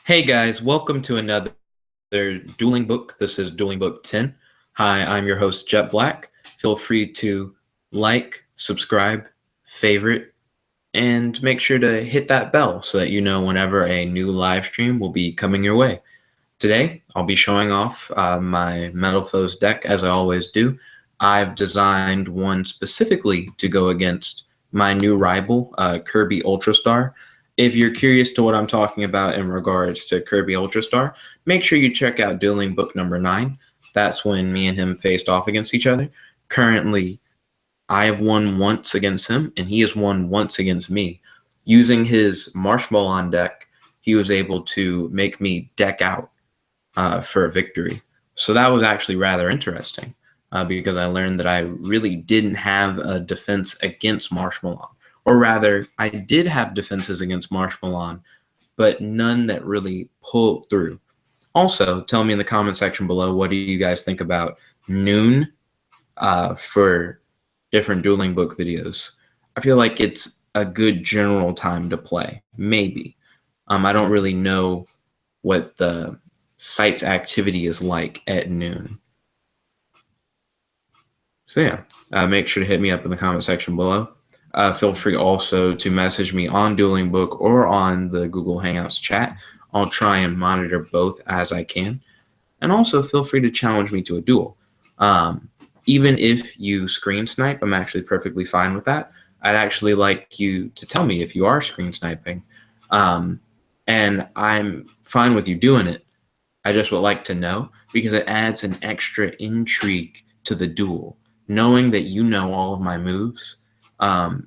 Hey guys, welcome to another Dueling book. This is Dueling Book 10. Hi, I'm your host, Jet Black. Feel free to like, subscribe, favorite, and make sure to hit that bell so that you know whenever a new live stream will be coming your way. Today, I'll be showing off my Metal Foes deck as I always do. I've designed one specifically to go against my new rival, Kirby Ultrastar. If you're curious to what I'm talking about in regards to Kirby Ultrastar, make sure you check out Dueling Book number 9. That's when me and him faced off against each other. Currently, I have won once against him, and he has won once against me. Using his Marshmallow deck, he was able to make me deck out for a victory. So that was actually rather interesting because I learned that I really didn't have a defense against Marshmallow. Or rather, I did have defenses against Marshmallow, but none that really pulled through. Also, tell me in the comment section below, what do you guys think about noon for different dueling book videos? I feel like it's a good general time to play, maybe. I don't really know what the site's activity is like at noon. So yeah, make sure to hit me up in the comment section below. Feel free also to message me on Dueling Book or on the Google Hangouts chat. I'll try and monitor both as I can. And also feel free to challenge me to a duel. Even if you screen snipe, I'm actually perfectly fine with that. I'd actually like you to tell me if you are screen sniping. And I'm fine with you doing it. I just would like to know because it adds an extra intrigue to the duel. Knowing that you know all of my moves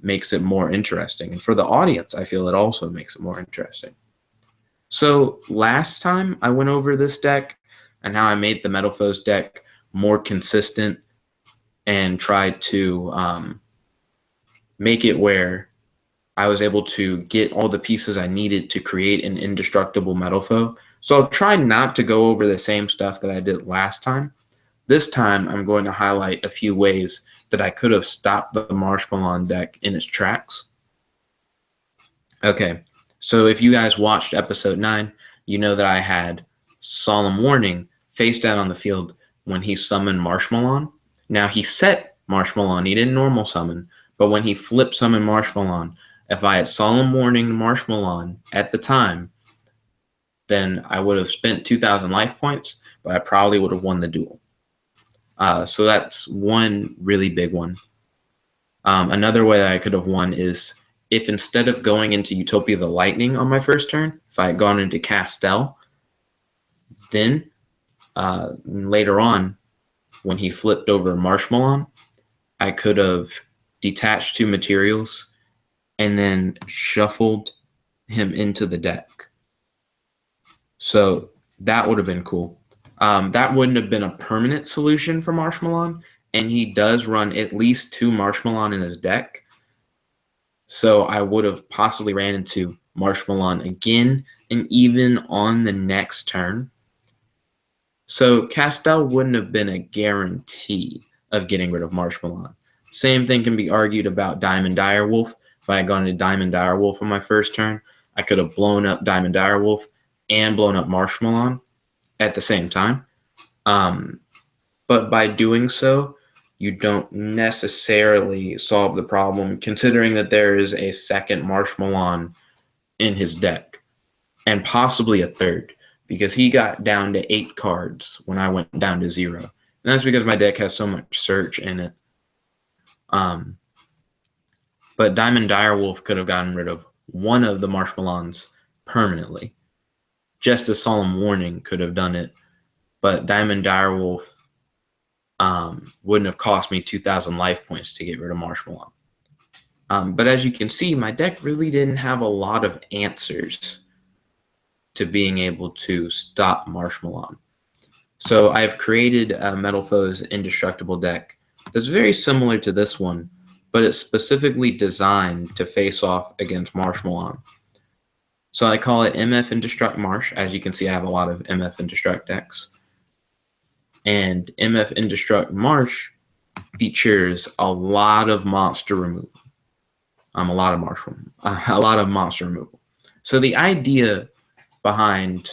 makes it more interesting. And for the audience, I feel it also makes it more interesting. So last time I went over this deck and how I made the Metal Foes deck more consistent and tried to make it where I was able to get all the pieces I needed to create an indestructible Metal Foe. So I'll try not to go over the same stuff that I did last time. This time, I'm going to highlight a few ways that I could have stopped the Marshmallow deck in its tracks. Okay, so if you guys watched episode 9, you know that I had Solemn Warning face down on the field when he summoned Marshmallow. Now, he set Marshmallow, he didn't normal summon, but when he flip summoned Marshmallow, if I had Solemn Warning Marshmallow at the time, then I would have spent 2,000 life points, but I probably would have won the duel. So that's one really big one. Another way that I could have won is if instead of going into Utopia the Lightning on my first turn, if I had gone into Castel, then later on, when he flipped over Marshmallow, I could have detached 2 materials and then shuffled him into the deck. So that would have been cool. That wouldn't have been a permanent solution for Marshmallow, and he does run at least 2 Marshmallow in his deck. So I would have possibly ran into Marshmallow again, and even on the next turn. So Castel wouldn't have been a guarantee of getting rid of Marshmallow. Same thing can be argued about Diamond Direwolf. If I had gone to Diamond Direwolf on my first turn, I could have blown up Diamond Direwolf and blown up Marshmallow at the same time. But by doing so, you don't necessarily solve the problem, considering that there is a second Marshmallow in his deck, and possibly a third, because he got down to 8 cards when I went down to 0. And that's because my deck has so much search in it. But Diamond Direwolf could have gotten rid of one of the Marshmallows permanently, just as Solemn Warning could have done it. But Diamond Direwolf wouldn't have cost me 2,000 life points to get rid of Marshmallow. But as you can see, my deck really didn't have a lot of answers to being able to stop Marshmallow. So I've created a Metal Foes Indestructible deck that's very similar to this one, but it's specifically designed to face off against Marshmallow. So I call it MF Indestruct Marsh. As you can see, I have a lot of MF Indestruct decks. And MF Indestruct Marsh features a lot of monster removal. A lot of monster removal. So the idea behind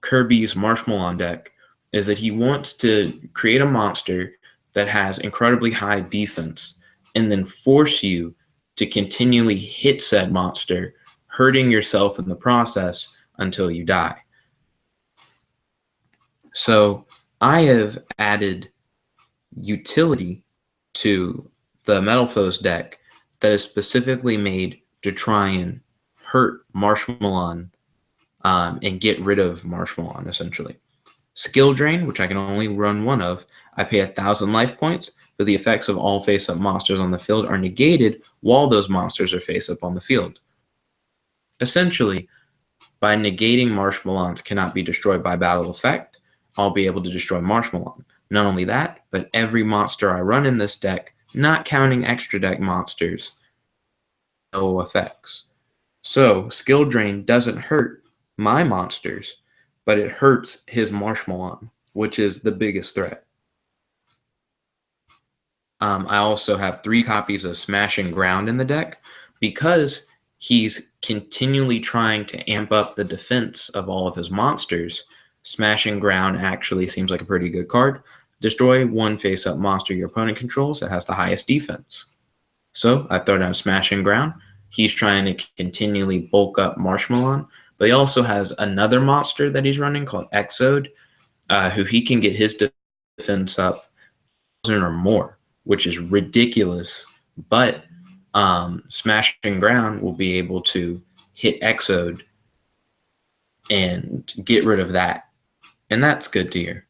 Kirby's Marshmallow deck is that he wants to create a monster that has incredibly high defense and then force you to continually hit said monster, hurting yourself in the process until you die. So I have added utility to the Metal Foes deck that is specifically made to try and hurt Marshmallow and get rid of Marshmallow, essentially. Skill Drain, which I can only run one of, I pay 1,000 life points, but the effects of all face-up monsters on the field are negated while those monsters are face-up on the field. Essentially, by negating Marshmallow cannot be destroyed by battle effect, I'll be able to destroy Marshmallow. Not only that, but every monster I run in this deck, not counting extra deck monsters, no effects. So, Skill Drain doesn't hurt my monsters, but it hurts his Marshmallow, which is the biggest threat. I also have 3 copies of Smashing Ground in the deck because he's continually trying to amp up the defense of all of his monsters. Smashing Ground actually seems like a pretty good card. Destroy one face-up monster your opponent controls that has the highest defense. So I throw down Smashing Ground. He's trying to continually bulk up Marshmallow, but he also has another monster that he's running called Exode, who he can get his defense up 1,000 or more, which is ridiculous. But Smashing Ground will be able to hit Exode and get rid of that. And that's good to hear.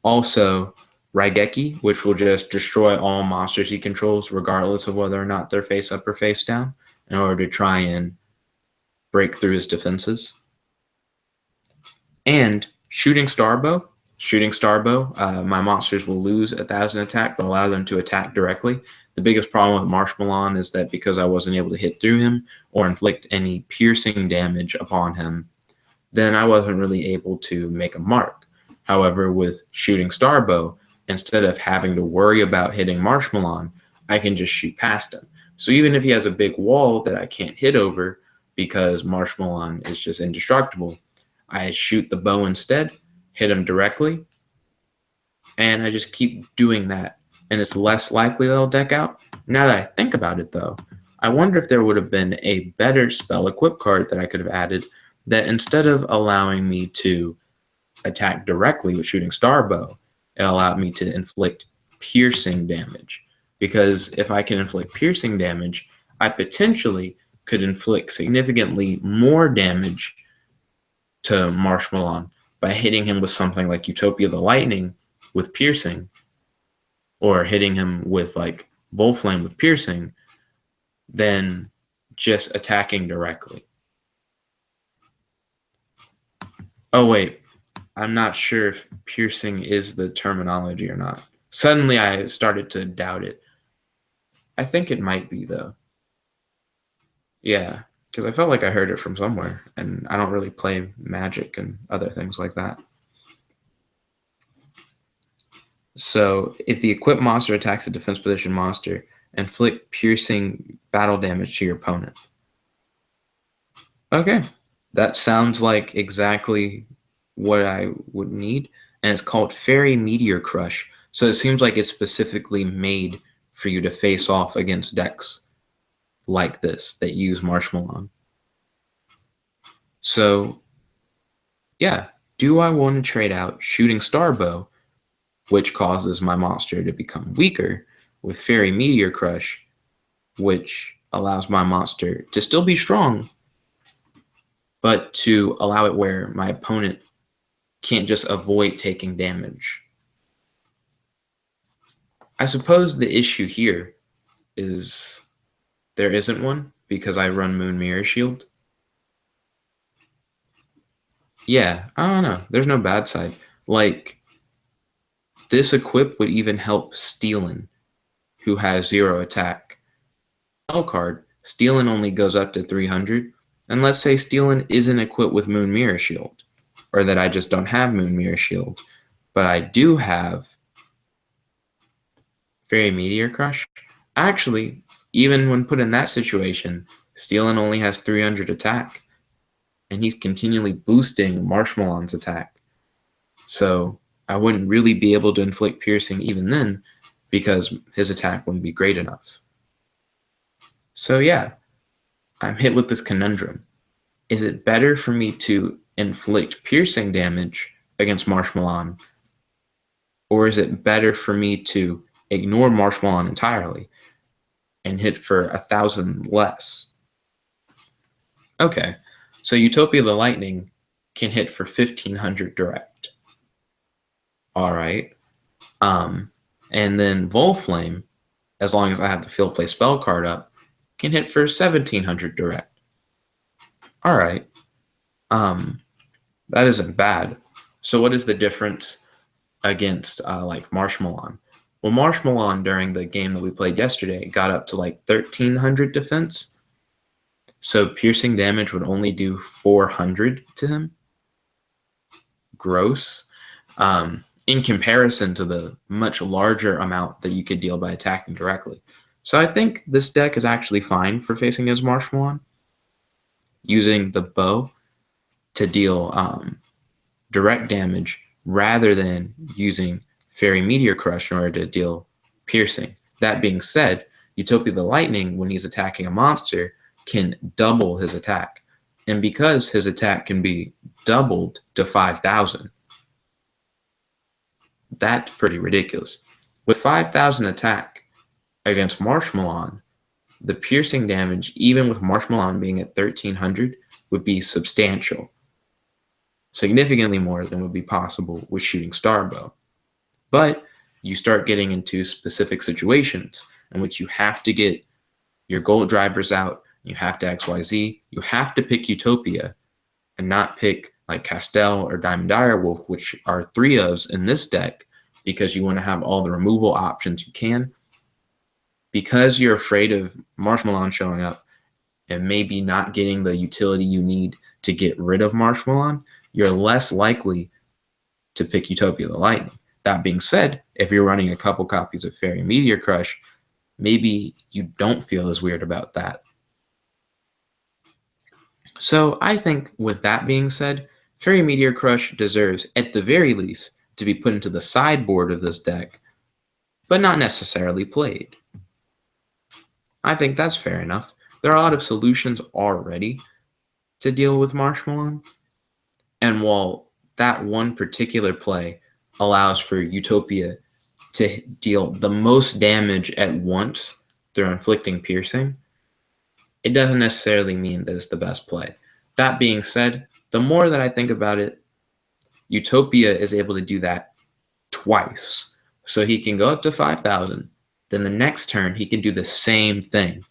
Also, Raigeki, which will just destroy all monsters he controls, regardless of whether or not they're face up or face down, in order to try and break through his defenses. And Shooting Starbow. Shooting Starbow, my monsters will lose 1,000 attack, but allow them to attack directly. The biggest problem with Marshmallow is that because I wasn't able to hit through him or inflict any piercing damage upon him, then I wasn't really able to make a mark. However, with Shooting Starbow, instead of having to worry about hitting Marshmallow, I can just shoot past him. So even if he has a big wall that I can't hit over because Marshmallow is just indestructible, I shoot the bow instead, hit him directly, and I just keep doing that. And it's less likely they'll deck out. Now that I think about it, though, I wonder if there would have been a better spell equip card that I could have added that instead of allowing me to attack directly with Shooting Starbow, it allowed me to inflict piercing damage. Because if I can inflict piercing damage, I potentially could inflict significantly more damage to Marshmallow by hitting him with something like Utopia the Lightning with piercing, or hitting him with like Volflame with piercing, than just attacking directly. Oh wait, I'm not sure if piercing is the terminology or not. Suddenly I started to doubt it. I think it might be though. Yeah, because I felt like I heard it from somewhere, and I don't really play Magic and other things like that. So if the equipped monster attacks a defense position monster, inflict piercing battle damage to your opponent. Okay, that sounds like exactly what I would need, and it's called Fairy Meteor Crush. So it seems like it's specifically made for you to face off against decks like this that use Marshmallow. So, yeah, do I want to trade out Shooting Starbow, which causes my monster to become weaker, with Fairy Meteor Crush, which allows my monster to still be strong, but to allow it where my opponent can't just avoid taking damage? I suppose the issue here is there isn't one because I run Moon Mirror Shield. Yeah, I don't know. There's no bad side. Like, this equip would even help Steelin, who has 0 attack. Spell card, Steelin only goes up to 300. And let's say Steelin isn't equipped with Moon Mirror Shield, or that I just don't have Moon Mirror Shield, but I do have Fairy Meteor Crush. Actually, even when put in that situation, Steelin only has 300 attack, and he's continually boosting Marshmallon's attack. So I wouldn't really be able to inflict piercing even then because his attack wouldn't be great enough. So yeah, I'm hit with this conundrum. Is it better for me to inflict piercing damage against Marshmallon, or is it better for me to ignore Marshmallon entirely and hit for 1,000 less? Okay, so Utopia the Lightning can hit for 1,500 direct. All right. And then Volflame, as long as I have the Field Play spell card up, can hit for 1,700 direct. All right. That isn't bad. So what is the difference against like Marshmallon? Well, Marshmallon during the game that we played yesterday got up to like 1,300 defense. So piercing damage would only do 400 to him. Gross. In comparison to the much larger amount that you could deal by attacking directly. So I think this deck is actually fine for facing as Marshmallon, using the bow to deal direct damage rather than using Fairy Meteor Crush in order to deal piercing. That being said, Utopia the Lightning, when he's attacking a monster, can double his attack. And because his attack can be doubled to 5,000, that's pretty ridiculous. With 5,000 attack against Marshmallon, the piercing damage, even with Marshmallon being at 1,300, would be substantial. Significantly more than would be possible with shooting Starbow. But you start getting into specific situations in which you have to get your Goldrivers out, you have to XYZ, you have to pick Utopia and not pick like Castell or Diamond Direwolf, which are 3-ofs in this deck, because you want to have all the removal options you can. Because you're afraid of Marshmallon showing up and maybe not getting the utility you need to get rid of Marshmallon, you're less likely to pick Utopia the Lightning. That being said, if you're running a couple copies of Fairy Meteor Crush, maybe you don't feel as weird about that. So I think with that being said, Fairy Meteor Crush deserves, at the very least, to be put into the sideboard of this deck, but not necessarily played. I think that's fair enough. There are a lot of solutions already to deal with Marshmallon, and while that one particular play allows for Utopia to deal the most damage at once through inflicting piercing, it doesn't necessarily mean that it's the best play. That being said, the more that I think about it, Utopia is able to do that twice. So he can go up to 5,000, then the next turn he can do the same thing.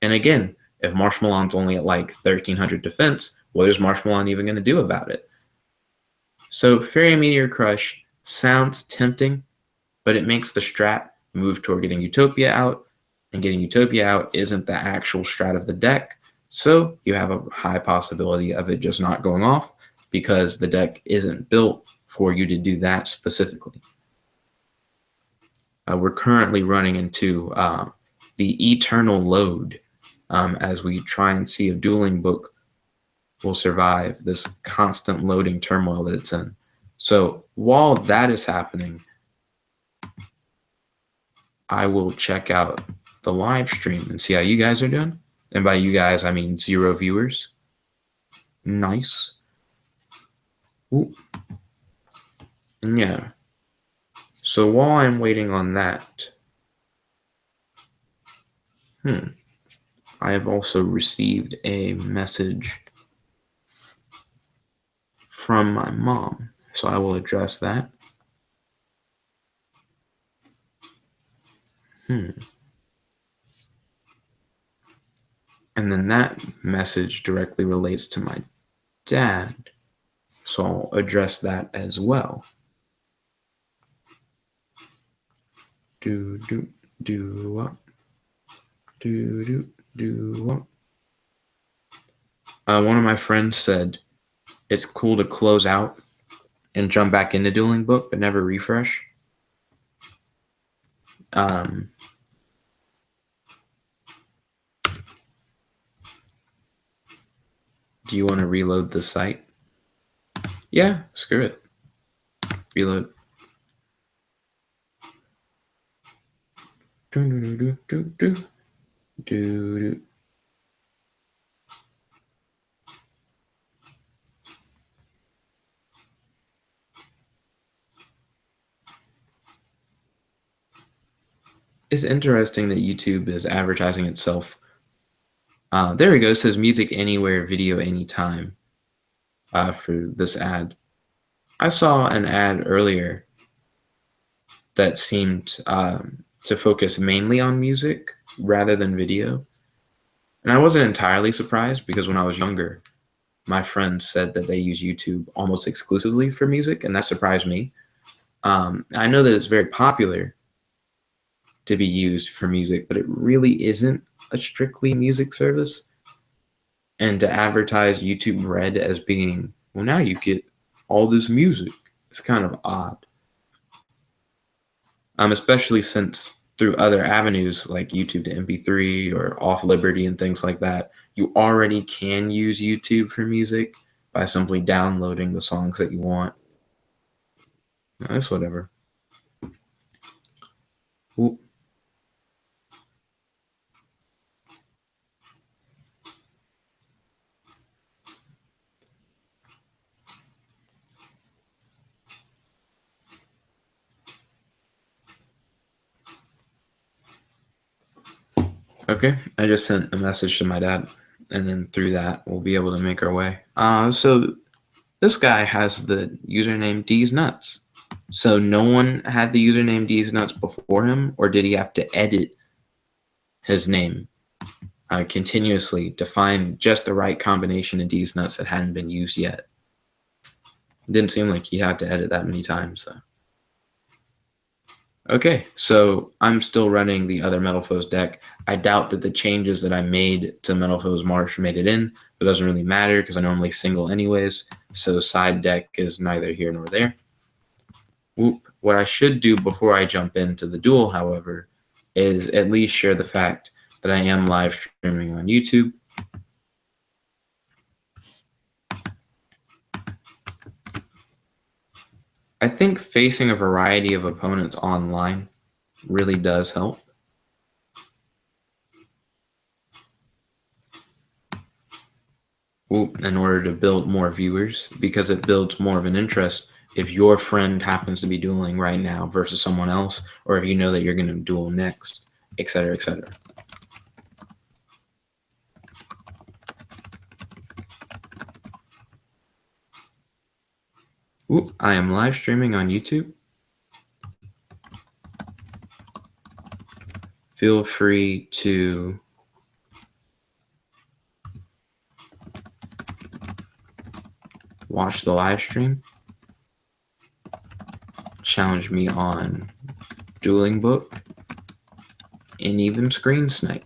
And again, if Marshmallon's only at like 1,300 defense, what is Marshmallon even going to do about it? So Fairy Meteor Crush sounds tempting, but it makes the strat move toward getting Utopia out, and getting Utopia out isn't the actual strat of the deck, so you have a high possibility of it just not going off because the deck isn't built for you to do that specifically. We're currently running into the eternal load as we try and see if Dueling Book will survive this constant loading turmoil that it's in. So while that is happening, I will check out the live stream and see how you guys are doing. And by you guys, I mean 0 viewers. Nice. Ooh. And yeah. So while I'm waiting on that, I have also received a message from my mom. So I will address that. And then that message directly relates to my dad. So I'll address that as well. One of my friends said it's cool to close out and jump back into Dueling Book, but never refresh. Do you want to reload the site? Yeah, screw it. Reload. It's interesting that YouTube is advertising itself. There we go. It says music anywhere, video anytime for this ad. I saw an ad earlier that seemed to focus mainly on music rather than video. And I wasn't entirely surprised because when I was younger, my friends said that they use YouTube almost exclusively for music, and that surprised me. I know that it's very popular to be used for music, but it really isn't a strictly music service. And to advertise YouTube Red as being, well, now you get all this music, it's kind of odd. Especially since through other avenues like YouTube to MP3 or Off Liberty and things like that, you already can use YouTube for music by simply downloading the songs that you want. That's whatever. Ooh. Okay, I just sent a message to my dad, and then through that, we'll be able to make our way. So this guy has the username D's Nuts. So no one had the username D's Nuts before him, or did he have to edit his name continuously to find just the right combination of D's Nuts that hadn't been used yet? It didn't seem like he had to edit that many times, though. Okay, so I'm still running the other Metal Foes deck. I doubt that the changes that I made to Metal Foes Marsh made it in, but it doesn't really matter because I normally single anyways, so side deck is neither here nor there. Whoop. What I should do before I jump into the duel, however, is at least share the fact that I am live streaming on YouTube. I think facing a variety of opponents online really does help. In order to build more viewers, because it builds more of an interest if your friend happens to be dueling right now versus someone else, or if you know that you're going to duel next, etc., etc. I am live streaming on YouTube. Feel free to watch the live stream. Challenge me on Dueling Book and even Screen Snipe.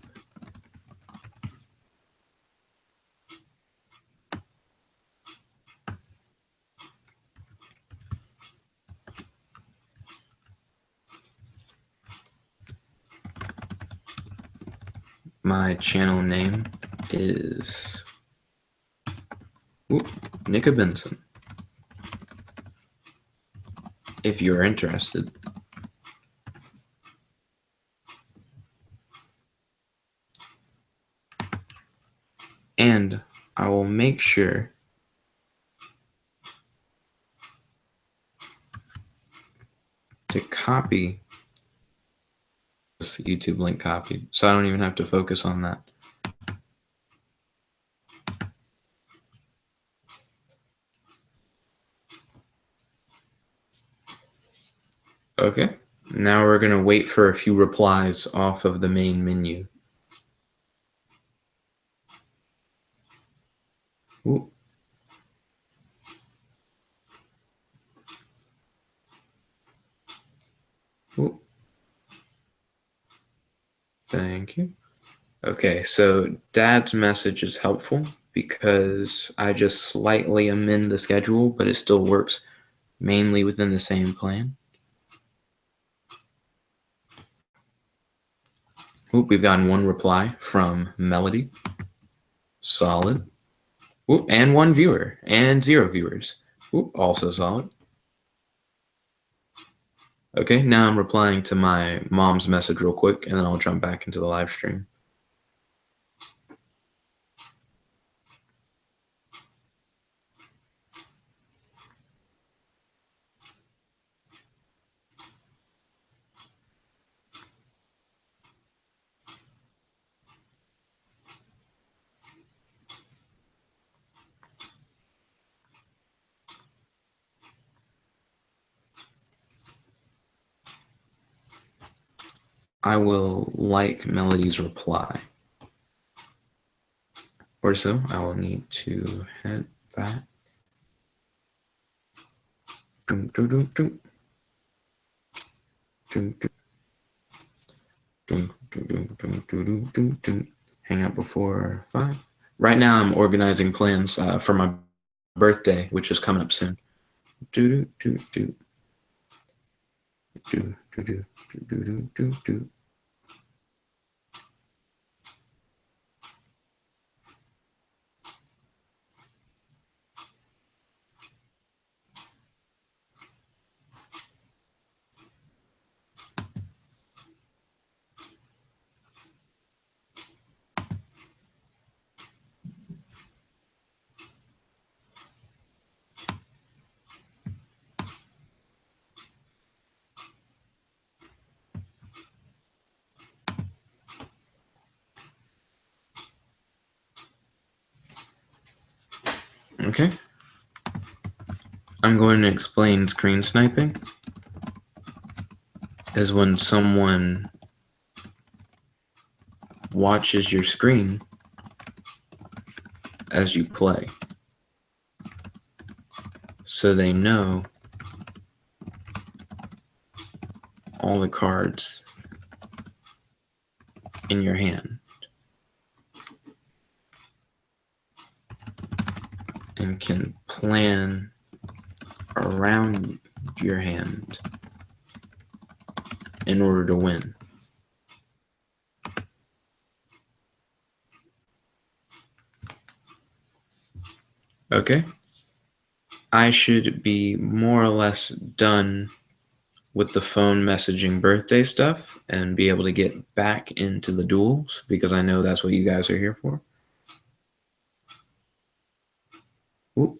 My channel name is nickabenson, if you're interested. And I will make sure to copy this YouTube link copied, so I don't even have to focus on that. Okay, now we're going to wait for a few replies off of the main menu. Ooh. Ooh. Thank you. Okay, so Dad's message is helpful because I just slightly amend the schedule, but it still works mainly within the same plan. We've gotten one reply from Melody. Solid. Ooh, and 1 viewer and 0 viewers. Ooh, also solid. Okay, now I'm replying to my mom's message real quick, and then I'll jump back into the live stream. I will like Melody's reply. Or so, I will need to head back. Hang out before 5. Right now, I'm organizing plans for my birthday, which is coming up soon. Okay. I'm going to explain screen sniping is when someone watches your screen as you play, so they know all the cards in your hand and can plan around your hand in order to win. Okay. I should be more or less done with the phone messaging birthday stuff and be able to get back into the duels because I know that's what you guys are here for. Ooh.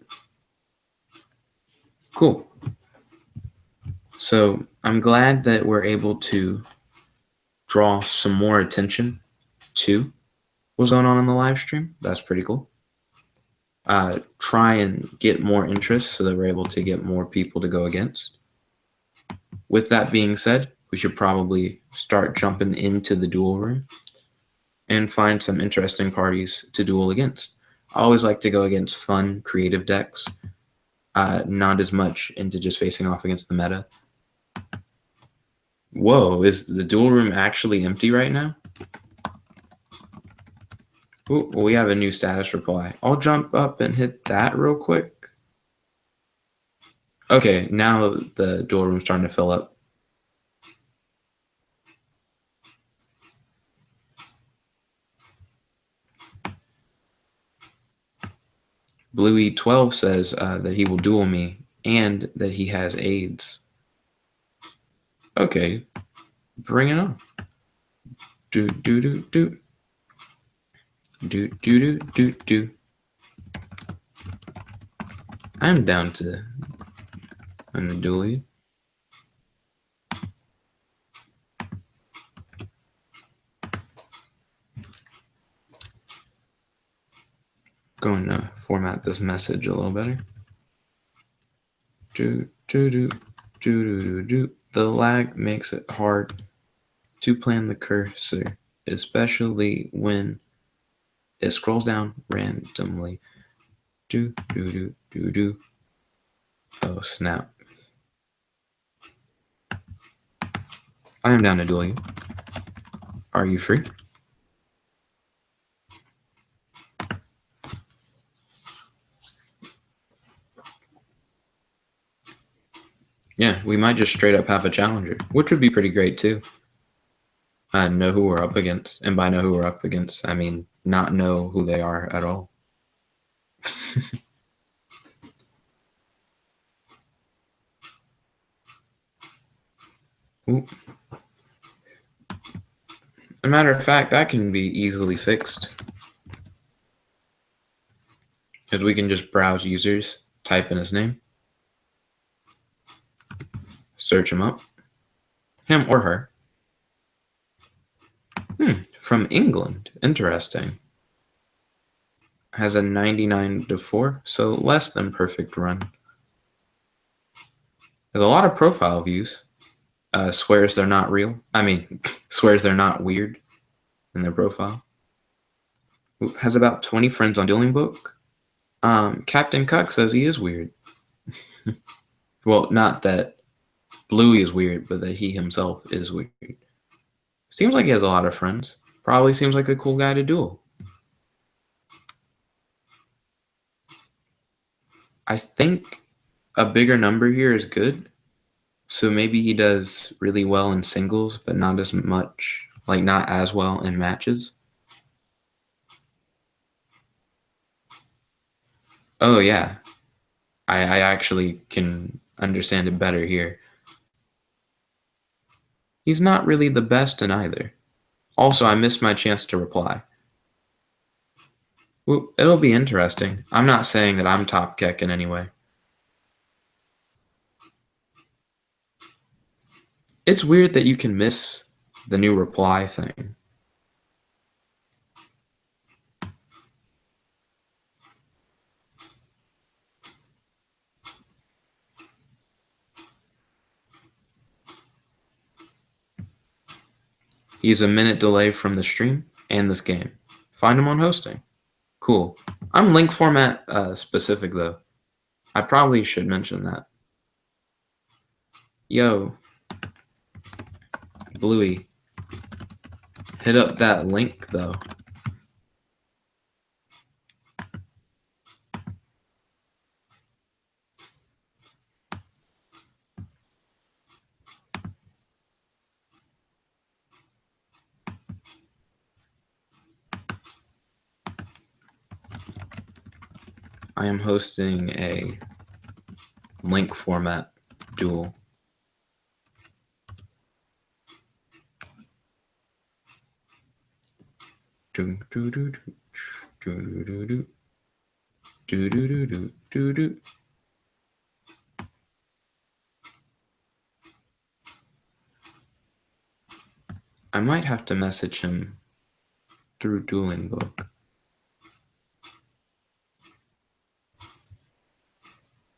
Cool. So I'm glad that we're able to draw some more attention to what's going on in the live stream. That's pretty cool. Try and get more interest so that we're able to get more people to go against. With that being said, we should probably start jumping into the duel room and find some interesting parties to duel against. I always like to go against fun, creative decks, not as much into just facing off against the meta. Whoa, is the duel room actually empty right now? Ooh, we have a new status reply. I'll jump up and hit that real quick. Okay, now the duel room's starting to fill up. Bluey12 says that he will duel me and that he has AIDS. Okay, bring it on. Do do do do. Do do do do do. I'm down to duel you. Going to format this message a little better. Do do do do do do. The lag makes it hard to plan the cursor, especially when it scrolls down randomly. Do do do do do. Oh snap! I am down to duel you. Are you free? Yeah, we might just straight up have a challenger, which would be pretty great too. Know who we're up against, and by know who we're up against, I mean not know who they are at all. Ooh. As a matter of fact, that can be easily fixed. Because we can just browse users, type in his name, search him up, him or her. From England. Interesting. Has a 99-4, so less than perfect run. Has a lot of profile views. Swears they're not real. Swears they're not weird in their profile. Has about 20 friends on Dueling Book. Captain Cuck says he is weird. Well, not that Bluey is weird, but that he himself is weird. Seems like he has a lot of friends. Probably seems like a cool guy to duel. I think a bigger number here is good. So maybe he does really well in singles, but not as much, like not as well in matches. Oh, yeah. I actually can understand it better here. He's not really the best in either. Also, I missed my chance to reply. Well, it'll be interesting. I'm not saying that I'm top Keck in any way. It's weird that you can miss the new reply thing. He's a minute delay from the stream and this game. Find him on hosting. Cool. I'm link format specific though. I probably should mention that. Yo, Bluey, hit up that link though. I am hosting a link format duel. I might have to message him through Dueling Book.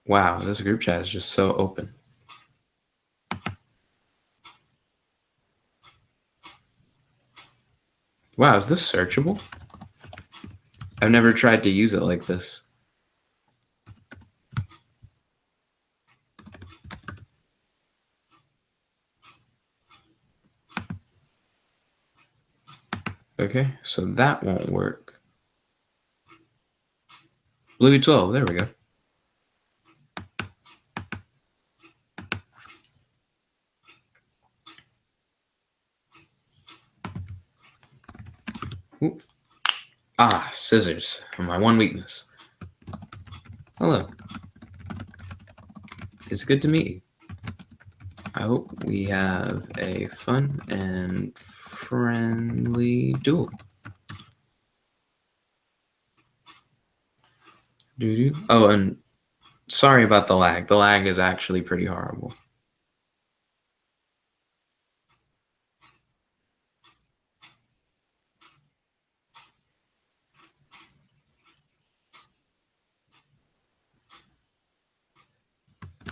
Wow, this group chat is just so open. Wow, is this searchable? I've never tried to use it like this. Okay, so that won't work. Bluey 12, there we go. Ooh. Ah, scissors are my one weakness. Hello. It's good to meet you. I hope we have a fun and friendly duel. Doo-doo. Oh, and sorry about the lag. The lag is actually pretty horrible.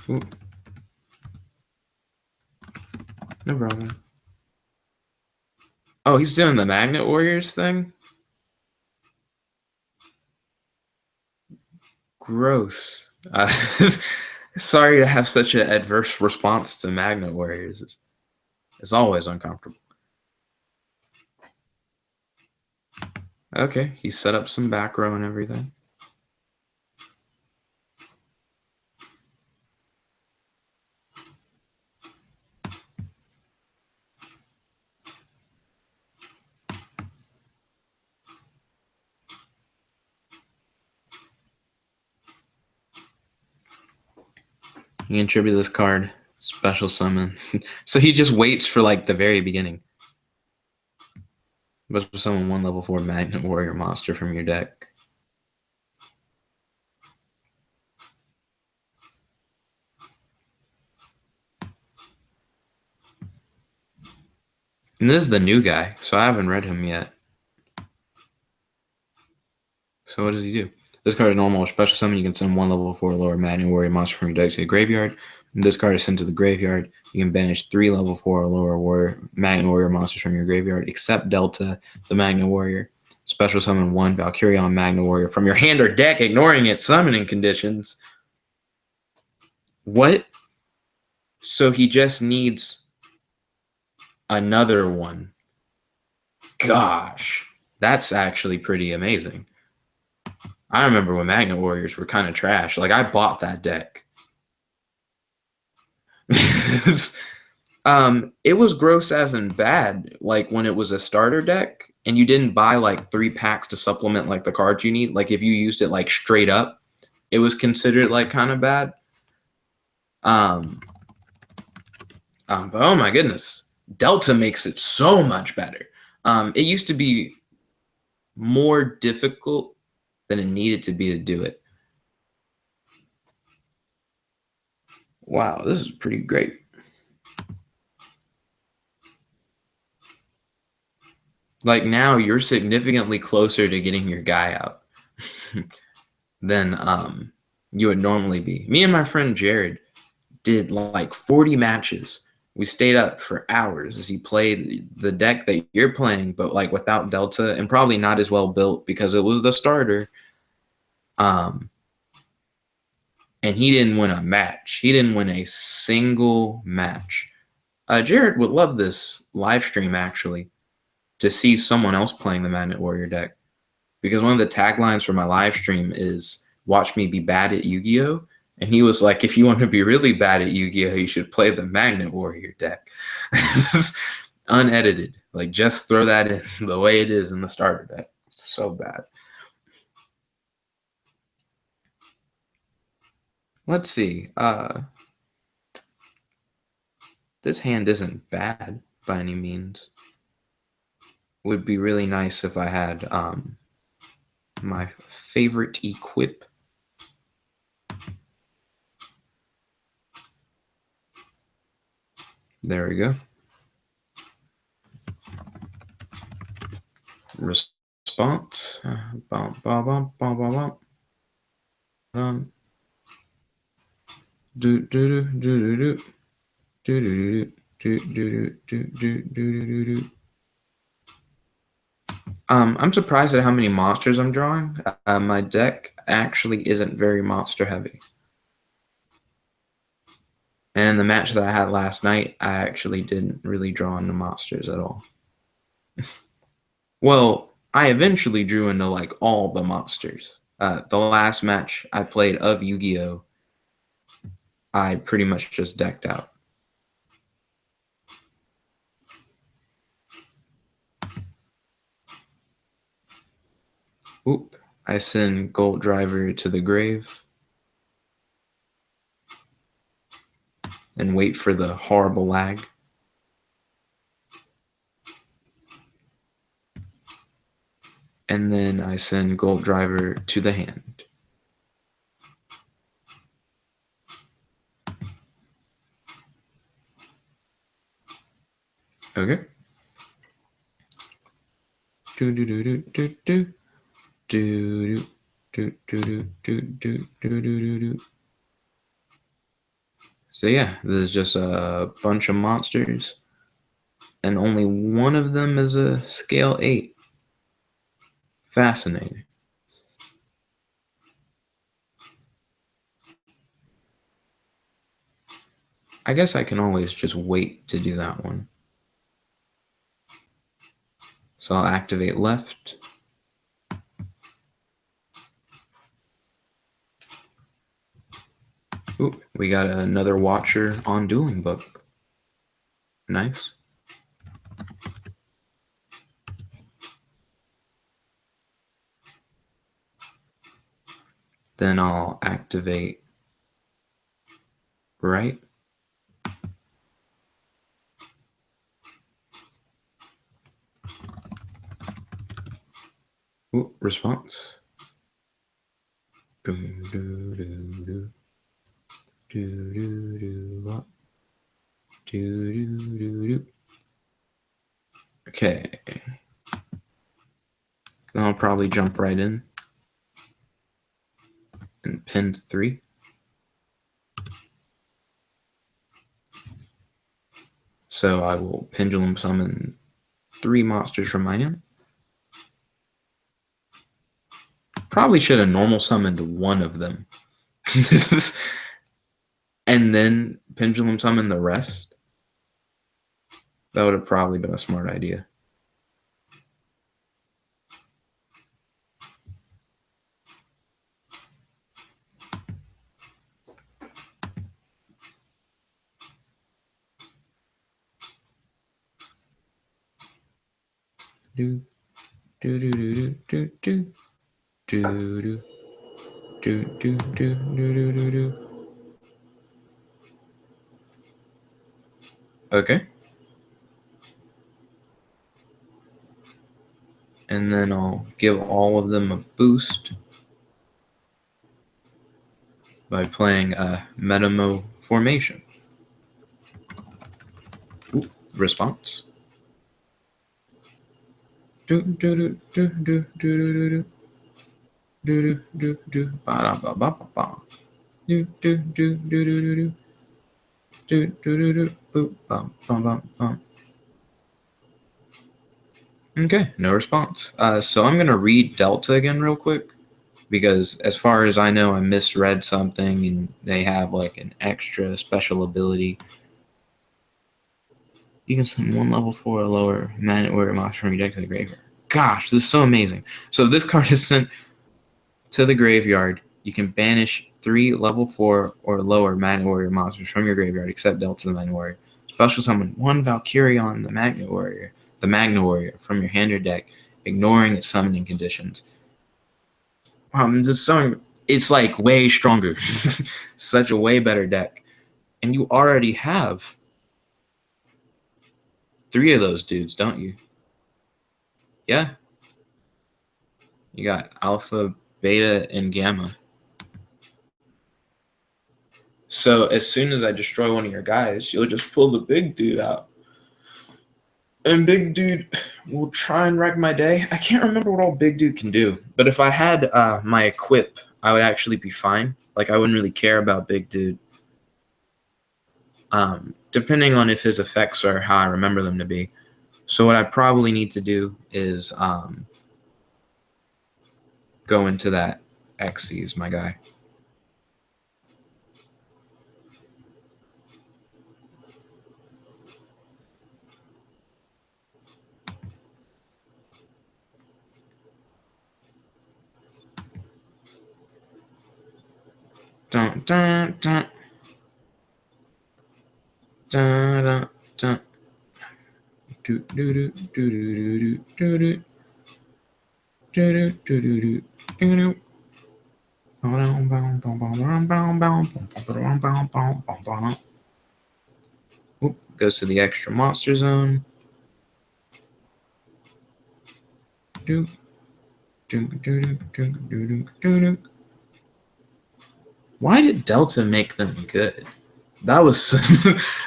Ooh. No problem. Oh, he's doing the Magnet Warriors thing? Gross. Sorry to have such an adverse response to Magnet Warriors. It's always uncomfortable. Okay, he set up some back row and everything. You can attribute this card Special summon. So he just waits for like the very beginning. Special summon 1 level 4 Magnet Warrior monster from your deck. And this is the new guy, so I haven't read him yet. So what does he do? This card is normal or special summon. You can send 1 level 4 lower Magnet Warrior monster from your deck to the graveyard. When this card is sent to the graveyard, you can banish 3 level 4 or lower Magnet Warrior monsters from your graveyard, except Delta, the Magnet Warrior. Special summon 1 Valkyrion Magnet Warrior from your hand or deck, ignoring its summoning conditions. What? So he just needs another one. Gosh, that's actually pretty amazing. I remember when Magnet Warriors were kind of trash. Like, I bought that deck. It was gross as in bad, like when it was a starter deck and you didn't buy like 3 packs to supplement like the cards you need. Like if you used it like straight up, it was considered like kind of bad. But oh my goodness, Delta makes it so much better. It used to be more difficult than it needed to be to do it. Wow, this is pretty great. Like now you're significantly closer to getting your guy out than you would normally be. Me and my friend Jared did like 40 matches. We stayed up for hours as he played the deck that you're playing, but like without Delta and probably not as well built because it was the starter. And he didn't win a match. He didn't win a single match. Jared would love this live stream actually to see someone else playing the Magnet Warrior deck. Because one of the taglines for my live stream is "Watch me be bad at Yu-Gi-Oh!" And he was like, if you want to be really bad at Yu-Gi-Oh!, you should play the Magnet Warrior deck. Unedited. Like, just throw that in the way it is in the starter deck. So bad. Let's see. This hand isn't bad by any means. Would be really nice if I had my favorite equip. There we go. Response. Bum, bum, bum, bum, bum, bum. Do do do do do do do do do do do do do. I'm surprised at how many monsters I'm drawing. My deck actually isn't very monster heavy. And in the match that I had last night, I actually didn't really draw into monsters at all. Well, I eventually drew into like all the monsters. The last match I played of Yugioh, I pretty much just decked out. Oop, I send Goldriver to the grave and wait for the horrible lag. And then I send Goldriver to the hand. Okay. Do do do do do do do do do do do do do do do. So yeah, there's just a bunch of monsters, and only one of them is a scale 8. Fascinating. I guess I can always just wait to do that one. So I'll activate left. Ooh, we got another watcher on Dueling Book. Nice. Then I'll activate right. Ooh, response. Do, do, do, do. Do, do, do, what? Do, do, do, do. Okay. Then I'll probably jump right in and pin 3. So I will pendulum summon 3 monsters from my hand. Probably should have normal summoned one of them. And then pendulum summon the rest. That would have probably been a smart idea. Do do do do do do do do do do do do do do. Okay. And then I'll give all of them a boost by playing a Metamo formation. Ooh, response. Do do do do do do do do do do do ba da ba ba ba ba. Do do do do do do do do do do boop bum bum bum bum. Okay, no response. So I'm gonna read Delta again real quick because as far as I know, I misread something and they have like an extra special ability. You can send 1 level 4 or lower magnet warrior monster from your deck to the graveyard. Gosh, this is so amazing. So if this card is sent to the graveyard, you can banish 3 level 4 or lower magnet warrior monsters from your graveyard except Delta the Magnet Warrior. Special summon 1 Valkyrion the Magnet Warrior from your hand or deck, ignoring its summoning conditions. This song, it's like way stronger. Such a way better deck. And you already have 3 of those dudes, don't you? Yeah. You got Alpha, Beta, and Gamma. So as soon as I destroy one of your guys, you'll just pull the big dude out. And big dude will try and wreck my day. I can't remember what all big dude can do. But if I had my equip, I would actually be fine. Like, I wouldn't really care about big dude. Depending on if his effects are how I remember them to be. So what I probably need to do is go into that Xyz, my guy. Dun, dun, dun. Dun, dun, dun. Do, do, do, do, do, do, do, do, do, do, do, do, do. Oop, goes to the extra monster zone. Why did Delta make them good? That was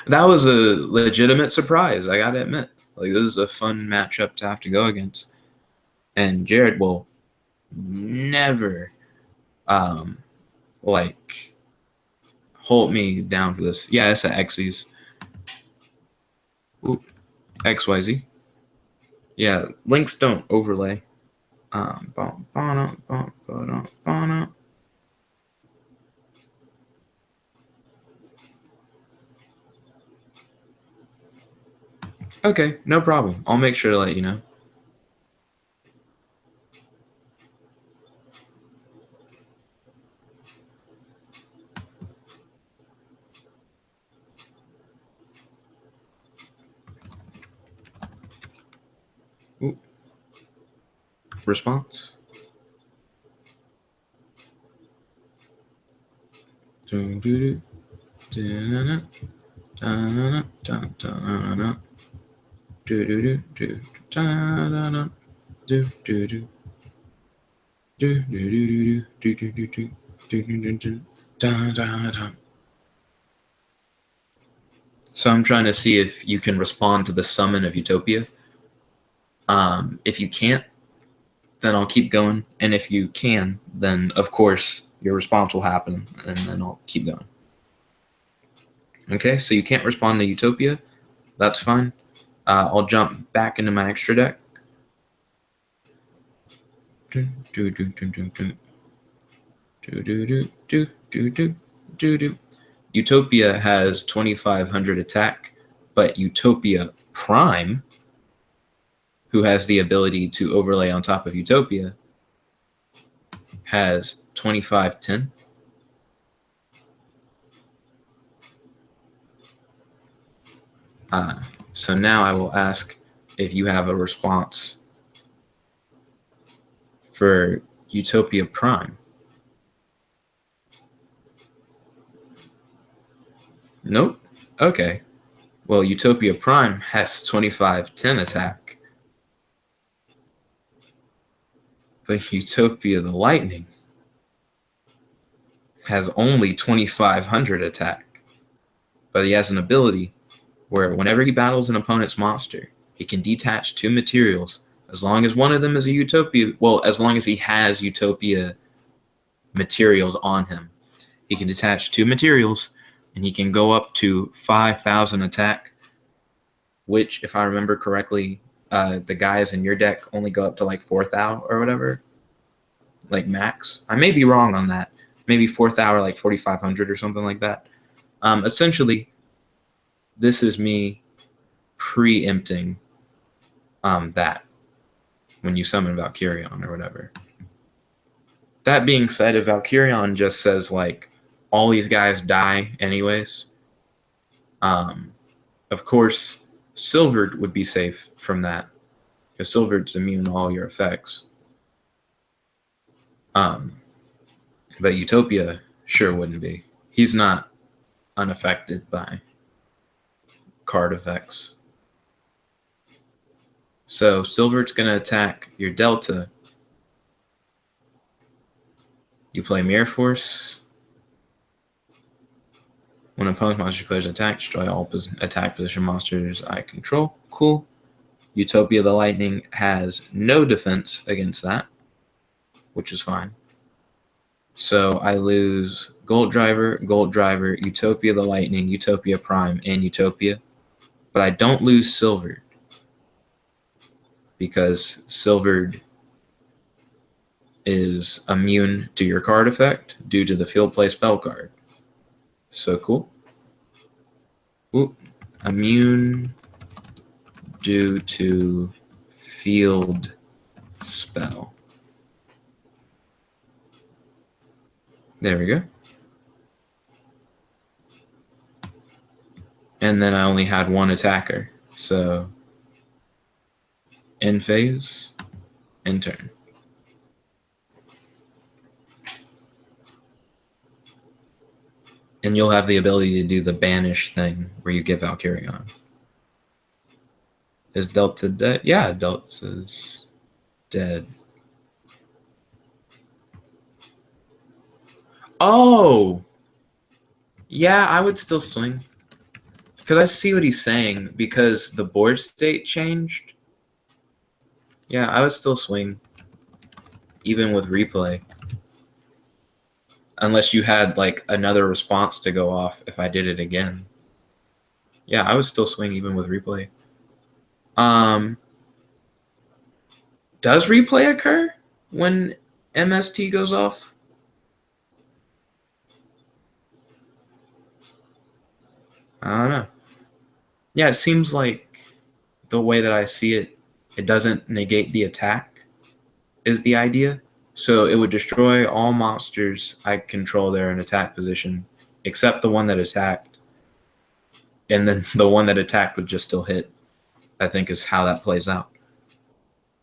that was a legitimate surprise, I gotta admit. Like, this is a fun matchup to have to go against. And Jared will never like hold me down for this. Yeah, it's a Xyz. Ooh, XYZ. Yeah, links don't overlay. Okay, no problem. I'll make sure to let you know. Ooh. Response. Do do do do do do do do do do. So I'm trying to see if you can respond to the summon of Utopia. If you can't, then I'll keep going. And if you can, then of course your response will happen, and then I'll keep going. Okay, so you can't respond to Utopia. That's fine. I'll jump back into my extra deck. Utopia has 2,500 attack, but Utopia Prime, who has the ability to overlay on top of Utopia, has 2,510. So now I will ask if you have a response for Utopia Prime. Nope. Okay. Well, Utopia Prime has 2,510 attack. But Utopia the Lightning has only 2,500 attack. But he has an ability where whenever he battles an opponent's monster, he can detach 2 materials as long as one of them is a Utopia. Well, as long as he has Utopia materials on him. He can detach 2 materials, and he can go up to 5,000 attack, which, if I remember correctly, the guys in your deck only go up to like 4,000 or whatever, like max. I may be wrong on that. Maybe 4,000 or like 4,500 or something like that. Essentially, this is me preempting that when you summon Valkyrion or whatever. That being said, if Valkyrion just says like all these guys die anyways, of course Silvered would be safe from that because Silvered's immune to all your effects. But Utopia sure wouldn't be. He's not unaffected by card effects. So Silvered's going to attack your Delta. You play Mirror Force. When opponent's monster declares attack, destroy all attack position monsters I control. Cool. Utopia the Lightning has no defense against that, which is fine. So I lose Goldriver, Utopia the Lightning, Utopia Prime, and Utopia. But I don't lose Silvered because Silvered is immune to your card effect due to the field play spell card. So cool. Ooh, immune due to field spell. There we go. And then I only had one attacker. So end phase, end turn. And you'll have the ability to do the banish thing where you get Valkyrion. Is Delta dead? Yeah, Delta's dead. Oh! Yeah, I would still swing. Because I see what he's saying, because the board state changed. Yeah, I would still swing, even with replay. Unless you had, like, another response to go off if I did it again. Yeah, I would still swing even with replay. Does replay occur when MST goes off? I don't know. Yeah, it seems like the way that I see it, it doesn't negate the attack is the idea. So it would destroy all monsters I control there in attack position, except the one that attacked. And then the one that attacked would just still hit, I think is how that plays out.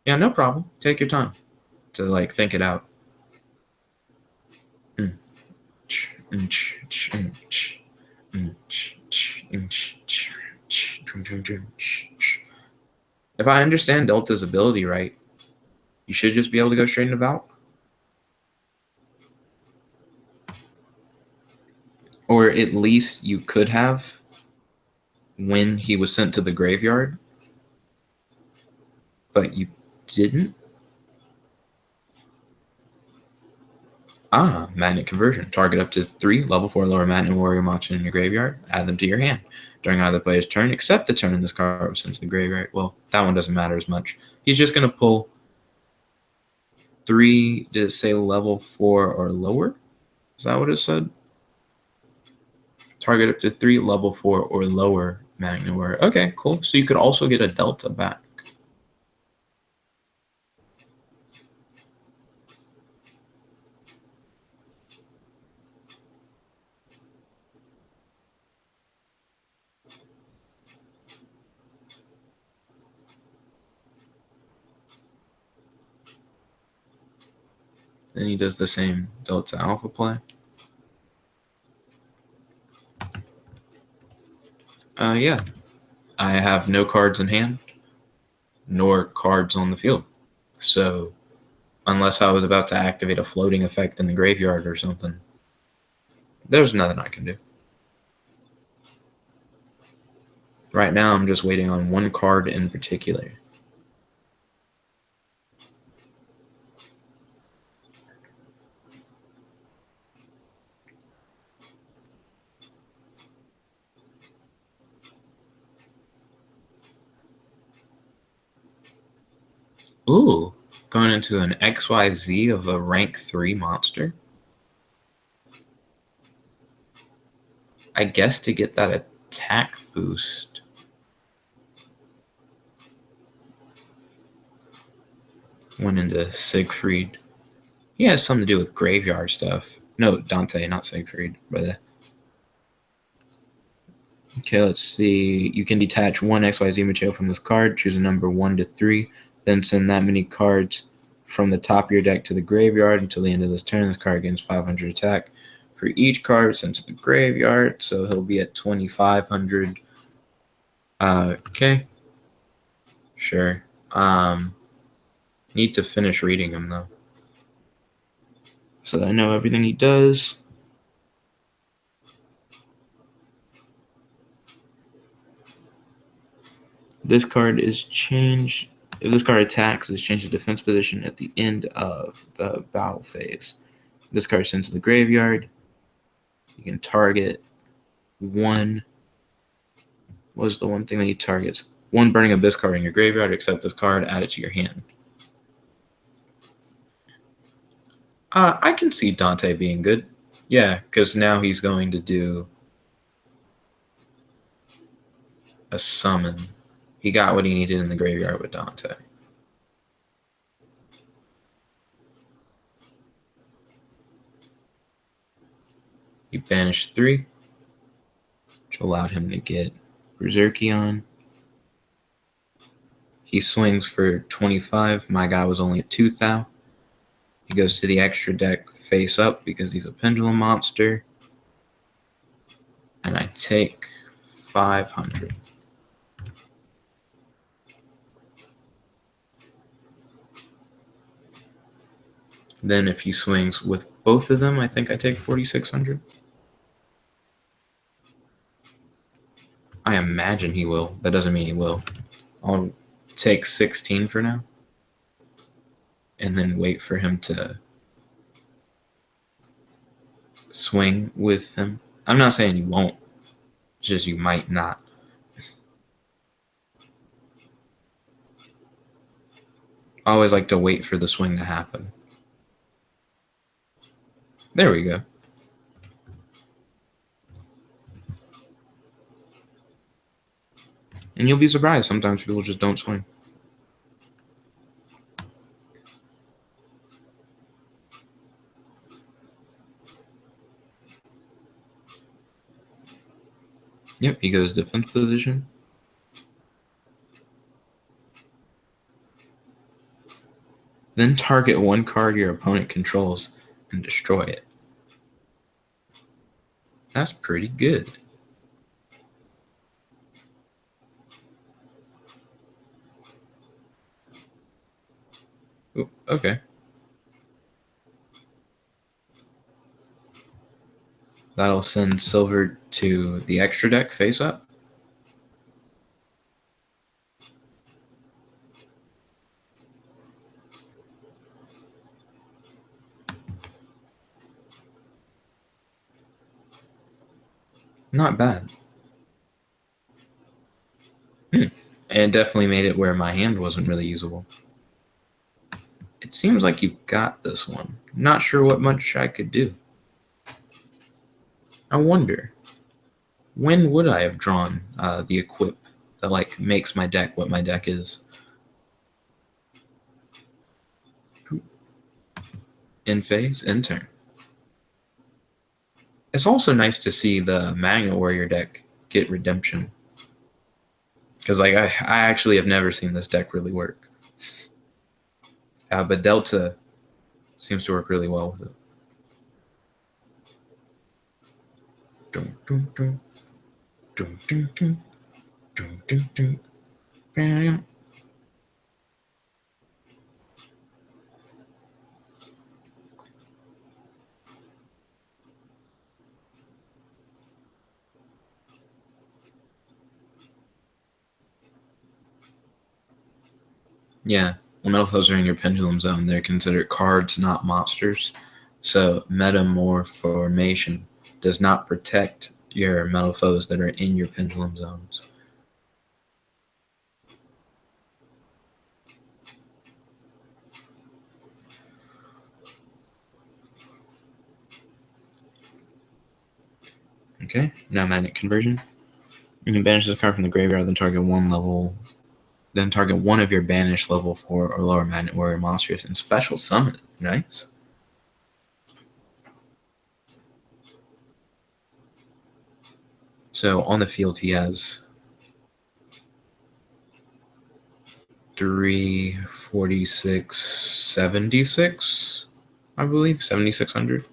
Yeah, no problem. Take your time to like think it out. If I understand Delta's ability right, you should just be able to go straight into Valk. or at least you could have when he was sent to the graveyard, but you didn't. Magnet conversion. Target up to 3 level 4 lower magnet warrior monsters in your graveyard. Add them to your hand. During either player's turn, except the turn in this card was sent to the graveyard. Well, that one doesn't matter as much. He's just going to pull 3, did it say level 4 or lower? Is that what it said? Target up to 3 level 4 or lower magnet warrior. Okay, cool. So you could also get a delta back. Then he does the same delta alpha play. Yeah. I have no cards in hand, nor cards on the field. So, unless I was about to activate a floating effect in the graveyard or something, there's nothing I can do. Right now, I'm just waiting on one card in particular. Ooh, going into an XYZ of a rank 3 monster. I guess to get that attack boost. Went into Siegfried. He has something to do with graveyard stuff. No, Dante, not Siegfried, brother. Okay, let's see. You can detach one XYZ material from this card. Choose a number 1 to 3. Then send that many cards from the top of your deck to the graveyard until the end of this turn. This card gains 500 attack for each card sent to the graveyard. So he'll be at 2,500. Okay. Sure. Need to finish reading him, though, so that I know everything he does. This card is changed. If this card attacks, it's changed to defense position at the end of the battle phase. This card is sent to the graveyard. You can target one. What is the one thing that he targets? One Burning Abyss card in your graveyard, except this card, add it to your hand. I can see Dante being good. Yeah, because now he's going to do a summon. He got what he needed in the graveyard with Dante. He banished 3, which allowed him to get Berserkion. He swings for 25. My guy was only at 2,000. He goes to the extra deck face up because he's a pendulum monster. And I take 500. Then if he swings with both of them, I think I take 4,600. I imagine he will. That doesn't mean he will. I'll take 16 for now. And then wait for him to swing with him. I'm not saying you won't. It's just you might not. I always like to wait for the swing to happen. There we go. And you'll be surprised. Sometimes people just don't swing. Yep, he goes defense position. Then target one card your opponent controls and destroy it. That's pretty good. Ooh, okay. That'll send silver to the extra deck face up. Not bad. And it definitely made it where my hand wasn't really usable. It seems like you've got this one. Not sure what much I could do. I wonder, when would I have drawn the equip that like makes my deck what my deck is? In phase, in turn. It's also nice to see the Magnet Warrior deck get redemption. Because like I actually have never seen this deck really work. But Delta seems to work really well with it. Dun, dun, dun. Dun, dun, dun. Dun, dun, dun. Bam. Yeah, when metal foes are in your pendulum zone, they're considered cards, not monsters. So Metamorphormation does not protect your metal foes that are in your pendulum zones. Okay, now Magnet Conversion. You can banish this card from the graveyard, then target one of your banished level 4 or lower Magnet Warrior monsters and special summon. Nice. So on the field he has 346, 76, I believe, 7,600.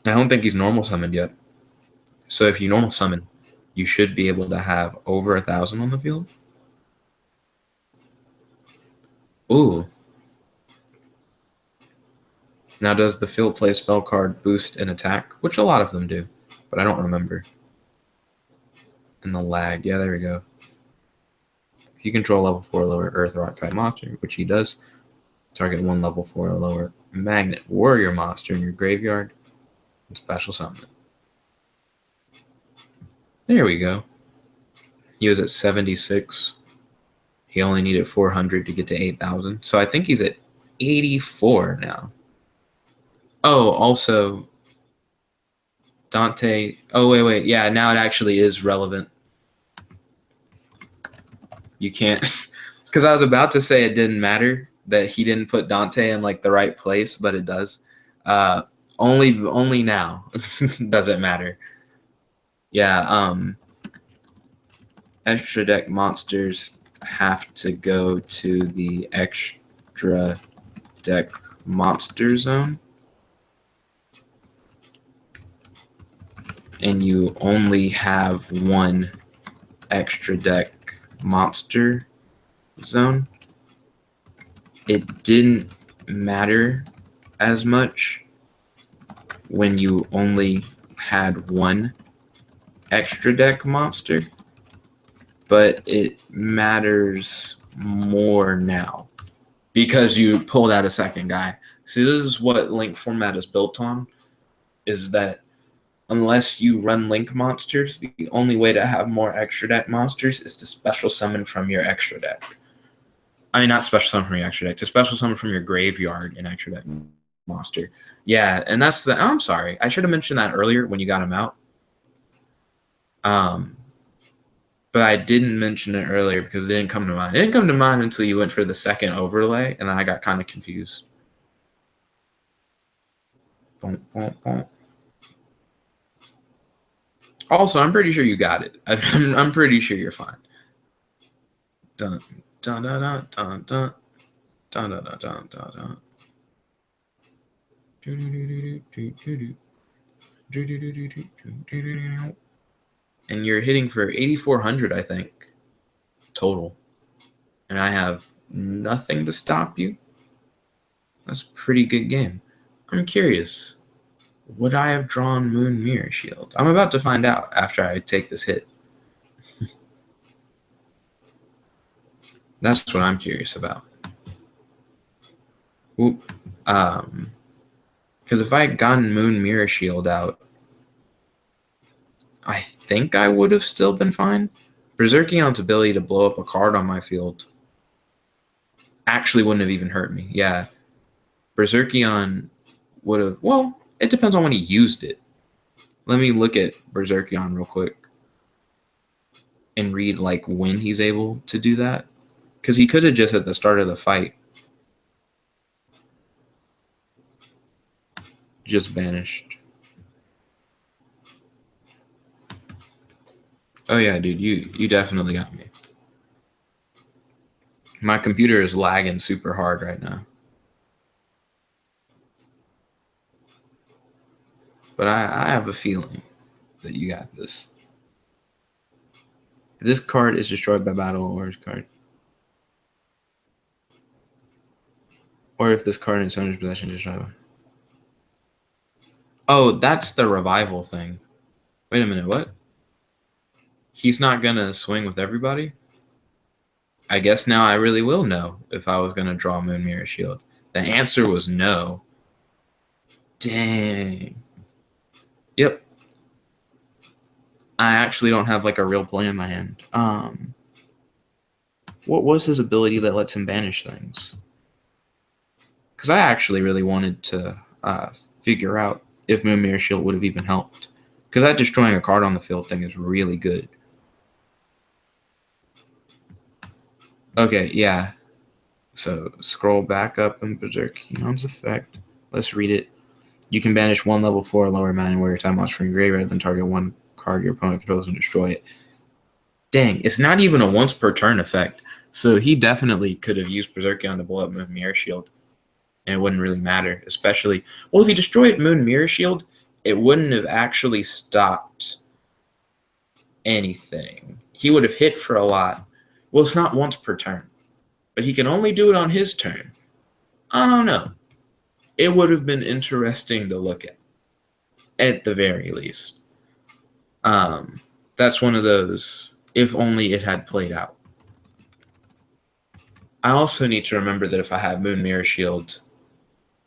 I don't think he's normal summoned yet. So if you normal summon, you should be able to have over 1,000 on the field. Ooh. Now does the field play spell card boost an attack? Which a lot of them do, but I don't remember. And the lag, yeah, there we go. If you control level 4 or lower Earth Rock type monster, which he does, target one level 4 or lower Magnet Warrior monster in your graveyard and special summon it. There we go. He was at 76. He only needed 400 to get to 8,000. So I think he's at 84 now. Oh, also, Dante. Oh, wait. Yeah, now it actually is relevant. You can't. Because I was about to say it didn't matter that he didn't put Dante in like the right place, but it does. Only now does it matter. Yeah, extra deck monsters have to go to the extra deck monster zone. And you only have one extra deck monster zone. It didn't matter as much when you only had one extra deck monster, but it matters more now because you pulled out a second guy. See, this is what Link format is built on, is that unless you run Link monsters, the only way to have more extra deck monsters is to special summon from your extra deck. I mean, not special summon from your extra deck, to special summon from your graveyard an extra deck monster. Yeah, and that's the. I'm sorry, I should have mentioned that earlier when you got him out. But I didn't mention it earlier because it didn't come to mind. It didn't come to mind until you went for the second overlay, and then I got kind of confused. Boom, boom, boom. Also, I'm pretty sure you got it. I'm pretty sure you're fine. Dun dun dun dun dun dun dun dun dun dun dun. And you're hitting for 8,400, I think, total. And I have nothing to stop you. That's a pretty good game. I'm curious. Would I have drawn Moon Mirror Shield? I'm about to find out after I take this hit. That's what I'm curious about. Oop. Because if I had gotten Moon Mirror Shield out, I think I would have still been fine. Berserkion's ability to blow up a card on my field actually wouldn't have even hurt me. Yeah. Berserkion would have... Well, it depends on when he used it. Let me look at Berserkion real quick and read like when he's able to do that. Because he could have just at the start of the fight just banished. Oh yeah, dude, you definitely got me. My computer is lagging super hard right now. But I have a feeling that you got this. If this card is destroyed by battle or his card. Or if this card in its owner's possession is destroyed. Oh, that's the revival thing. Wait a minute, what? He's not gonna swing with everybody? I guess now I really will know if I was gonna draw Moon Mirror Shield. The answer was no. Dang. Yep. I actually don't have like a real play in my hand. What was his ability that lets him banish things? Because I actually really wanted to figure out if Moon Mirror Shield would have even helped. Because that destroying a card on the field thing is really good. Okay, yeah. So scroll back up in Berserkion's effect. Let's read it. You can banish one level 4 or lower mana where your time monster from your graveyard, then target one card your opponent controls and destroy it. Dang, it's not even a once per turn effect. So he definitely could have used Berserkion to blow up Moon Mirror Shield. And it wouldn't really matter. Especially, well, if he destroyed Moon Mirror Shield, it wouldn't have actually stopped anything. He would have hit for a lot. Well, it's not once per turn. But he can only do it on his turn. I don't know. It would have been interesting to look at the very least. That's one of those, if only it had played out. I also need to remember that if I had Moon Mirror Shield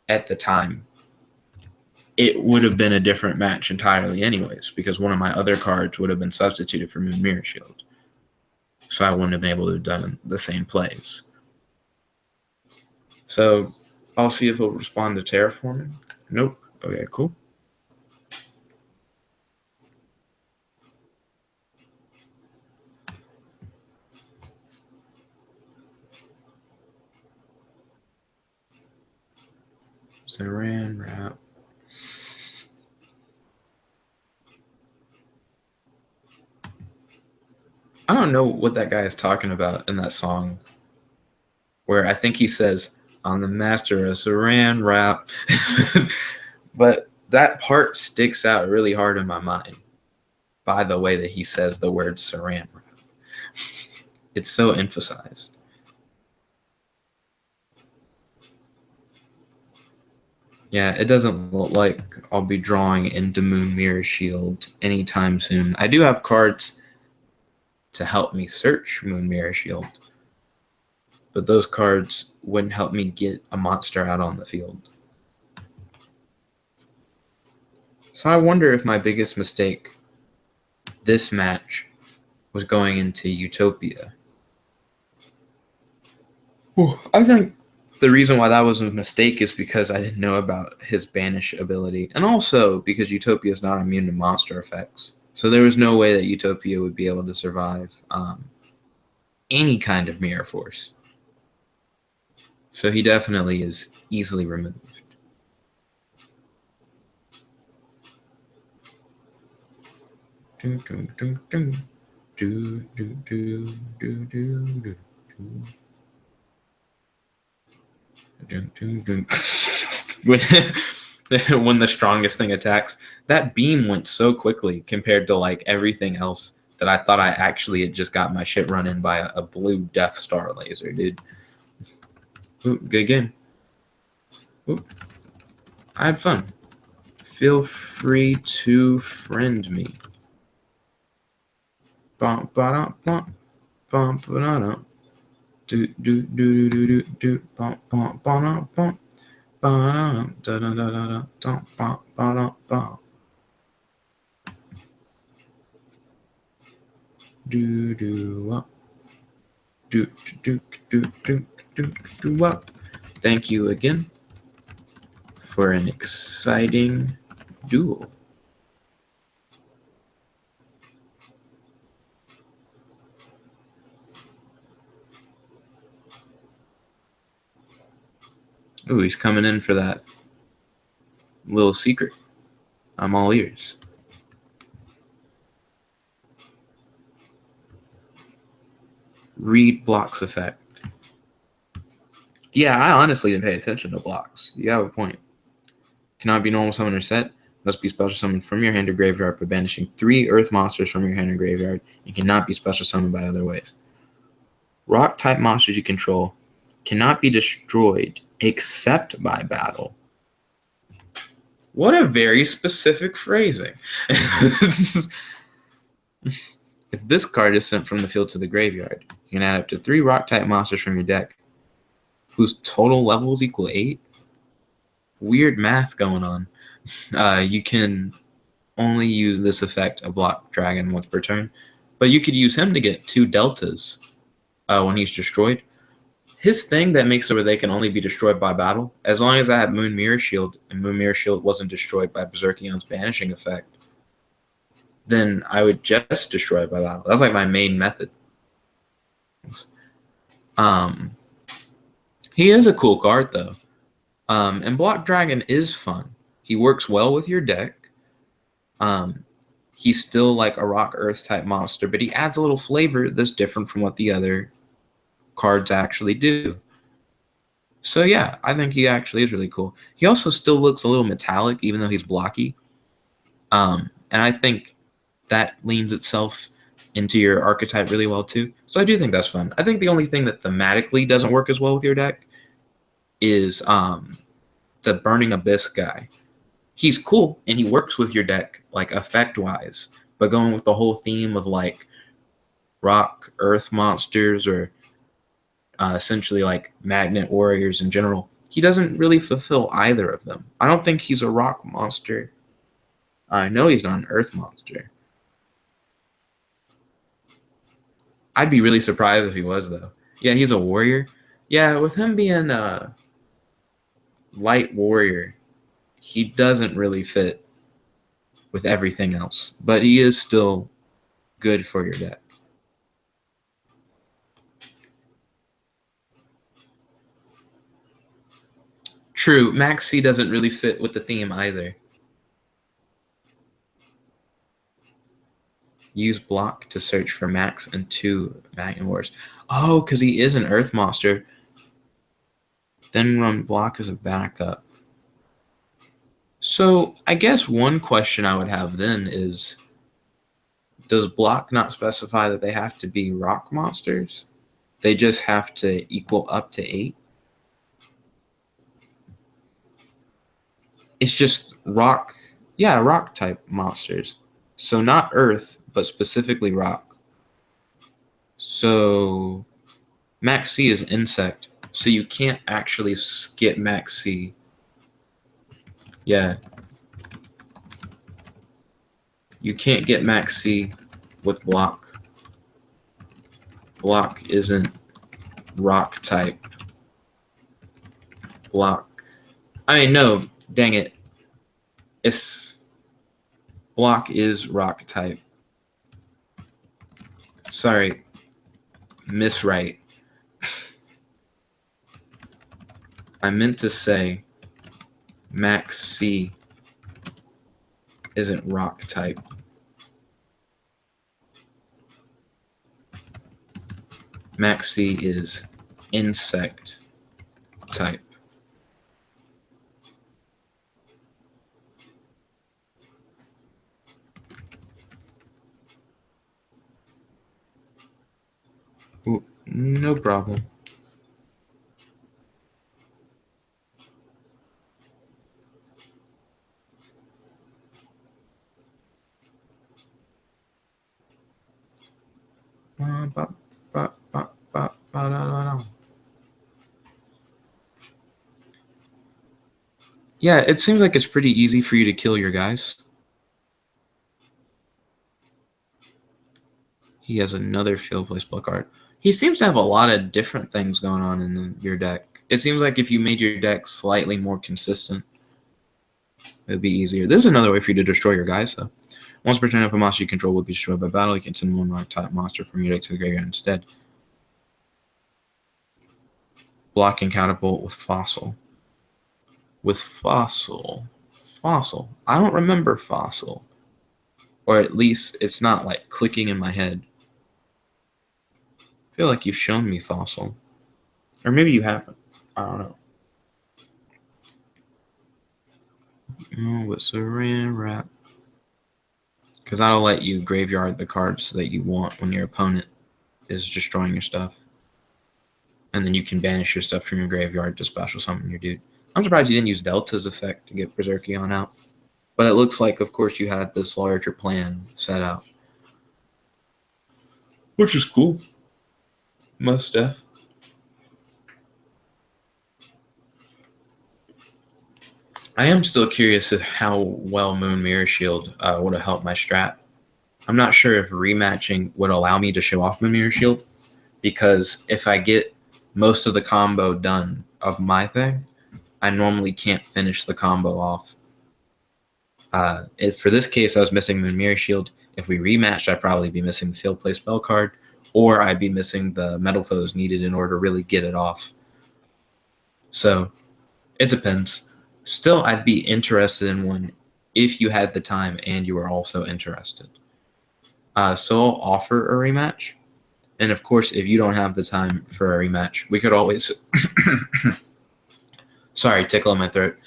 at the time, it would have been a different match entirely anyways, because one of my other cards would have been substituted for Moon Mirror Shield. So I wouldn't have been able to have done the same plays. So I'll see if he'll respond to terraforming. Nope. Okay, cool. Saran wrap. I don't know what that guy is talking about in that song, where I think he says, "I'm the master of saran wrap," but that part sticks out really hard in my mind by the way that he says the word saran wrap. It's so emphasized. Yeah, it doesn't look like I'll be drawing into Moon Mirror Shield anytime soon. I do have cards to help me search Moon Mirror Shield, but those cards wouldn't help me get a monster out on the field. So I wonder if my biggest mistake this match was going into Utopia. I think the reason why that was a mistake is because I didn't know about his banish ability, and also because Utopia is not immune to monster effects. So there was no way that Utopia would be able to survive any kind of mirror force. So he definitely is easily removed. When the strongest thing attacks, that beam went so quickly compared to like everything else that I thought I actually had just got my shit run in by a blue Death Star laser, dude. Ooh, good game. Ooh. I had fun. Feel free to friend me. Bum ba bum bum ba do do do do do do bum bum ba bum ba da da da da da bum ba bum do do up do do do do do do up. Thank you again for an exciting duel. Ooh, he's coming in for that little secret. I'm all ears. Read blocks effect. Yeah, I honestly didn't pay attention to blocks. You have a point. Cannot be normal summon or set. Must be special summoned from your hand or graveyard by banishing 3 earth monsters from your hand or graveyard, and cannot be special summoned by other ways. Rock type monsters you control cannot be destroyed except by battle. What a very specific phrasing. If this card is sent from the field to the graveyard, you can add up to 3 rock type monsters from your deck whose total levels equal 8. Weird math going on. You can only use this effect a block dragon once per turn, but you could use him to get 2 deltas when he's destroyed. His thing that makes it where they can only be destroyed by battle, as long as I have Moon Mirror Shield and Moon Mirror Shield wasn't destroyed by Berserkion's banishing effect, then I would just destroy it by battle. That's like my main method. He is a cool card though. And Block Dragon is fun. He works well with your deck. He's still like a rock earth type monster, but he adds a little flavor that's different from what the other cards actually do. So yeah, I think he actually is really cool. He also still looks a little metallic, even though he's blocky. And I think that leans itself into your archetype really well too. So I do think that's fun. I think the only thing that thematically doesn't work as well with your deck is the Burning Abyss guy. He's cool and he works with your deck like effect wise, but going with the whole theme of like rock earth monsters or essentially like magnet warriors in general, he doesn't really fulfill either of them. I don't think he's a rock monster. I know he's not an earth monster. I'd be really surprised if he was though. Yeah, he's a warrior. Yeah, with him being a light warrior, he doesn't really fit with everything else, but he is still good for your deck. True, Max C doesn't really fit with the theme either. Use block to search for Max and 2 Magnet Wars. Oh, because he is an Earth monster. Then run block as a backup. So I guess one question I would have then is, does block not specify that they have to be rock monsters? They just have to equal up to 8? It's just rock. Yeah, rock type monsters. So not earth, but specifically rock. So Max C is insect. So you can't actually get Max C. Yeah. You can't get Max C with block. Block isn't rock type. Block. I mean, no, dang it. Block is rock type. Sorry. Miswrite. I meant to say Max C isn't rock type. Max C is insect type. Ooh, no problem. Yeah, it seems like it's pretty easy for you to kill your guys. He has another field play spell card. He seems to have a lot of different things going on in your deck. It seems like if you made your deck slightly more consistent, it would be easier. This is another way for you to destroy your guys, though. Once per turn, if a monster you control will be destroyed by battle, you can send one rock type monster from your deck to the graveyard instead. Blocking catapult with fossil. Fossil. I don't remember fossil. Or at least it's not like clicking in my head. I feel like you've shown me fossil. Or maybe you haven't. I don't know. Oh, it's a ran wrap. Because that'll let you graveyard the cards that you want when your opponent is destroying your stuff. And then you can banish your stuff from your graveyard to special summon your dude. I'm surprised you didn't use Delta's effect to get Berserkion out. But it looks like, of course, you had this larger plan set out. Which is cool. Must have. I am still curious of how well Moon Mirror Shield would have helped my strat. I'm not sure if rematching would allow me to show off Moon Mirror Shield, because if I get most of the combo done of my thing, I normally can't finish the combo off. For this case, I was missing Moon Mirror Shield. If we rematched, I'd probably be missing the Field Play spell card, or I'd be missing the Metal Foes needed in order to really get it off. So, it depends. Still, I'd be interested in one if you had the time and you were also interested. So I'll offer a rematch. And of course, if you don't have the time for a rematch, we could always... Sorry, tickle in my throat.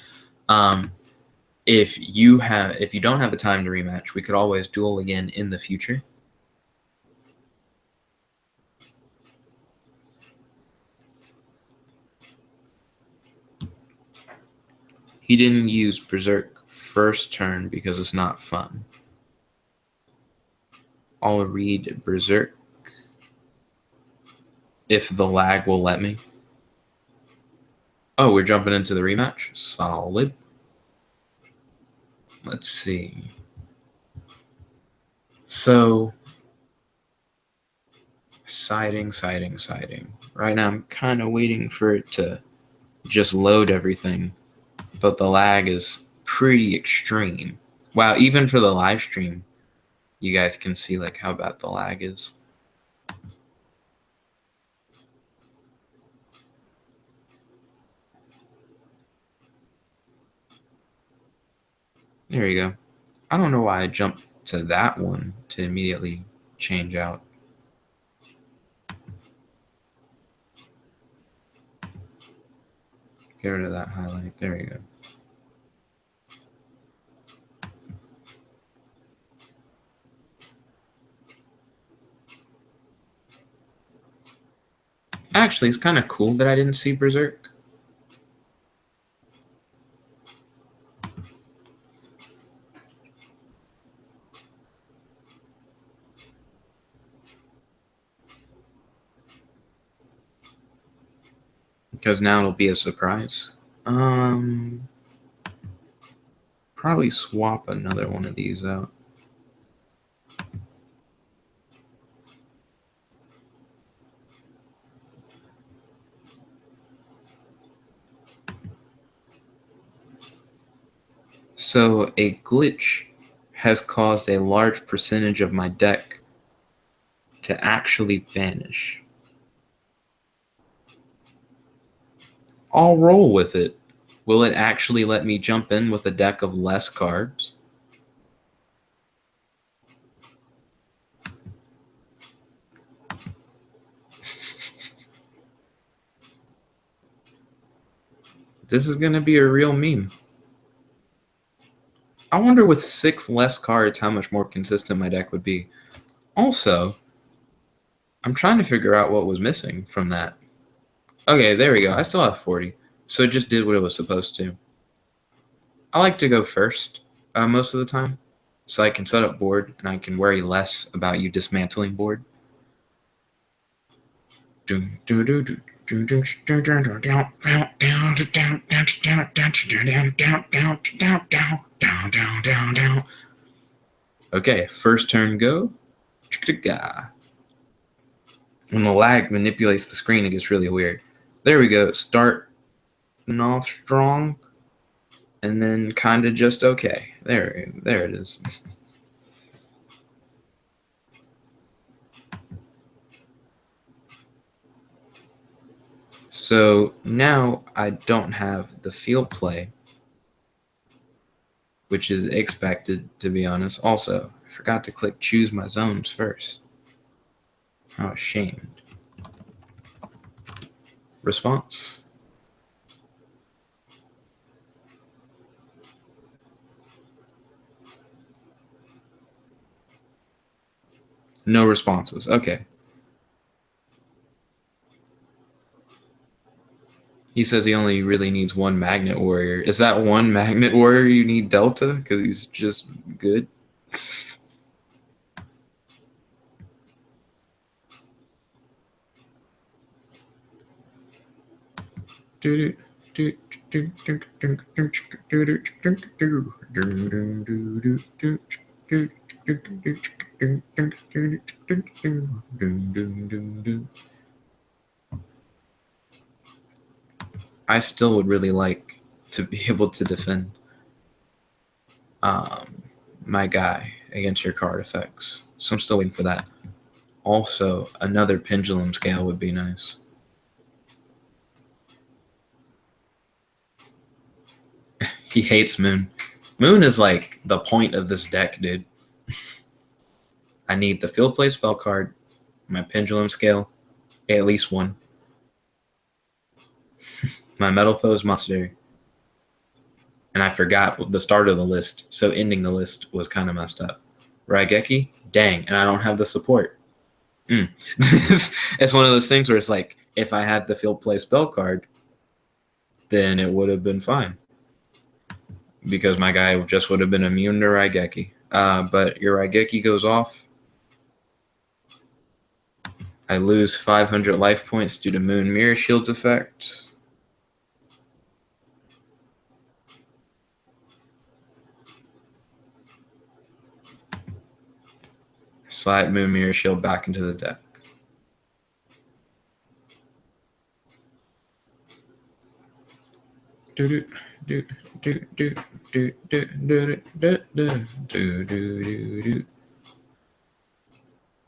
If you don't have the time to rematch, we could always duel again in the future. He didn't use Berserk first turn because it's not fun. I'll read Berserk if the lag will let me. Oh, we're jumping into the rematch? Solid. Let's see. So, siding. Right now I'm kind of waiting for it to just load everything, but the lag is pretty extreme. Wow, even for the live stream, you guys can see like how bad the lag is. There you go. I don't know why I jumped to that one to immediately change out. Get rid of that highlight. There you go. Actually, it's kind of cool that I didn't see Berserk. Because now it'll be a surprise. Probably swap another one of these out. So a glitch has caused a large percentage of my deck to actually vanish. I'll roll with it. Will it actually let me jump in with a deck of less cards? This is going to be a real meme. I wonder with 6 less cards how much more consistent my deck would be. Also, I'm trying to figure out what was missing from that. Okay, there we go. I still have 40. So it just did what it was supposed to. I like to go first most of the time, so I can set up board and I can worry less about you dismantling board. Okay, first turn go. When the lag manipulates the screen, it gets really weird. There we go. Start off strong, and then kind of just okay. There it is. So now I don't have the field play, which is expected, to be honest. Also, I forgot to click choose my zones first. How ashamed. Response. No responses. Okay. He says he only really needs one magnet warrior. Is that one magnet warrior you need Delta? Because he's just good? I still would really like to be able to defend my guy against your card effects. So I'm still waiting for that. Also, another pendulum scale would be nice. He hates Moon. Moon is like the point of this deck, dude. I need the field play spell card, my pendulum scale, at least one. My Metal Foes Monastery. And I forgot the start of the list, so ending the list was kind of messed up. Raigeki? Dang, and I don't have the support. It's one of those things where it's like, if I had the field play spell card, then it would have been fine. Because my guy just would have been immune to Raigeki. But your Raigeki goes off. I lose 500 life points due to Moon Mirror Shield's effect. Slide Moon Mirror Shield back into the deck.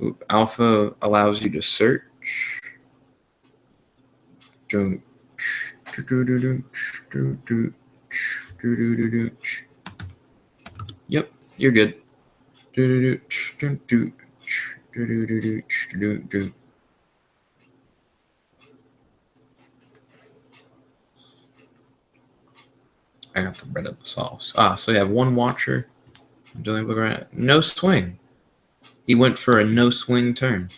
Ooh, Alpha allows you to search. Yep, you're good. I got the bread of the sauce. So you have one watcher. No swing. He went for a no swing turn.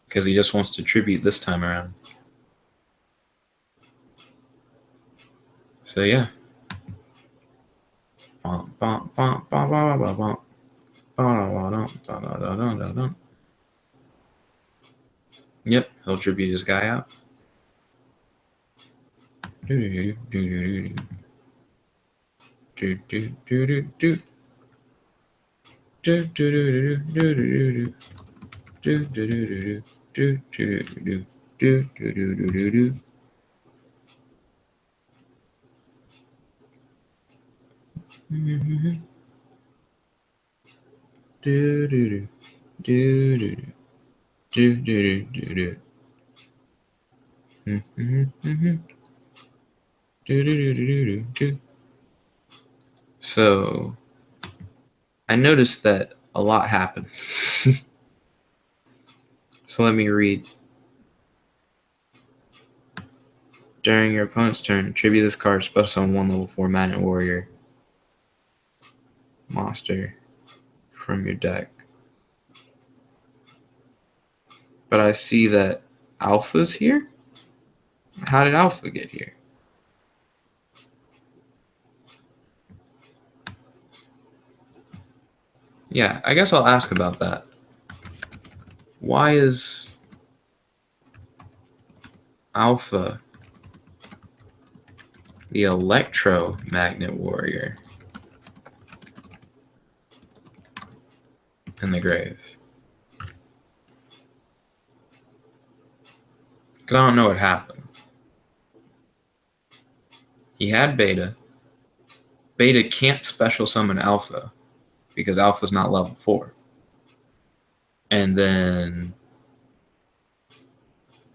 Because he just wants to tribute this time around. So yeah. Yep, he'll tribute his guy out. So I noticed that a lot happened. So let me read. During your opponent's turn, tribute this card, special summon one level 4 Magnet Warrior monster from your deck. But I see that Alpha's here? How did Alpha get here? Yeah, I guess I'll ask about that. Why is Alpha the electromagnet warrior in the grave? Because I don't know what happened. He had Beta. Beta can't special summon Alpha because Alpha's not level 4. And then,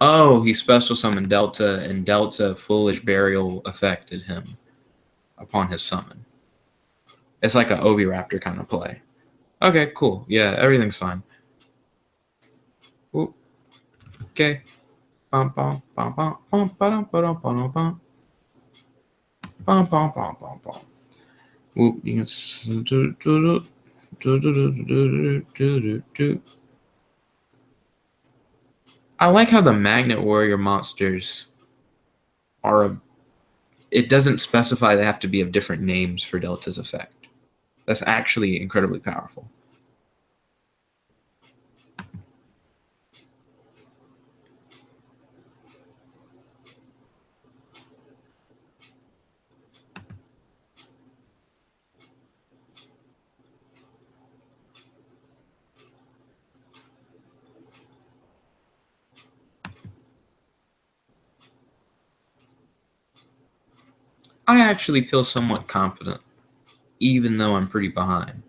oh, he special summoned Delta, and Delta Foolish Burial affected him upon his summon. It's like an Oviraptor kind of play. Okay, cool. Yeah, everything's fine. Ooh. Okay. Bum, bum, bum, bum, bum, bum, bum, bum, bum. Bum, bum, bum, bum, bum. Ooh, you can. I like how the Magnet Warrior monsters are. It doesn't specify they have to be of different names for Delta's effect. That's actually incredibly powerful. I actually feel somewhat confident, even though I'm pretty behind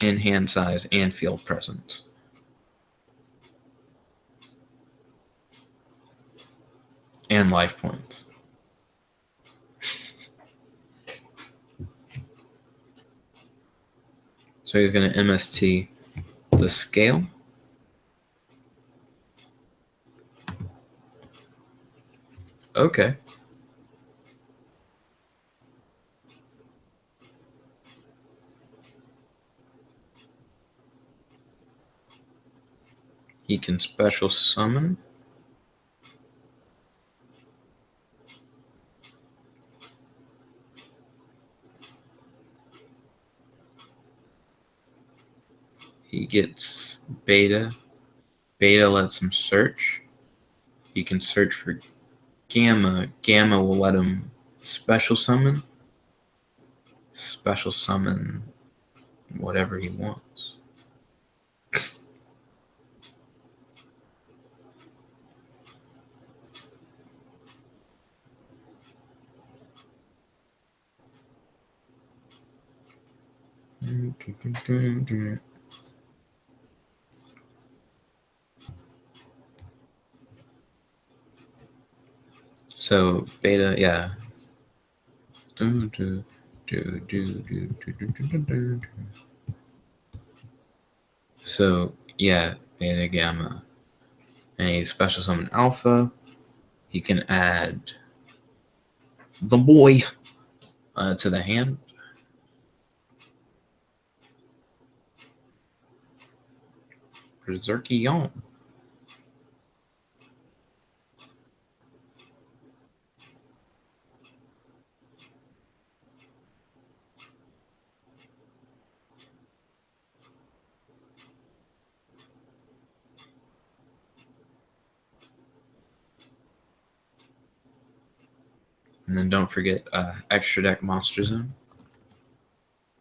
in hand size and field presence. And life points. So he's going to MST the scale. Okay. He can special summon. He gets Beta. Beta lets him search. He can search for Gamma. Gamma will let him special summon. Special summon whatever he wants. So Beta, yeah. So yeah, Beta, Gamma, and he special summon Alpha. He can add the boy to the hand. Berserkion. And then don't forget extra deck Monster Zone.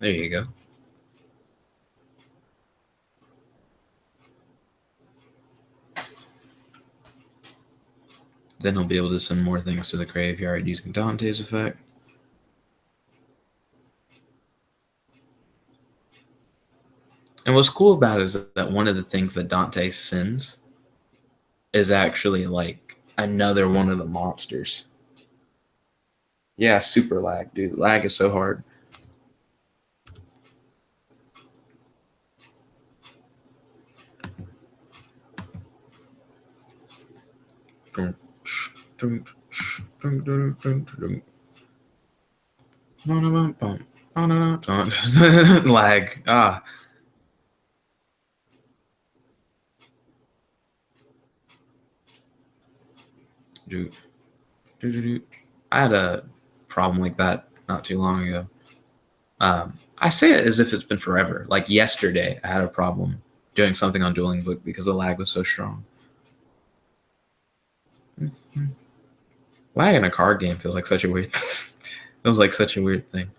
There you go. Then he'll be able to send more things to the graveyard using Dante's effect. And what's cool about it is that one of the things that Dante sends is actually like another one of the monsters. Yeah, super lag, dude. Lag is so hard. Lag. Ah. Dude. I had a problem like that not too long ago. I say it as if it's been forever. Like yesterday, I had a problem doing something on Dueling Book because the lag was so strong. Lag in a card game feels like such a weird feels like such a weird thing.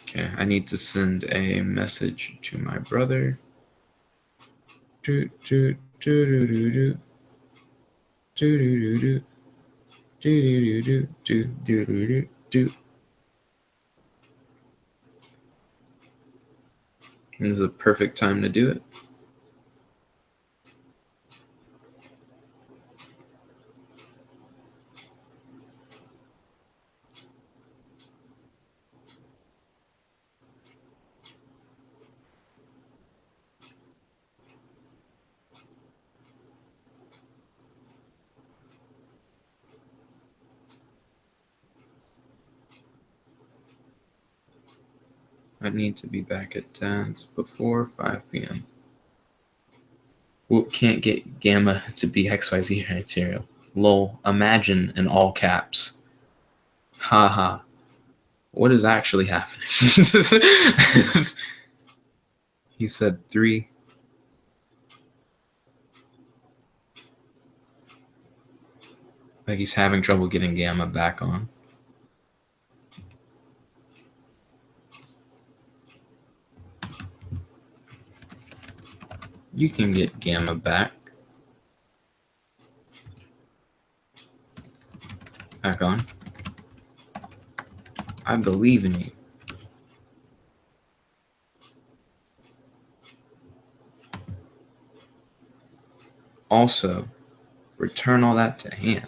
Okay, I need to send a message to my brother. Do do do do do do do do do do do do do do do. This is a perfect time to do it. I need to be back at Dad's before 5 p.m. Well, can't get Gamma to be XYZ material. Lol, imagine in all caps. Haha. What is actually happening? He said 3. Like he's having trouble getting Gamma back on. You can get Gamma back. Back on. I believe in you. Also, return all that to hand.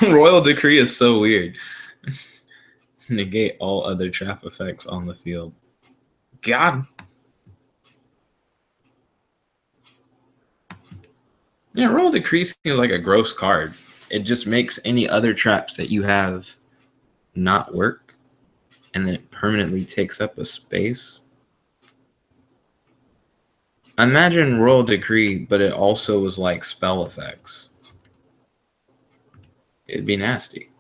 Royal Decree is so weird. Negate all other trap effects on the field. God. Yeah, Royal Decree seems like a gross card. It just makes any other traps that you have not work, and then it permanently takes up a space. Imagine Royal Decree, but it also was like spell effects. It'd be nasty.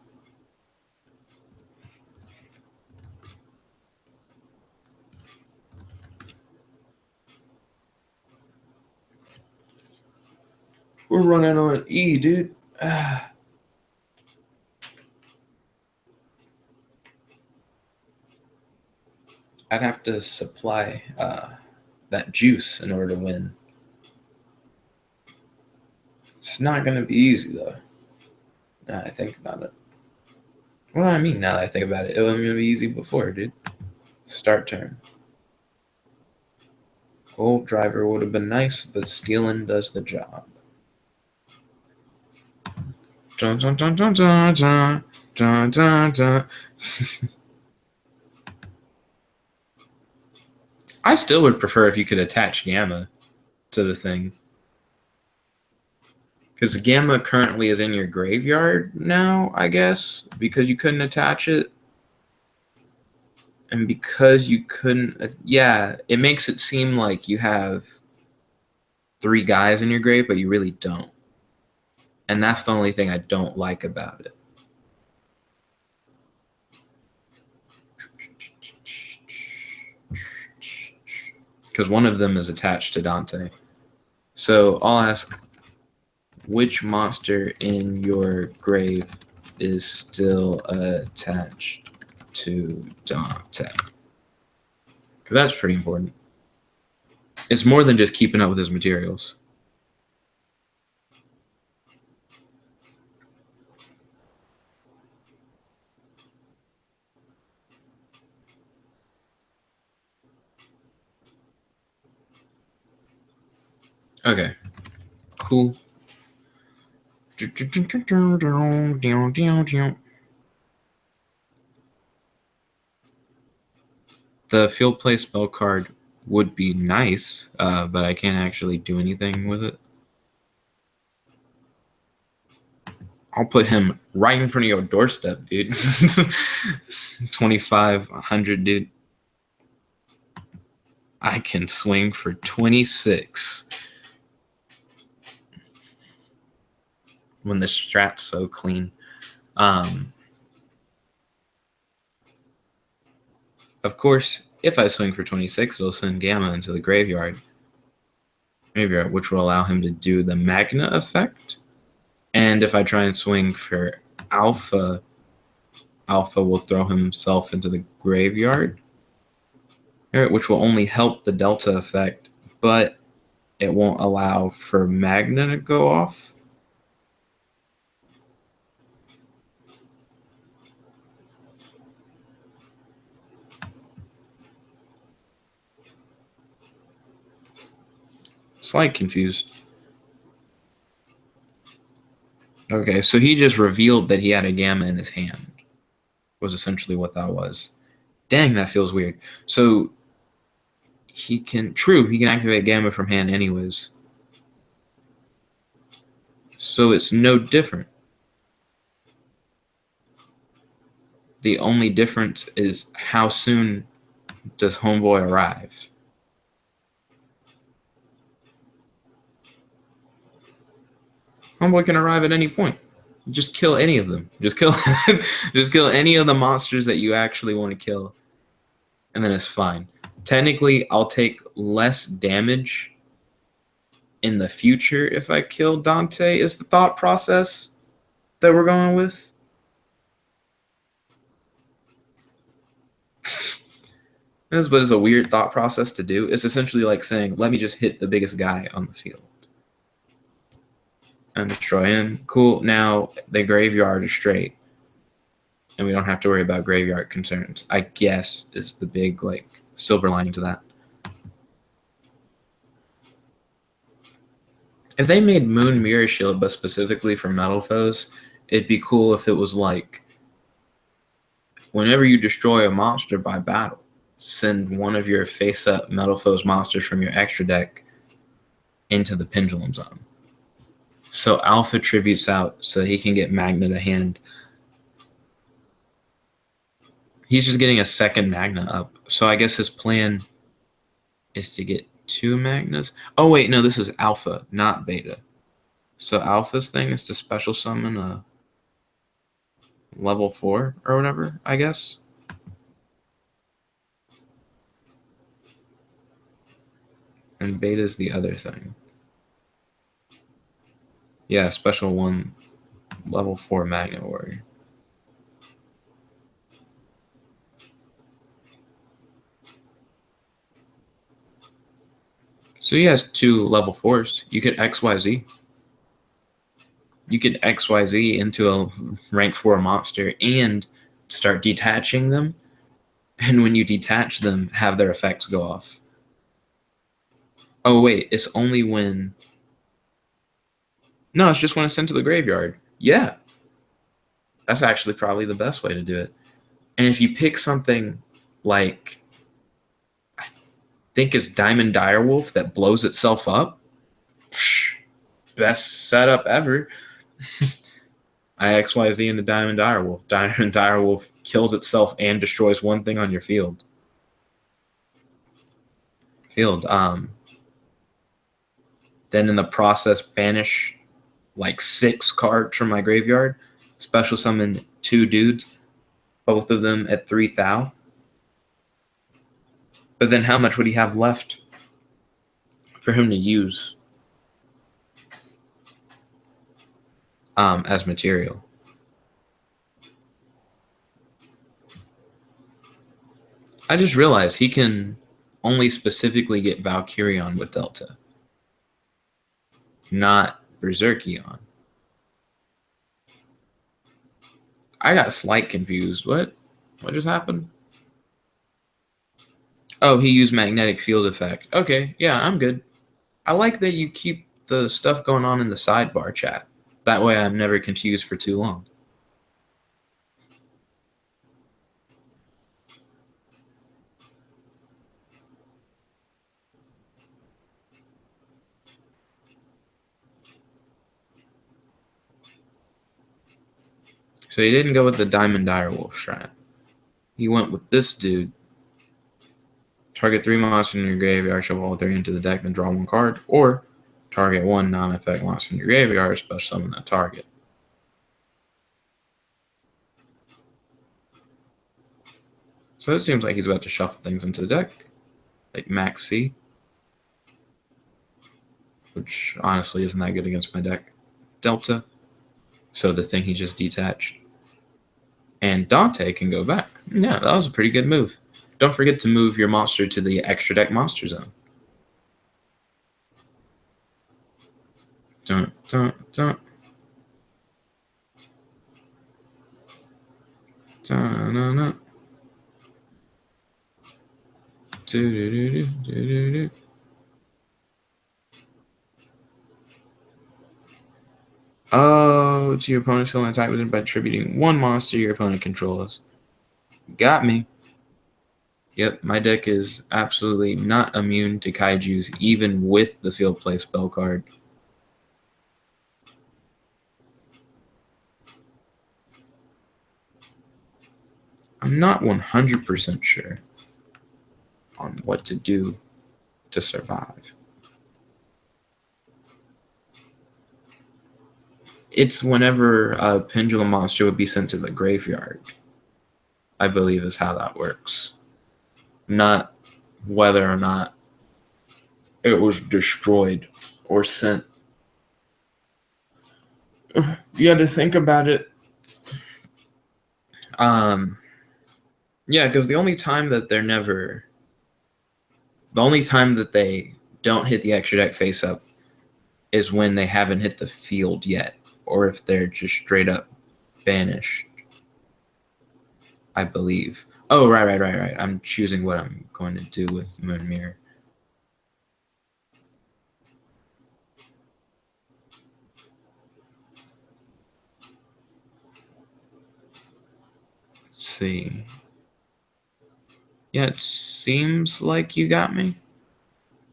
We're running on E, dude. I'd have to supply that juice in order to win. It's not going to be easy, though. Now that I think about it. What do I mean now that I think about it? It wasn't going to be easy before, dude. Start turn. Goldriver would have been nice, but stealing does the job. Dun, dun, dun, dun, dun, dun, dun, dun, dun. I still would prefer if you could attach Gamma to the thing. Because Gamma currently is in your graveyard now, I guess, because you couldn't attach it. And because you couldn't, yeah, it makes it seem like you have 3 guys in your grave, but you really don't. And that's the only thing I don't like about it. Because one of them is attached to Dante. So I'll ask, which monster in your grave is still attached to Dante? Because that's pretty important. It's more than just keeping up with his materials. Okay, cool. The field play spell card would be nice, but I can't actually do anything with it. I'll put him right in front of your doorstep, dude. 2,500, dude. I can swing for 26. When the strat's so clean. Of course, if I swing for 26, it'll send Gamma into the graveyard, which will allow him to do the Magna effect. And if I try and swing for Alpha, Alpha will throw himself into the graveyard, which will only help the Delta effect, but it won't allow for Magna to go off. Slight confused. Okay, so he just revealed that he had a Gamma in his hand, was essentially what that was. Dang, that feels weird. So he can activate Gamma from hand anyways. So it's no different. The only difference is how soon does Homeboy arrive. Homeboy can arrive at any point. Just kill any of them. Just kill any of the monsters that you actually want to kill, and then it's fine. Technically, I'll take less damage in the future if I kill Dante, is the thought process that we're going with. But it's a weird thought process to do. It's essentially like saying, let me just hit the biggest guy on the field and destroy him. Cool. Now the graveyard is straight, and we don't have to worry about graveyard concerns, I guess, is the big silver lining to that. If they made Moon Mirror Shield, but specifically for metal foes, it'd be cool if it was whenever you destroy a monster by battle, send one of your face-up metal foes monsters from your extra deck into the Pendulum Zone. So Alpha tributes out so he can get Magna to hand. He's just getting a second Magna up. So I guess his plan is to get 2 Magnas. Oh, wait, no, this is Alpha, not Beta. So Alpha's thing is to special summon a level 4 or whatever, I guess. And Beta's the other thing. Yeah, special 1, level 4 Magna Warrior. So he has 2 level 4s. You could XYZ. You could XYZ into a rank 4 monster and start detaching them. And when you detach them, have their effects go off. Oh, wait, it's only when... No, it's just when it's sent to the graveyard. Yeah. That's actually probably the best way to do it. And if you pick something like... I think it's Diamond Direwolf that blows itself up. Best setup ever. I XYZ into Diamond Direwolf. Diamond Direwolf kills itself and destroys one thing on your field. Then in the process, banish 6 cards from my graveyard. Special summon 2 dudes, both of them at 3,000. But then how much would he have left for him to use as material? I just realized he can only specifically get Valkyrion with Delta, not Berserkion. I got slight confused. What just happened? Oh, he used magnetic field effect. Okay, yeah, I'm good. I like that you keep the stuff going on in the sidebar chat. That way I'm never confused for too long. So he didn't go with the Diamond Direwolf strat. He went with this dude. Target 3 monsters in your graveyard, shuffle all 3 into the deck, then draw 1 card, or target 1 non-effect monster in your graveyard, special summon that target. So it seems like he's about to shuffle things into the deck, like Max C, which honestly isn't that good against my deck. Delta, so the thing he just detached. And Dante can go back. Yeah, that was a pretty good move. Don't forget to move your monster to the extra deck monster zone. Dun, dun, dun. Dun, dun, dun. Do, do, do, do, do, do. Oh, to your opponent's field attack with it by attributing 1 monster your opponent controls. Got me. Yep, my deck is absolutely not immune to kaijus, even with the field play spell card. I'm not 100% sure on what to do to survive. It's whenever a pendulum monster would be sent to the graveyard, I believe is how that works. Not whether or not it was destroyed or sent. You had to think about it. Yeah, because the only time that they don't hit the extra deck face up is when they haven't hit the field yet, or if they're just straight up banished, I believe. Oh, right. I'm choosing what I'm going to do with Moon Mirror. Let's see. Yeah, it seems like you got me.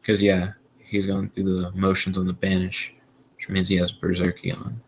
Because, yeah, he's going through the motions on the banish, which means he has Berserky on.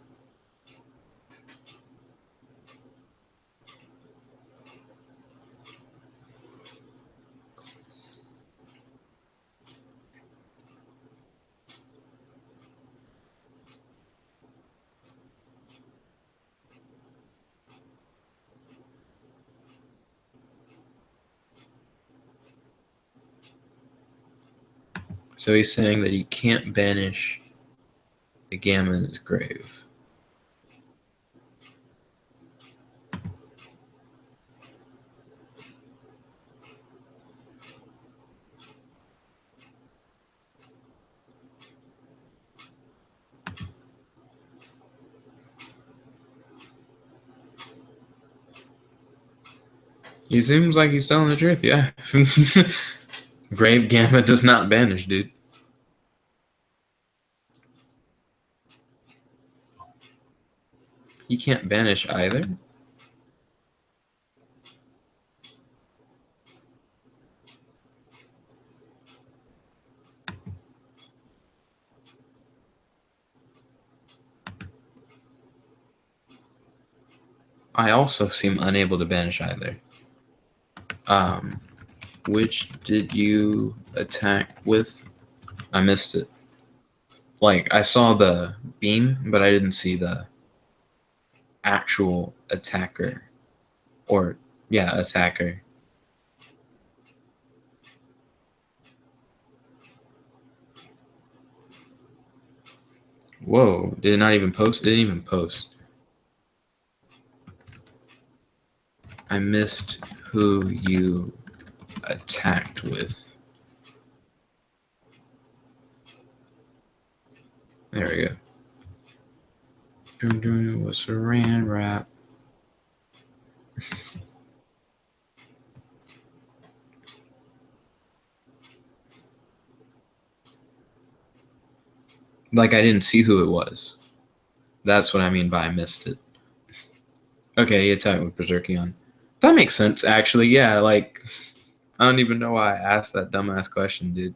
So he's saying that he can't banish the Gamma in his grave. He seems like he's telling the truth, yeah. Grave Gamma does not banish, dude. He can't banish either? I also seem unable to banish either. Which did you attack with? I missed it. Like, I saw the beam, but I didn't see the actual attacker. Or, yeah, attacker. Whoa, did it not even post? It didn't even post. I missed who you attacked with. There we go. Doing was Saran wrap. Like, I didn't see who it was. That's what I mean by I missed it. Okay, he attacked with Berserkion. That makes sense, actually. Yeah, like, I don't even know why I asked that dumbass question, dude.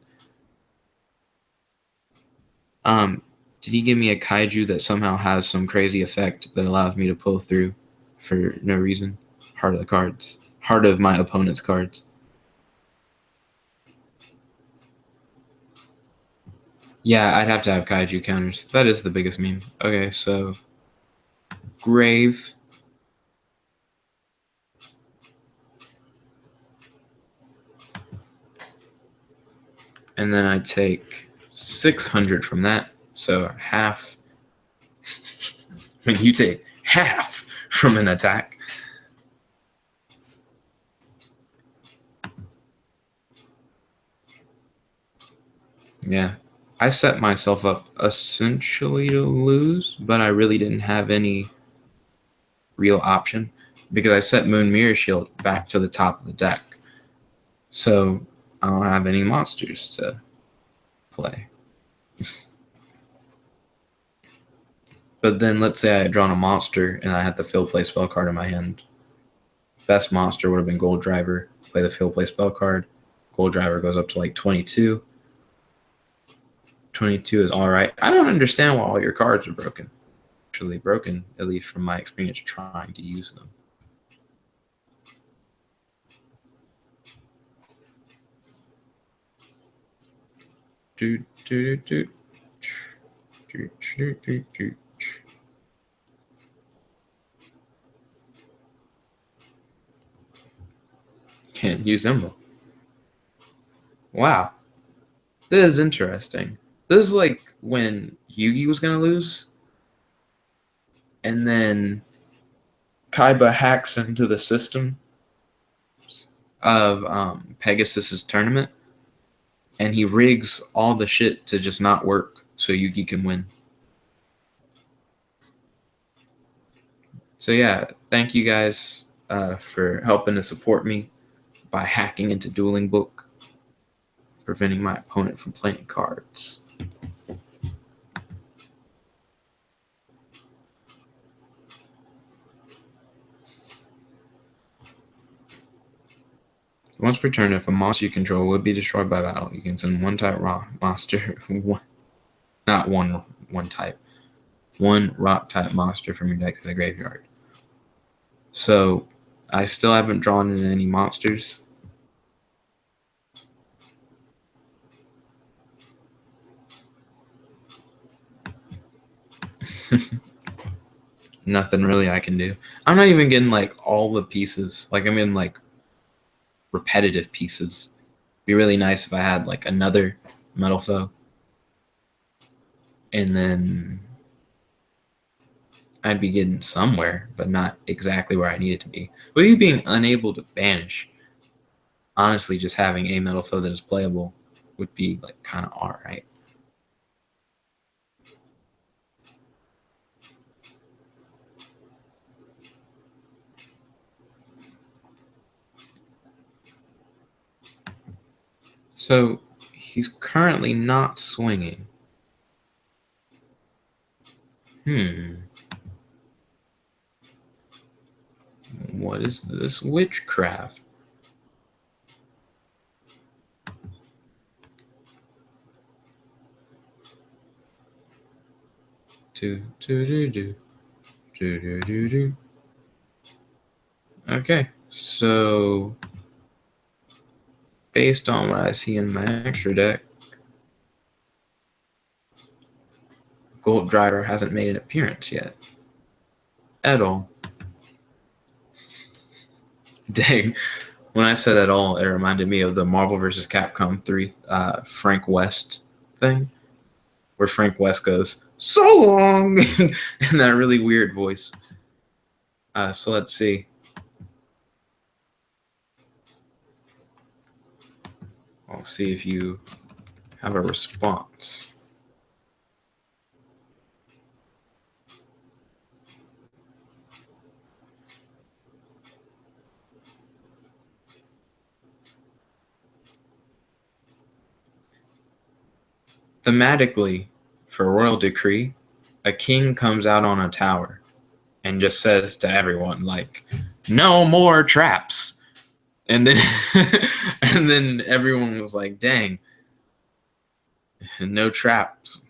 Did he give me a kaiju that somehow has some crazy effect that allows me to pull through for no reason. Heart of the cards. Heart of my opponent's cards. Yeah, I'd have to have kaiju counters. That is the biggest meme. Okay, so Grave. And then I take 600 from that. So half. When you take half from an attack. Yeah. I set myself up essentially to lose, but I really didn't have any real option because I set Moon Mirror Shield back to the top of the deck. So I don't have any monsters to play. But then let's say I had drawn a monster and I had the field play spell card in my hand. Best monster would have been Goldriver. Play the field play spell card. Goldriver goes up to like 22. 22 is all right. I don't understand why all your cards are broken. Actually broken, at least from my experience trying to use them. Can't use Emerald. Wow. This is interesting. This is like when Yugi was going to lose. And then Kaiba hacks into the system of Pegasus's tournament. And he rigs all the shit to just not work so Yugi can win. So yeah, thank you guys for helping to support me by hacking into Dueling Book, preventing my opponent from playing cards. Once per turn, if a monster you control would be destroyed by battle, you can send one type rock monster, one rock type monster from your deck to the graveyard. So I still haven't drawn in any monsters. Nothing really I can do. I'm not even getting like all the pieces. Like I'm in like repetitive pieces. Be really nice if I had like another Metal Foe. And then I'd be getting somewhere, but not exactly where I need it to be. With you being unable to banish, honestly, just having a Metal Foe that is playable would be like kind of alright. So he's currently not swinging. What is this witchcraft? Okay, so based on what I see in my extra deck, Goldriver hasn't made an appearance yet. At all. Dang. When I said at all, it reminded me of the Marvel vs. Capcom 3 Frank West thing, where Frank West goes, "So long!" in that really weird voice. So let's see. I'll see if you have a response. Thematically, for Royal Decree, a king comes out on a tower and just says to everyone, like, "No more traps." And then and then everyone was like, "Dang, no traps."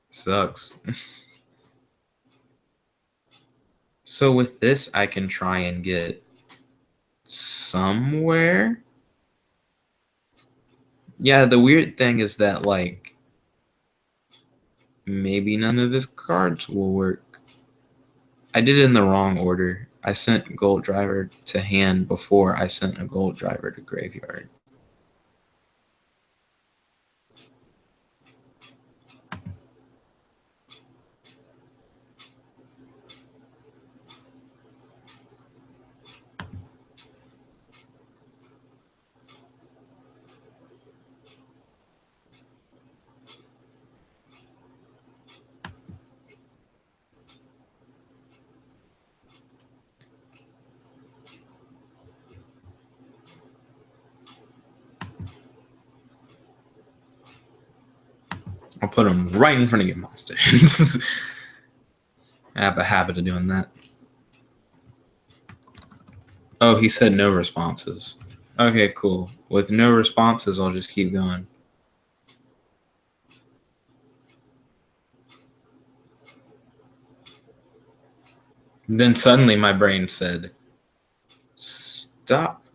Sucks. So with this, I can try and get somewhere. Yeah, the weird thing is that, like, maybe none of his cards will work. I did it in the wrong order. I sent Goldriver to hand before I sent a Goldriver to graveyard. I'll put them right in front of your monster. I have a habit of doing that. Oh, he said no responses. Okay, cool. With no responses, I'll just keep going. Then suddenly my brain said, stop.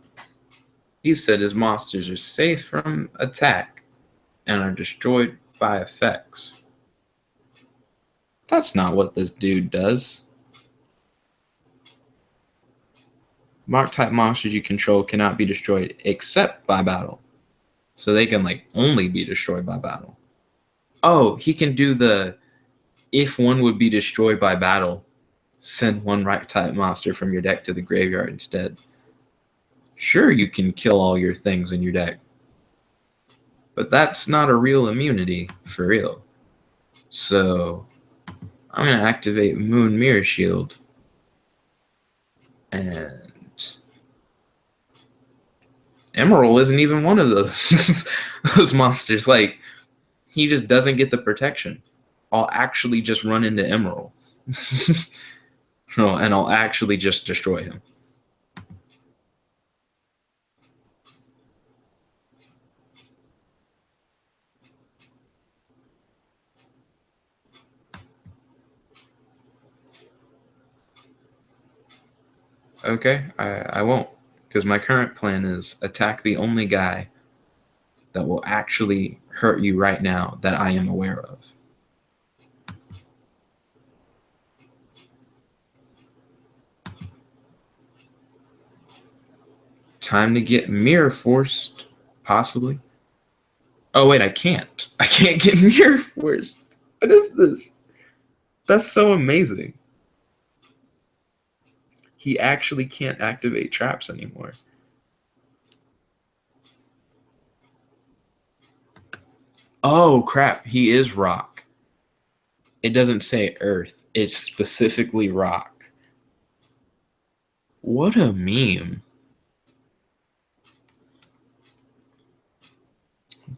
He said his monsters are safe from attack and are destroyed by effects. That's not what this dude does. Mark type monsters you control cannot be destroyed except by battle. So they can, like, only be destroyed by battle. Oh, he can do the if one would be destroyed by battle, send one right type monster from your deck to the graveyard instead. Sure, you can kill all your things in your deck, but that's not a real immunity for real. So I'm going to activate Moon Mirror Shield. And Emerald isn't even one of those those monsters. Like, he just doesn't get the protection. I'll actually just run into Emerald. No, and I'll actually just destroy him. Okay, I won't. Because my current plan is attack the only guy that will actually hurt you right now that I am aware of. Time to get Mirror Forced, possibly. Oh, wait, I can't. I can't get Mirror Forced. What is this? That's so amazing. He actually can't activate traps anymore. Oh, crap. He is rock. It doesn't say earth. It's specifically rock. What a meme.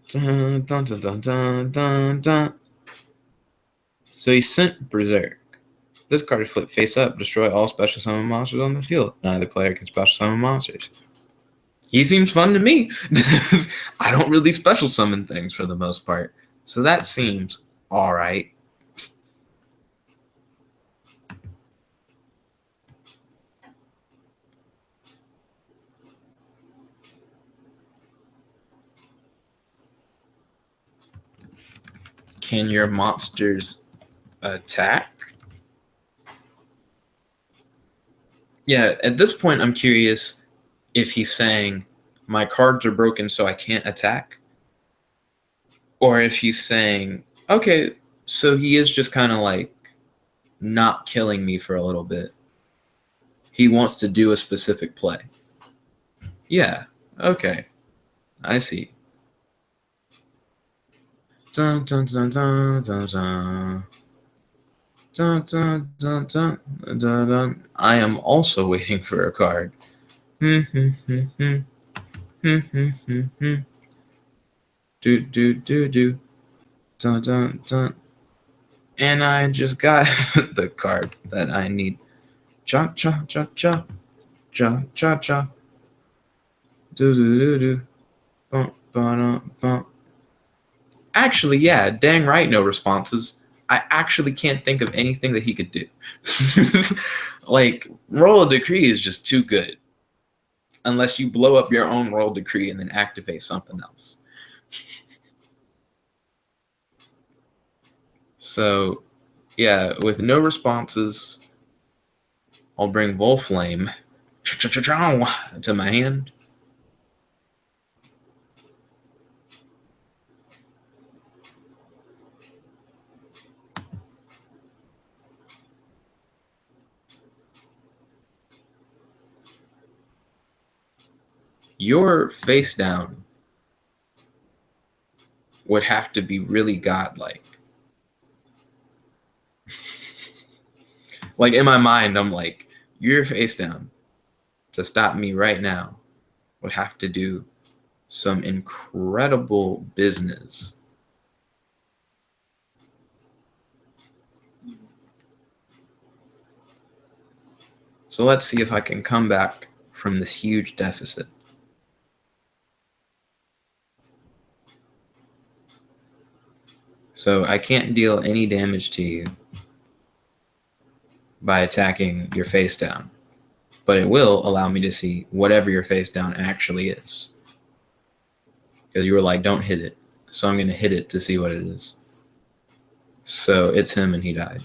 Dun, dun, dun, dun, dun, dun, dun. So he sent Berserk. This card is flipped face up. Destroy all special summon monsters on the field. Neither player can special summon monsters. He seems fun to me. I don't really special summon things for the most part. So that seems alright. Can your monsters attack? Yeah, at this point, I'm curious if he's saying my cards are broken so I can't attack, or if he's saying, okay, so he is just kind of like not killing me for a little bit. He wants to do a specific play. Yeah, okay, I see. Dun, dun, dun, dun, dun, dun. Dun, dun, dun, dun, dun, dun. I am also waiting for a card. Do do do do. Dun dun dun. And I just got the card that I need. Cha cha cha cha. Cha cha cha. Do do do do. Bump bump bump. Actually, yeah, dang right, no responses. I actually can't think of anything that he could do. Like, Roll of Decree is just too good. Unless you blow up your own Roll Decree and then activate something else. So, yeah, with no responses, I'll bring Volflame to my hand. Your face down would have to be really godlike. Like, in my mind, I'm like, your face down to stop me right now would have to do some incredible business. So let's see if I can come back from this huge deficit. So I can't deal any damage to you by attacking your face down, but it will allow me to see whatever your face down actually is. Because you were like, don't hit it. So I'm going to hit it to see what it is. So it's him and he died.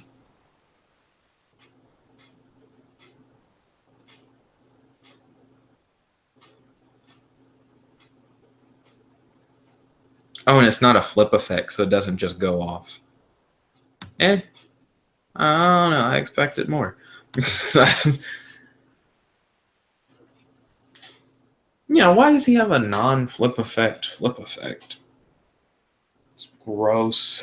Oh, and it's not a flip effect, so it doesn't just go off. I don't know. I expected more. Yeah, why does he have a non-flip effect flip effect? It's gross.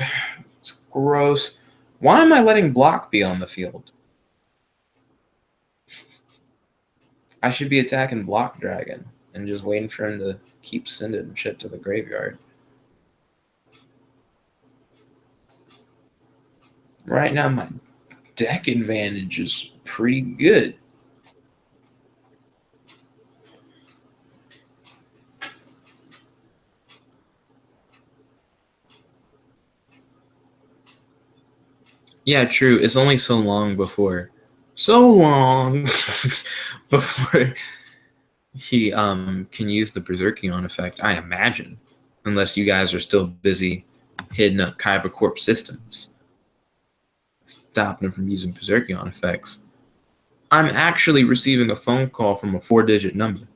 It's gross. Why am I letting block be on the field? I should be attacking Block Dragon and just waiting for him to keep sending shit to the graveyard. Right now, my deck advantage is pretty good. Yeah, true. It's only so long before before he can use the Berserkion effect, I imagine. Unless you guys are still busy hitting up Kyber Corp systems, stopping him from using Berserkion effects. I'm actually receiving a phone call from a 4-digit number.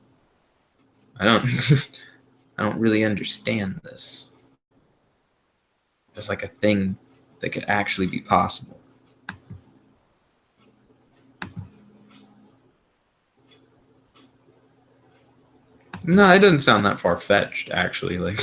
I don't really understand this. It's like a thing that could actually be possible. No, it doesn't sound that far-fetched, actually. Like,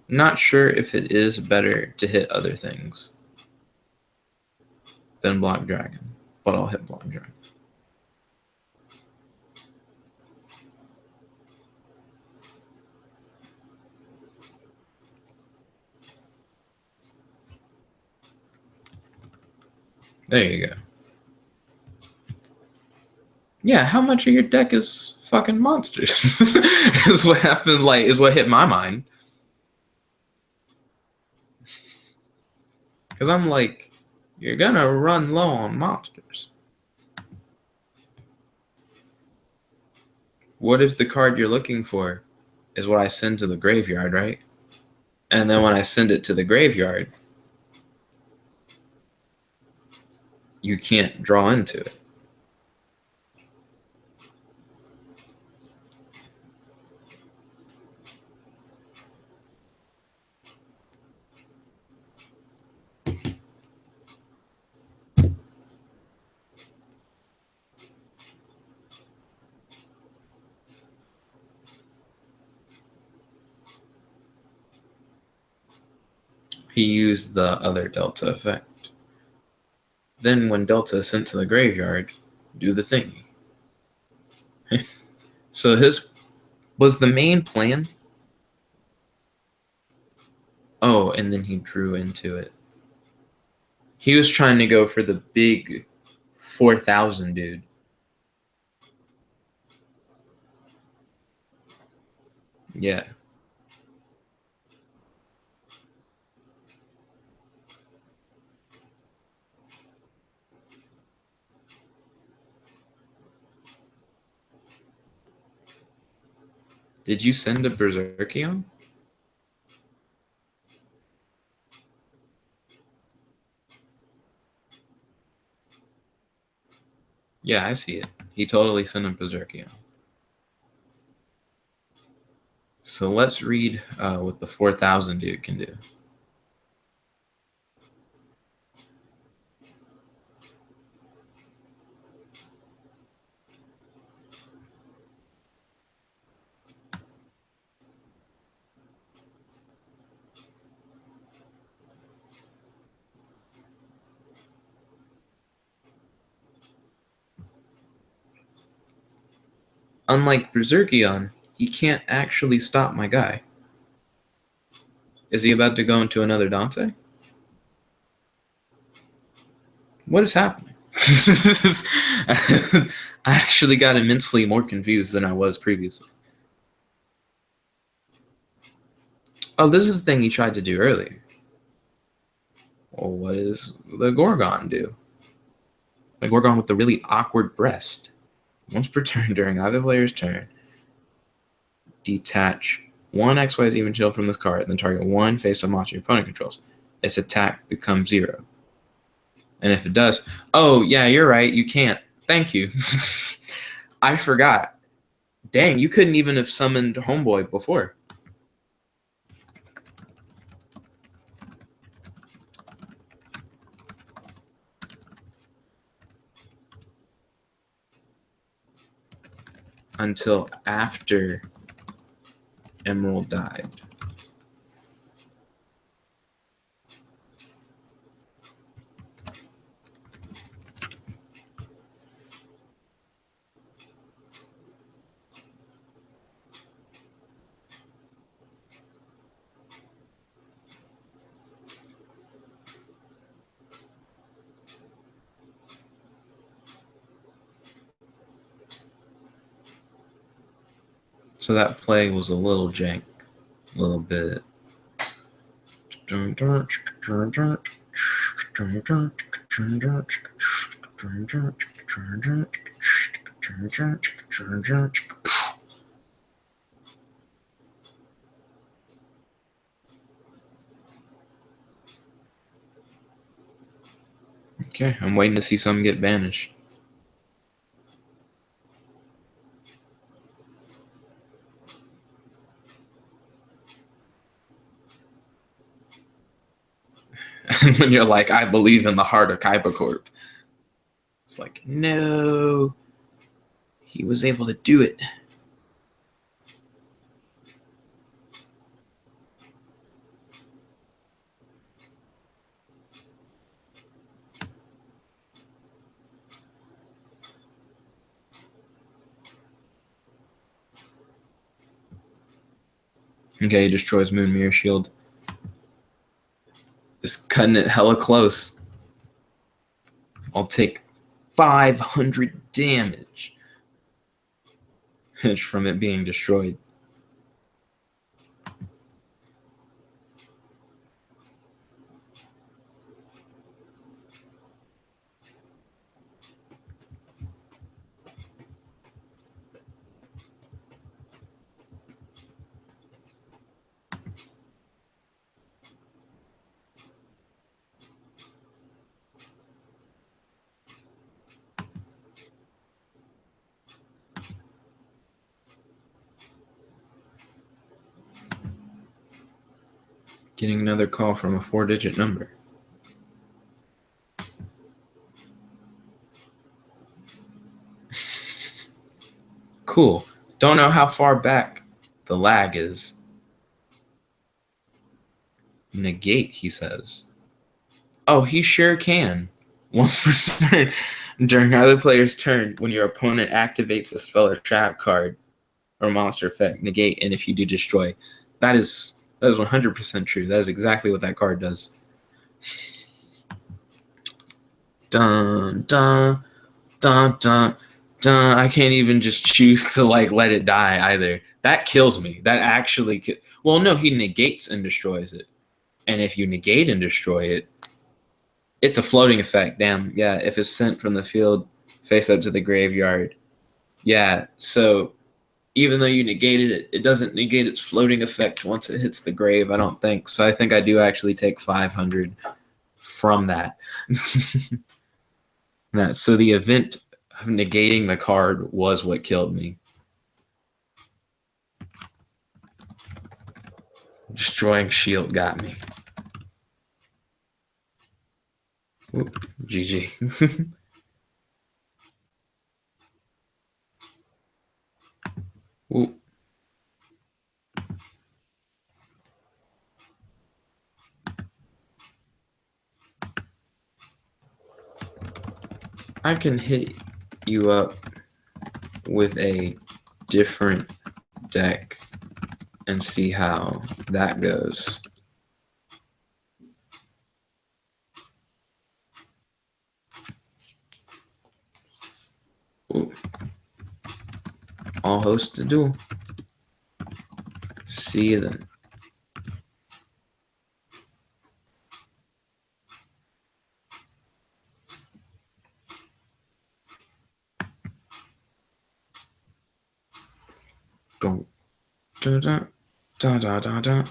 not sure if it is better to hit other things than Block Dragon, but I'll hit Block Dragon. There you go. Yeah, how much of your deck is fucking monsters? Is what happened. Like, is what hit my mind. Because I'm like, you're gonna run low on monsters. What if the card you're looking for is what I send to the graveyard, right? And then when I send it to the graveyard, you can't draw into it. He used the other Delta effect. Then when Delta is sent to the graveyard, do the thing. So his was the main plan. Oh, and then he drew into it. He was trying to go for the big 4,000 dude. Yeah. Did you send a Berserkion? Yeah, I see it. He totally sent a Berserkion. So let's read what the 4,000 dude can do. Unlike Berserkion, he can't actually stop my guy. Is he about to go into another Dante? What is happening? I actually got immensely more confused than I was previously. Oh, this is the thing he tried to do earlier. Well, what does the Gorgon do? The Gorgon with the really awkward breast. Once per turn during either player's turn, detach one XYZ even shield from this card, and then target one face-up monster your opponent controls. Its attack becomes 0. And if it does, oh, yeah, you're right, you can't. Thank you. I forgot. Dang, you couldn't even have summoned Homeboy before. Until after Emerald died. So that play was a little jank. A little bit. Okay, I'm waiting to see some get banished. When you're like, I believe in the heart of Kaiba Corp. It's like, no, he was able to do it. Okay, he destroys Moon Mirror Shield. Just cutting it hella close. I'll take 500 damage from it being destroyed. Getting another call from a 4-digit number. Cool. Don't know how far back the lag is. Negate, he says. Oh, he sure can. Once per turn, during other player's turn, when your opponent activates a spell or trap card or monster effect, negate, and if you do, destroy. That is That is 100% true. That is exactly what that card does. Dun, dun, dun, dun, dun. I can't even just choose to like let it die either. That kills me. That actually well, no, he negates and destroys it. And if you negate and destroy it, it's a floating effect. Damn. Yeah, if it's sent from the field face up to the graveyard. Yeah, so even though you negated it, it doesn't negate its floating effect once it hits the grave, I don't think. So I think I do actually take 500 from that. So the event of negating the card was what killed me. Destroying shield got me. Oop, GG. Oop. I can hit you up with a different deck and see how that goes. Ooh. All host to duel. See you then. Go. Da da da da da da.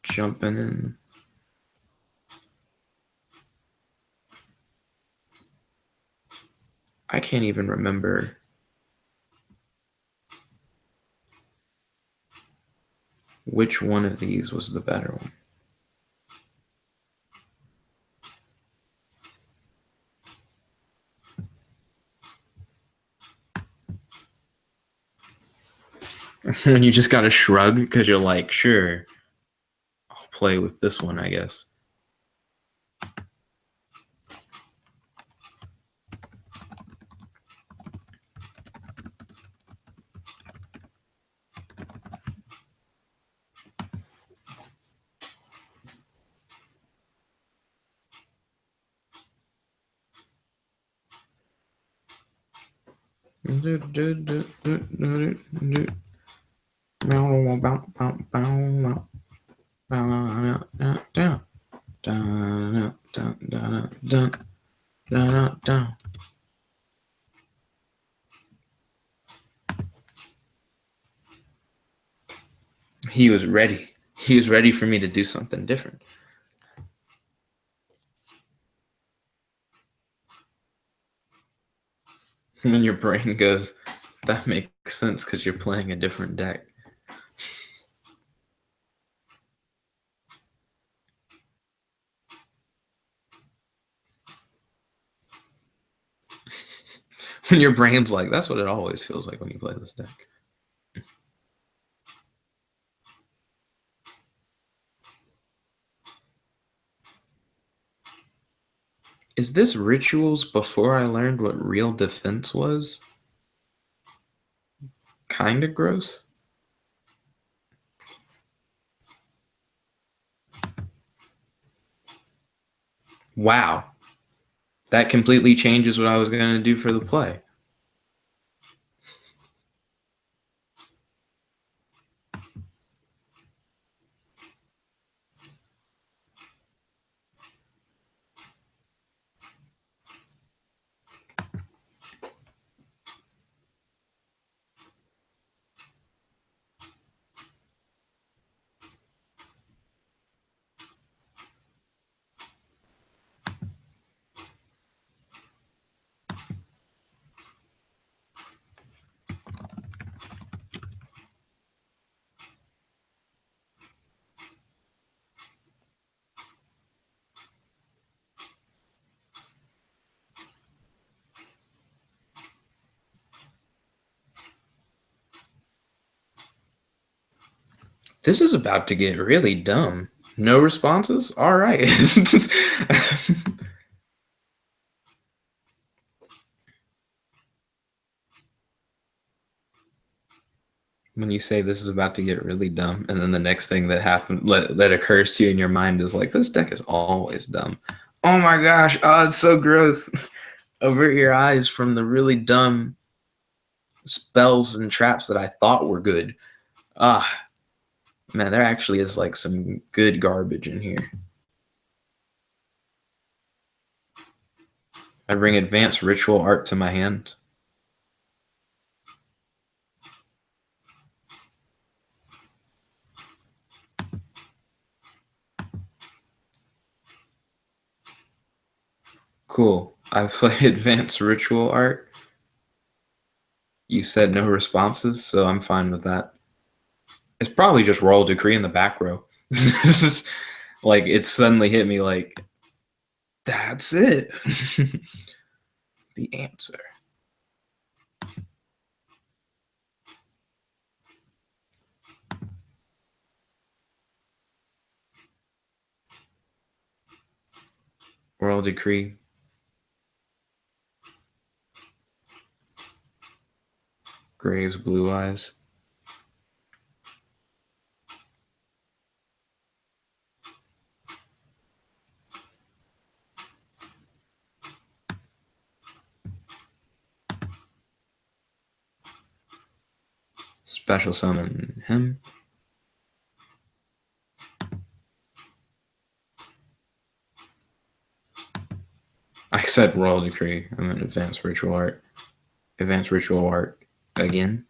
Jumping in. I can't even remember which one of these was the better one. When you just gotta shrug because you're like, sure, I'll play with this one, I guess. He was ready. He was ready for me to do something different. And your brain goes, that makes sense because you're playing a different deck. When your brain's like, that's what it always feels like when you play this deck. Is this rituals before I learned what real defense was? Kind of gross. Wow. That completely changes what I was going to do for the play. This is about to get really dumb. No responses? All right. when you say this is about to get really dumb, and then the next thing that that occurs to you in your mind is like, this deck is always dumb. Oh my gosh, oh, it's so gross. Avert your eyes from the really dumb spells and traps that I thought were good. Ah, man, there actually is like some good garbage in here. I bring advanced ritual art to my hand. Cool. I play advanced ritual art. You said no responses, so I'm fine with that. It's probably just Royal Decree in the back row. This is like it suddenly hit me like that's it. The answer. Royal Decree. Graves, Blue Eyes. Special summon him. I said Royal Decree. I meant Advanced Ritual Art. Advanced Ritual Art again.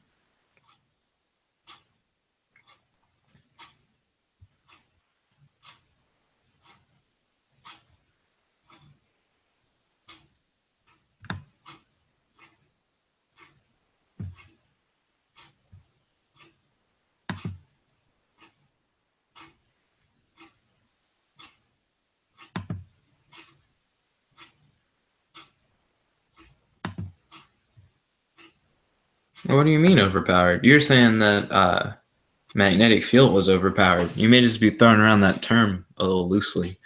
What do you mean overpowered? You're saying that magnetic field was overpowered. You may just be throwing around that term a little loosely.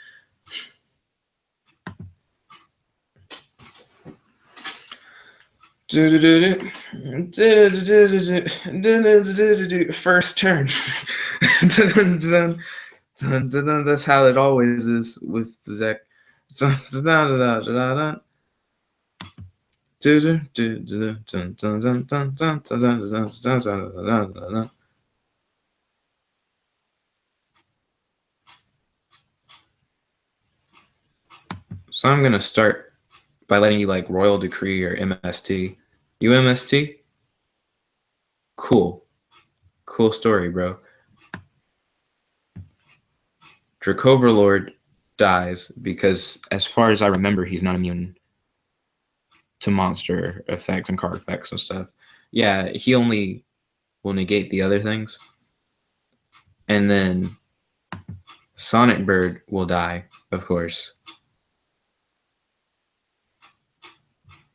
First turn. That's how it always is with Zach. So I'm gonna start by letting you like Royal Decree or MST. You MST? Cool. Cool story, bro. Dracoverlord dies because, as far as I remember, he's not immune to monster effects and card effects and stuff. Yeah, he only will negate the other things. And then Sonic Bird will die, of course.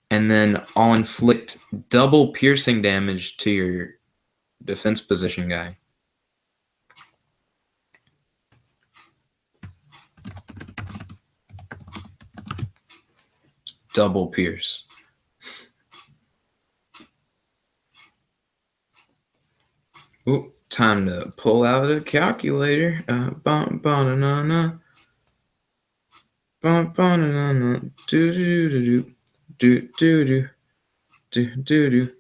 And then I'll inflict double piercing damage to your defense position guy. Double pierce. Ooh, time to pull out a calculator. Ba-na-na-na. Ba-na-na-na. Do-do-do-do-do. Do-do-do. Do-do-do.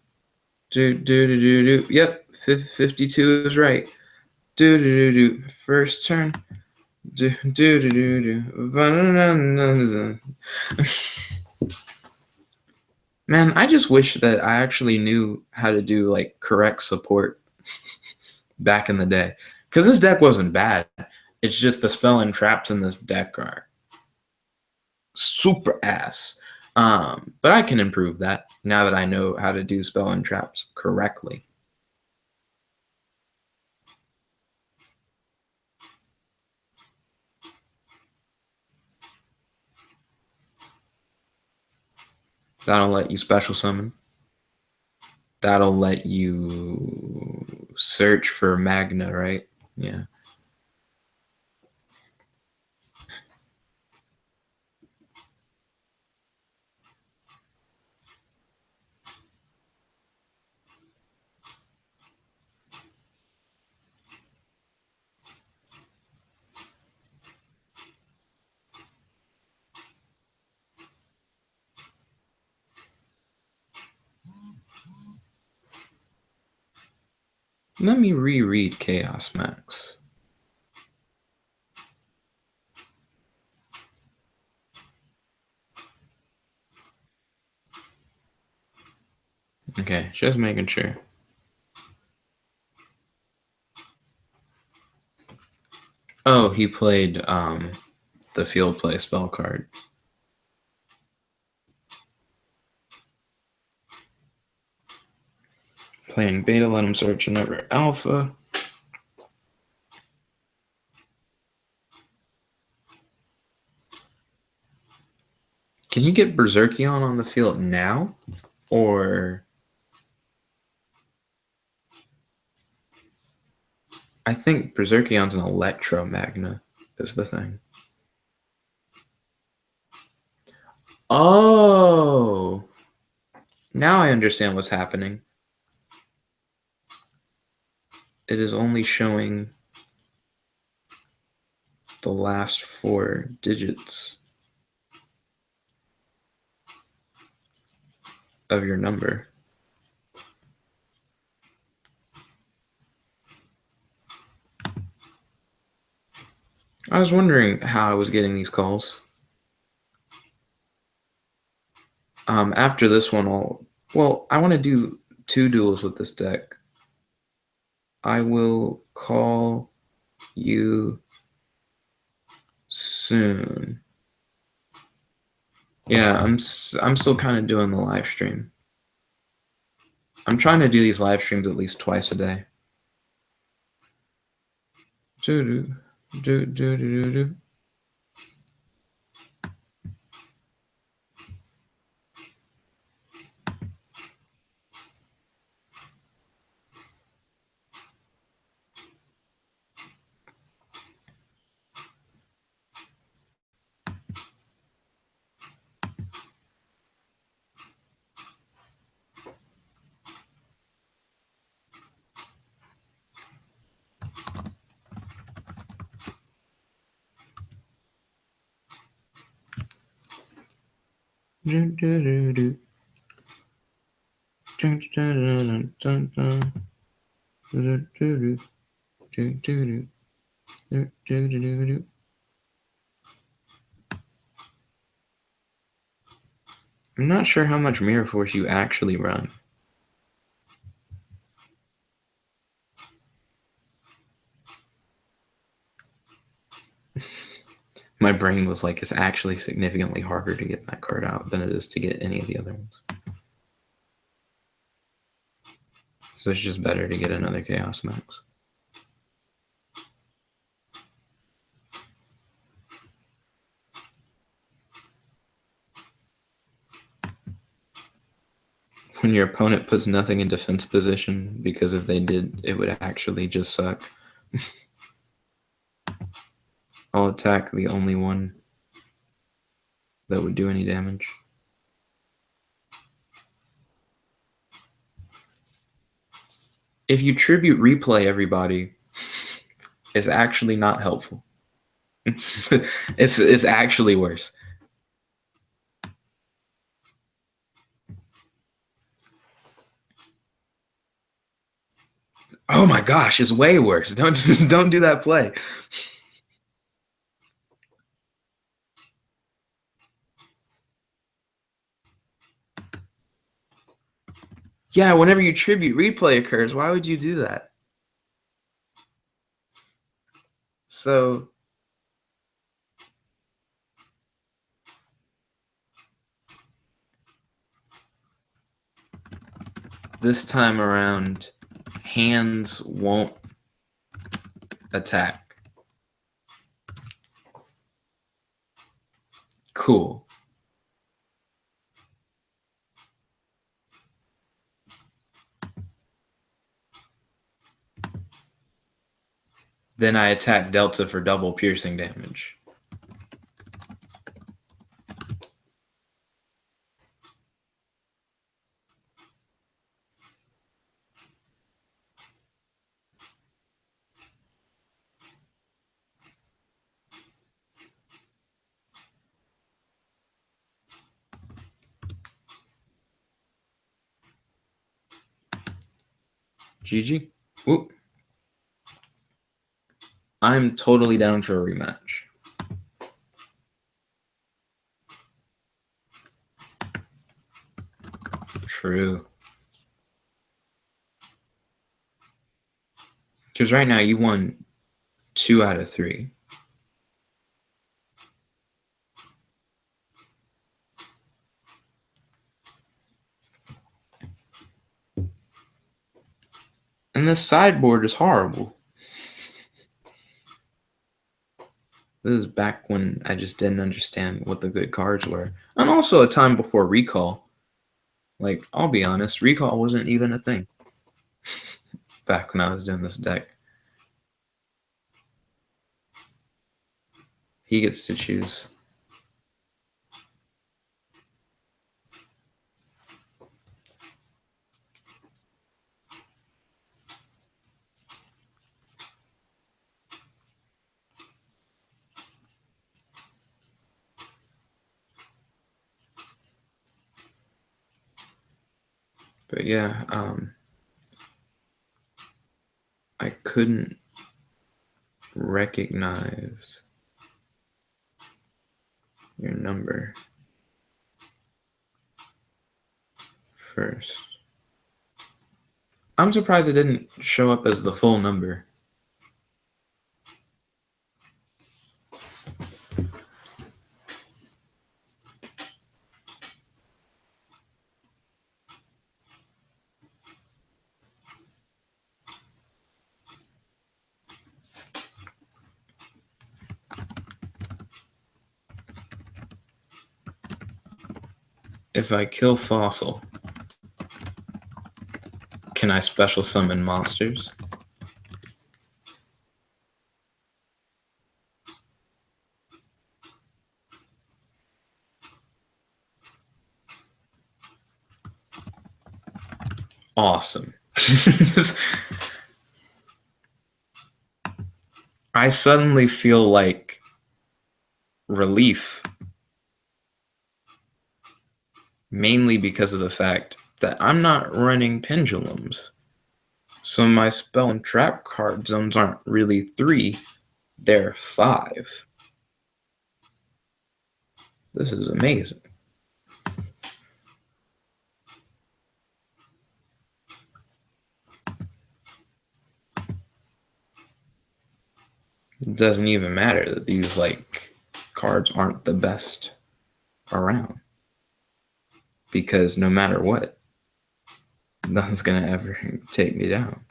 Do-do-do-do-do. Yep, 52 is right. Do-do-do-do. First turn. Do-do-do-do-do. Ba-na-na-na-na. Man, I just wish that I actually knew how to do like correct support back in the day. Because this deck wasn't bad. It's just the spell and traps in this deck are super ass. But I can improve that now that I know how to do spell and traps correctly. That'll let you special summon. That'll let you search for Magna, right? Yeah. Let me reread Chaos Max. Okay, just making sure. Oh, he played the field play spell card. Playing beta, let him search another alpha. Can you get Berserkion on the field now? Or I think Berserkion's an Electromagna is the thing. Oh! Now I understand what's happening. It is only showing the last 4 digits of your number. I was wondering how I was getting these calls. After this one, I want to do 2 duels with this deck. I will call you soon. Yeah, I'm still kind of doing the live stream. I'm trying to do these live streams at least twice a day. Do do do do do do. Do do do do. Dun, dun, dun, dun, dun. Do do do do do do do do do do. I'm not sure how much Mirror Force you actually run. My brain was like, it's actually significantly harder to get that card out than it is to get any of the other ones. So it's just better to get another Chaos Max. When your opponent puts nothing in defense position, because if they did, it would actually just suck. I'll attack the only one that would do any damage. If you tribute replay everybody, it's actually not helpful. it's actually worse. Oh my gosh, it's way worse. Don't do that play. Yeah, whenever you tribute replay occurs, why would you do that? So this time around, hands won't attack. Cool. Then I attack Delta for double piercing damage. GG. Whoop. I'm totally down for a rematch. True. Because right now you won 2 out of 3. And this sideboard is horrible. This is back when I just didn't understand what the good cards were. And also a time before Recall. Like, I'll be honest, Recall wasn't even a thing back when I was doing this deck. He gets to choose. But yeah, I couldn't recognize your number first. I'm surprised it didn't show up as the full number. If I kill Fossil, can I special summon monsters? Awesome. I suddenly feel like relief, mainly because of the fact that I'm not running pendulums. So my spell and trap card zones aren't really 3, they're 5. This is amazing. It doesn't even matter that these cards aren't the best around. Because no matter what, nothing's gonna ever take me down.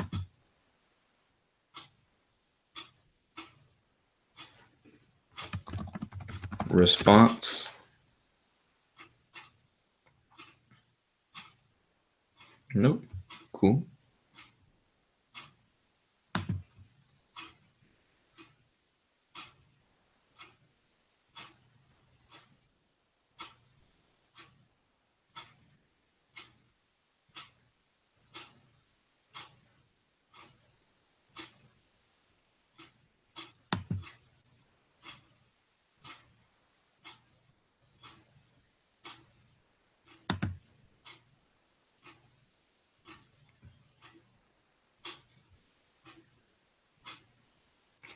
Response. Nope. Cool.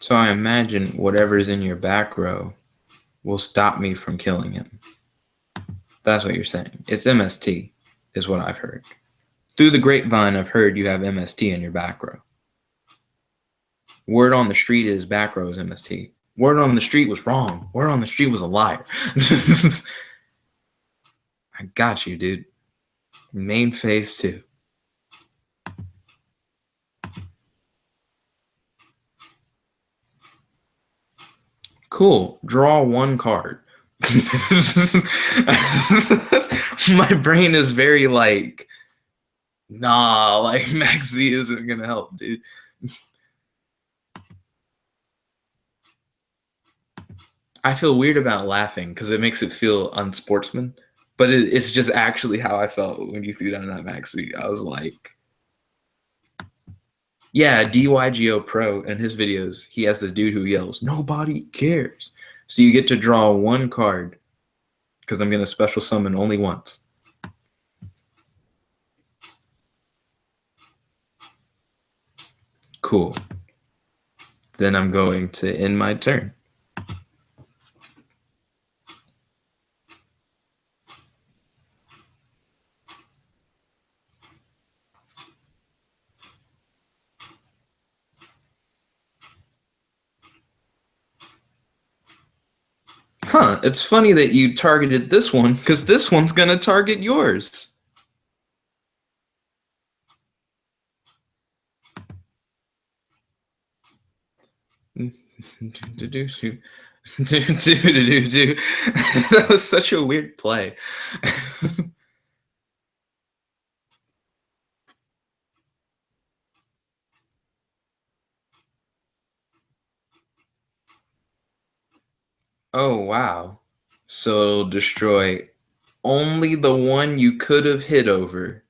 So I imagine whatever's in your back row will stop me from killing him. That's what you're saying. It's MST, is what I've heard. Through the grapevine, I've heard you have MST in your back row. Word on the street is back row is MST. Word on the street was wrong. Word on the street was a liar. I got you, dude. Main phase 2. Cool. Draw 1 card. My brain is very nah, Max Z isn't gonna help, dude. I feel weird about laughing because it makes it feel unsportsman, but it's just actually how I felt when you threw down that Max Z. I was like, yeah, Yugioh Pro in his videos, he has this dude who yells, "Nobody cares." So you get to draw 1 card because I'm gonna special summon only once. Cool. Then I'm going to end my turn. Huh, it's funny that you targeted this one, because this one's going to target yours. That was such a weird play. Oh, wow. So it'll destroy only the one you could have hit over.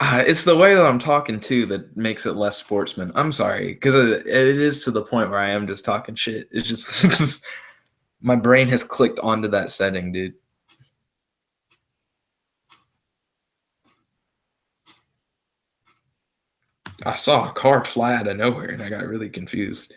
It's the way that I'm talking too that makes it less sportsman. I'm sorry, because it is to the point where I am just talking shit. It's just my brain has clicked onto that setting, dude. I saw a card fly out of nowhere and I got really confused.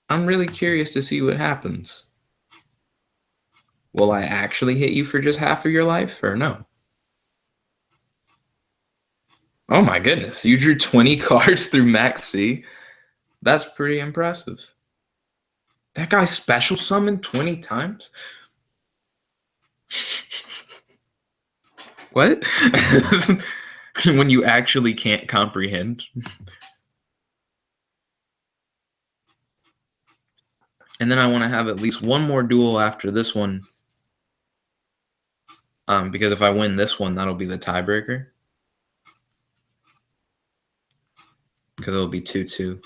I'm really curious to see what happens. Will I actually hit you for just half of your life or no? Oh my goodness, you drew 20 cards through Max C? That's pretty impressive. That guy special summoned 20 times? What? When you actually can't comprehend. And then I want to have at least one more duel after this one. Because if I win this one, that'll be the tiebreaker. Because it'll be 2-2.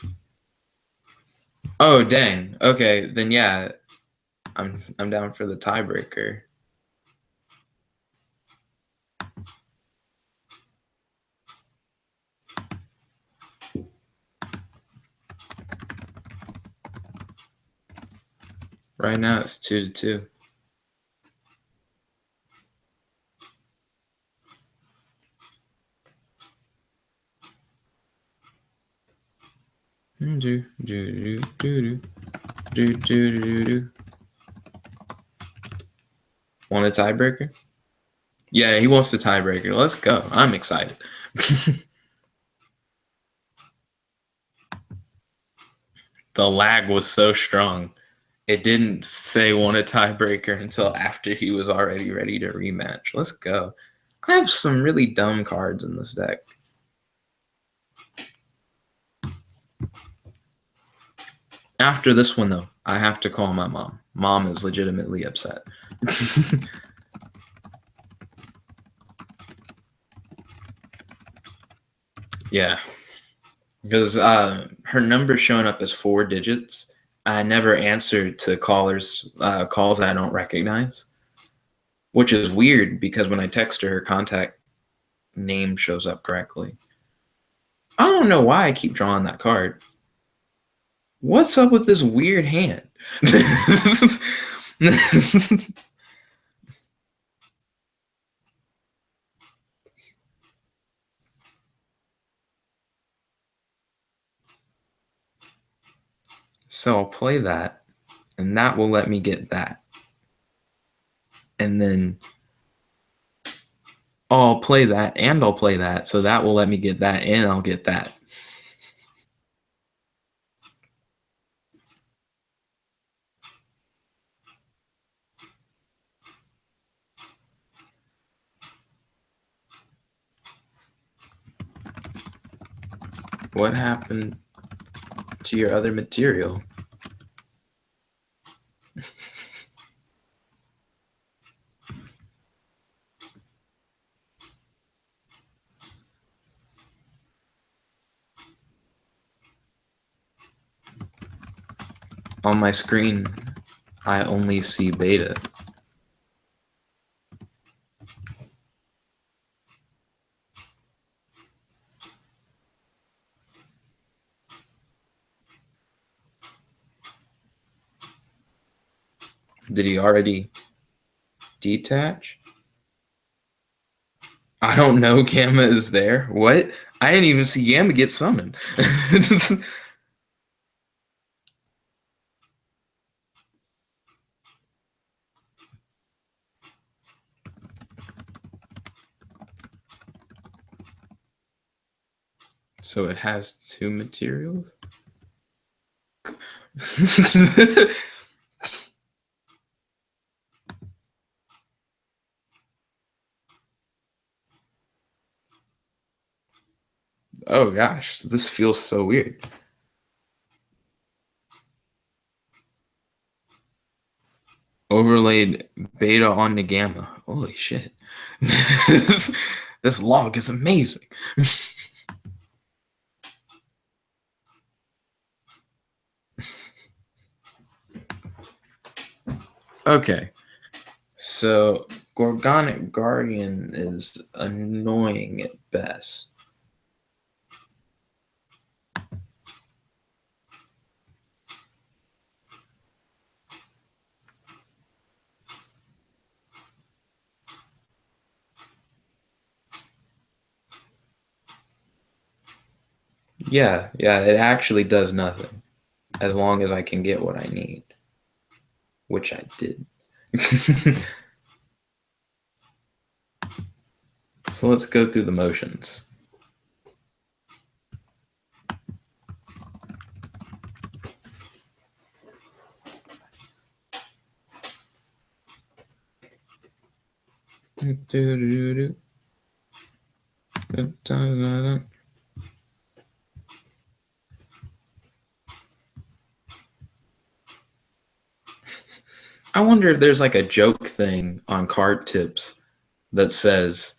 Oh dang. Okay, then yeah. I'm down for the tiebreaker. Right now it's 2-2. Want a tiebreaker? Yeah, he wants the tiebreaker. Let's go. I'm excited. The lag was so strong. It didn't say want a tiebreaker until after he was already ready to rematch. Let's go. I have some really dumb cards in this deck. After this one, though, I have to call my mom. Mom is legitimately upset. Yeah. Because her number's showing up as 4 digits. I never answered to calls that I don't recognize, which is weird because when I text her contact name shows up correctly. I don't know why I keep drawing that card. What's up with this weird hand? So I'll play that, and that will let me get that. And then I'll play that, and I'll play that, so that will let me get that, and I'll get that. What happened to your other material? On my screen, I only see beta. Did he already detach? I don't know. Gamma is there. What? I didn't even see Gamma get summoned. So it has two materials? Oh gosh, this feels so weird. Overlaid beta on the gamma. Holy shit. this log is amazing. Okay. So Gorgonic Guardian is annoying at best. Yeah, it actually does nothing. As long as I can get what I need. Which I did. So let's go through the motions. I wonder if there's like a joke thing on card tips that says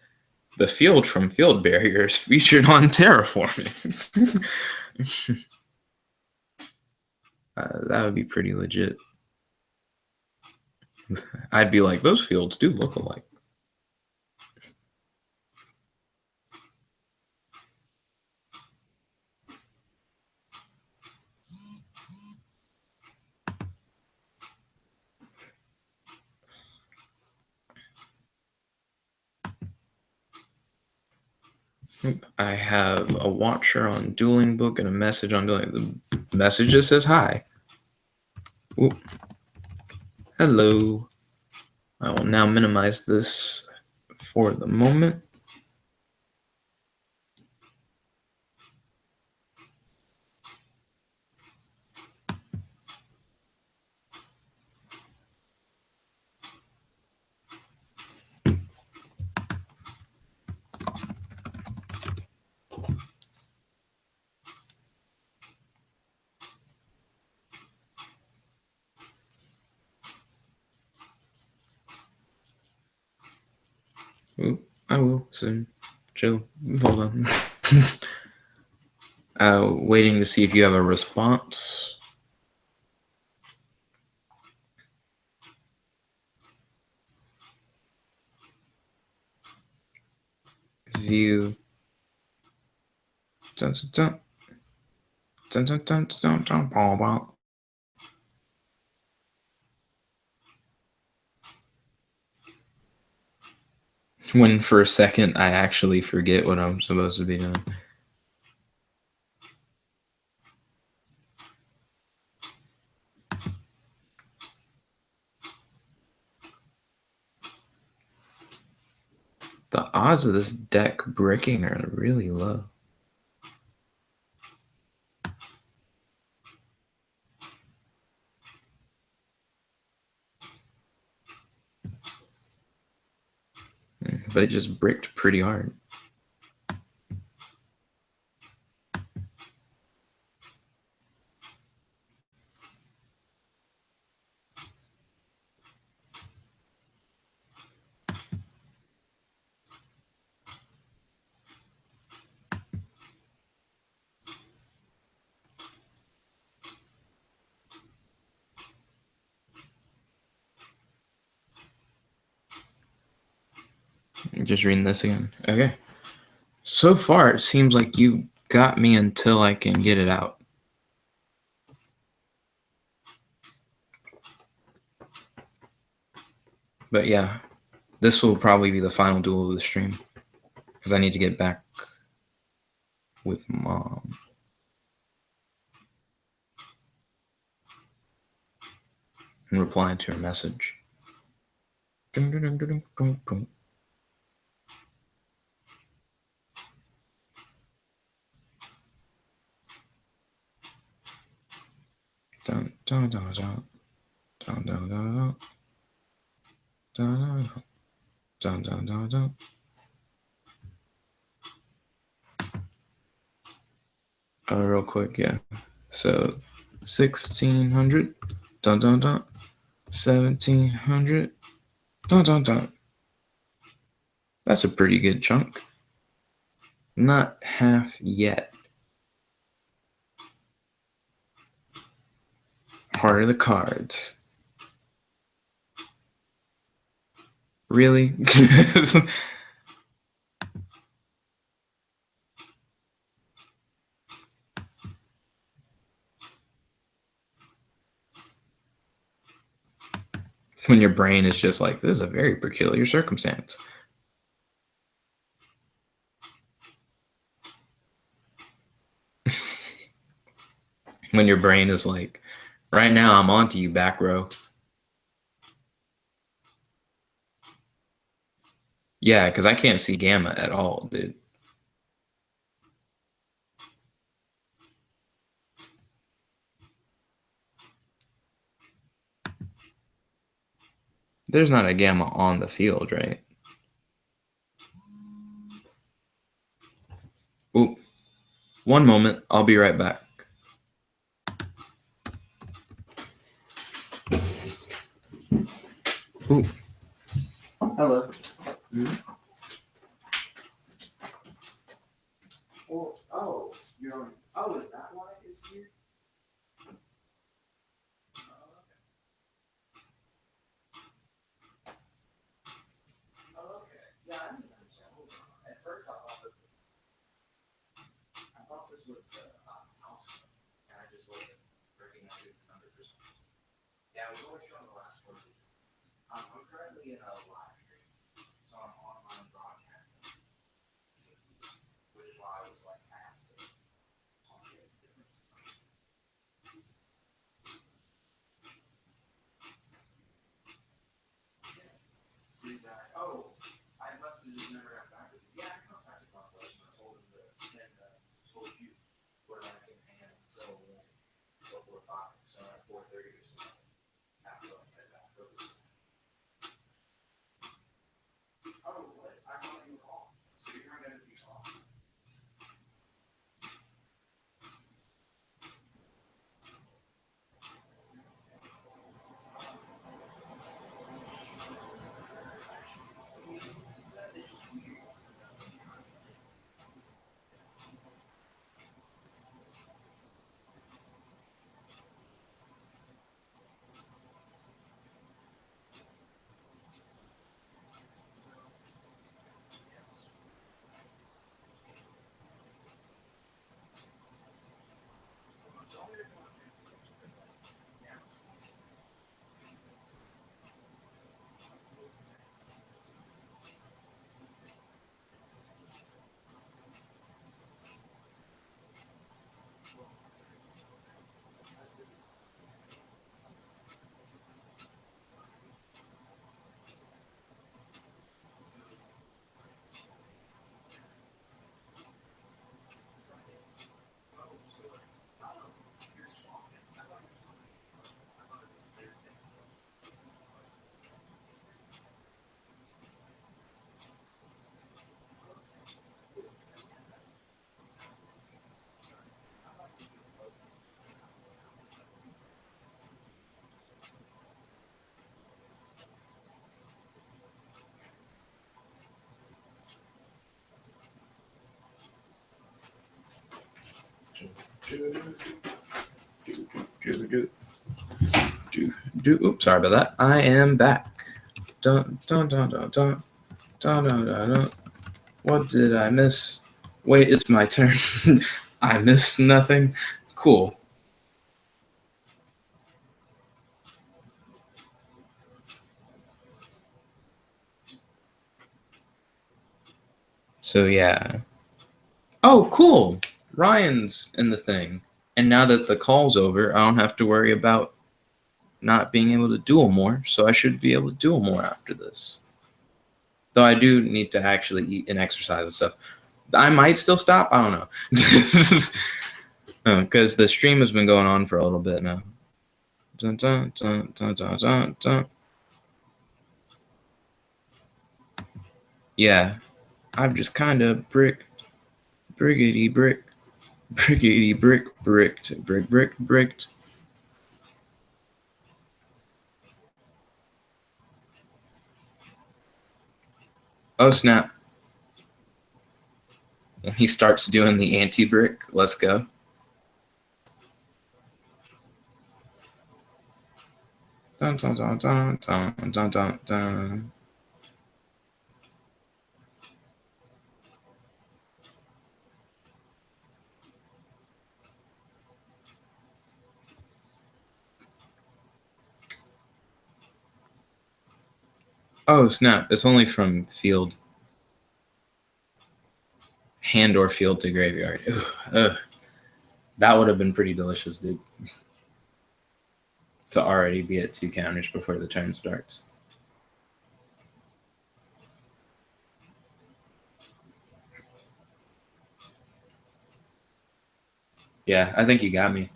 the field from Field Barriers featured on terraforming. That would be pretty legit. I'd be like, those fields do look alike. I have a watcher on Dueling Book and a message on Dueling. The message just says hi. Ooh. Hello. I will now minimize this for the moment. Ooh, I will soon. Chill. Hold on. Waiting to see if you have a response. View. Dun, dun, dun, dun, dun, dun, dun, dun, dun. When for a second I actually forget what I'm supposed to be doing. The odds of this deck breaking are really low. But it just bricked pretty hard. Just reading this again. Okay. So far, it seems like you've got me until I can get it out. But yeah, this will probably be the final duel of the stream because I need to get back with Mom. And reply to her message. Dun, dun, dun, dun, dun, dun. Dun, dun, dun, dun. Dun, dun, dun, dun. Dun, dun, dun, dun, dun. Real quick, yeah. So 1600, dun dun dun. 1700, dun dun dun. That's a pretty good chunk. Not half yet. Part of the cards. Really? When your brain is just like, this is a very peculiar circumstance. When your brain is like, right now I'm onto you, back row. Yeah, because I can't see gamma at all, dude. There's not a gamma on the field, right? Ooh, one moment. I'll be right back. Ooh. Hello. Mm-hmm. Well, oh, you're on. Oh, is that why it's here? Oh, okay. Yeah, I didn't understand. Hold on. At first, I thought this was the house, and I just wasn't recognizing the number for some reason. Yeah, I was only showing the last one. I'm currently in a live stream, so I'm online broadcasting, which is why I was like, I have to talk to it different. Oh, I must have just never got back with you. Yeah, I contacted my place and I told him that, and told you where I can hang until 4:45, so at 4:30 or something. After I head back over. Oh, what? I thought you were off. So you're not going to be off. Oops, sorry about that. I am back. Dun dun dun dun dun dun dun dun dun. What did I miss? Wait, it's my turn. I missed nothing. Cool. So yeah. Oh, cool. Ryan's in the thing. And now that the call's over, I don't have to worry about not being able to duel more, so I should be able to duel more after this. Though I do need to actually eat and exercise and stuff. I might still stop. I don't know. Because the stream has been going on for a little bit now. Dun, dun, dun, dun, dun, dun, dun. Yeah. I've just kind of bricked. Brickety brick. Brickety brick. Bricked. Bricked. Oh, snap. When he starts doing the anti-brick, let's go. Dun, dun, dun, dun, dun, dun, dun, dun. Oh, snap. It's only from field. Hand or field to graveyard. Ugh. That would have been pretty delicious, dude. To already be at 2 counters before the turn starts. Yeah, I think you got me.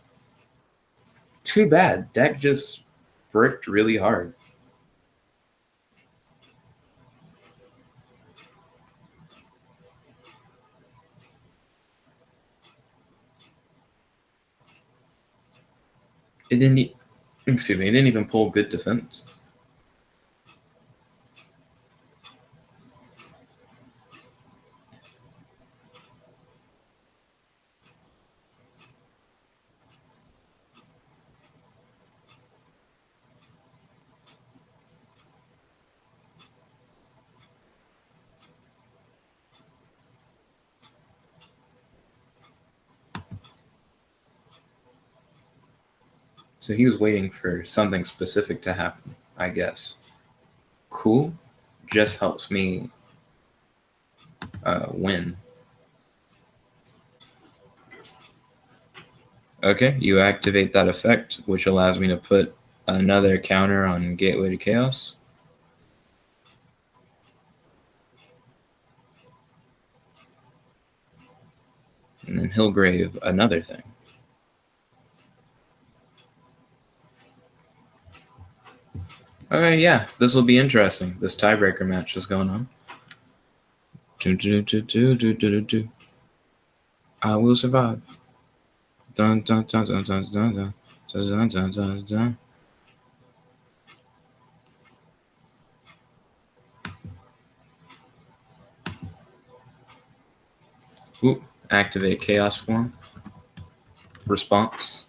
Too bad. Deck just bricked really hard. It didn't. Excuse me. It didn't even pull good defense. So he was waiting for something specific to happen, I guess. Cool. Just helps me win. Okay, you activate that effect, which allows me to put another counter on Gateway to Chaos. And then he'll grave another thing. Okay, yeah, this will be interesting. This tiebreaker match is going on. I will survive. Dun dun dun dun dun dun dun dun dun dun dun. Ooh, activate Chaos Form. Response.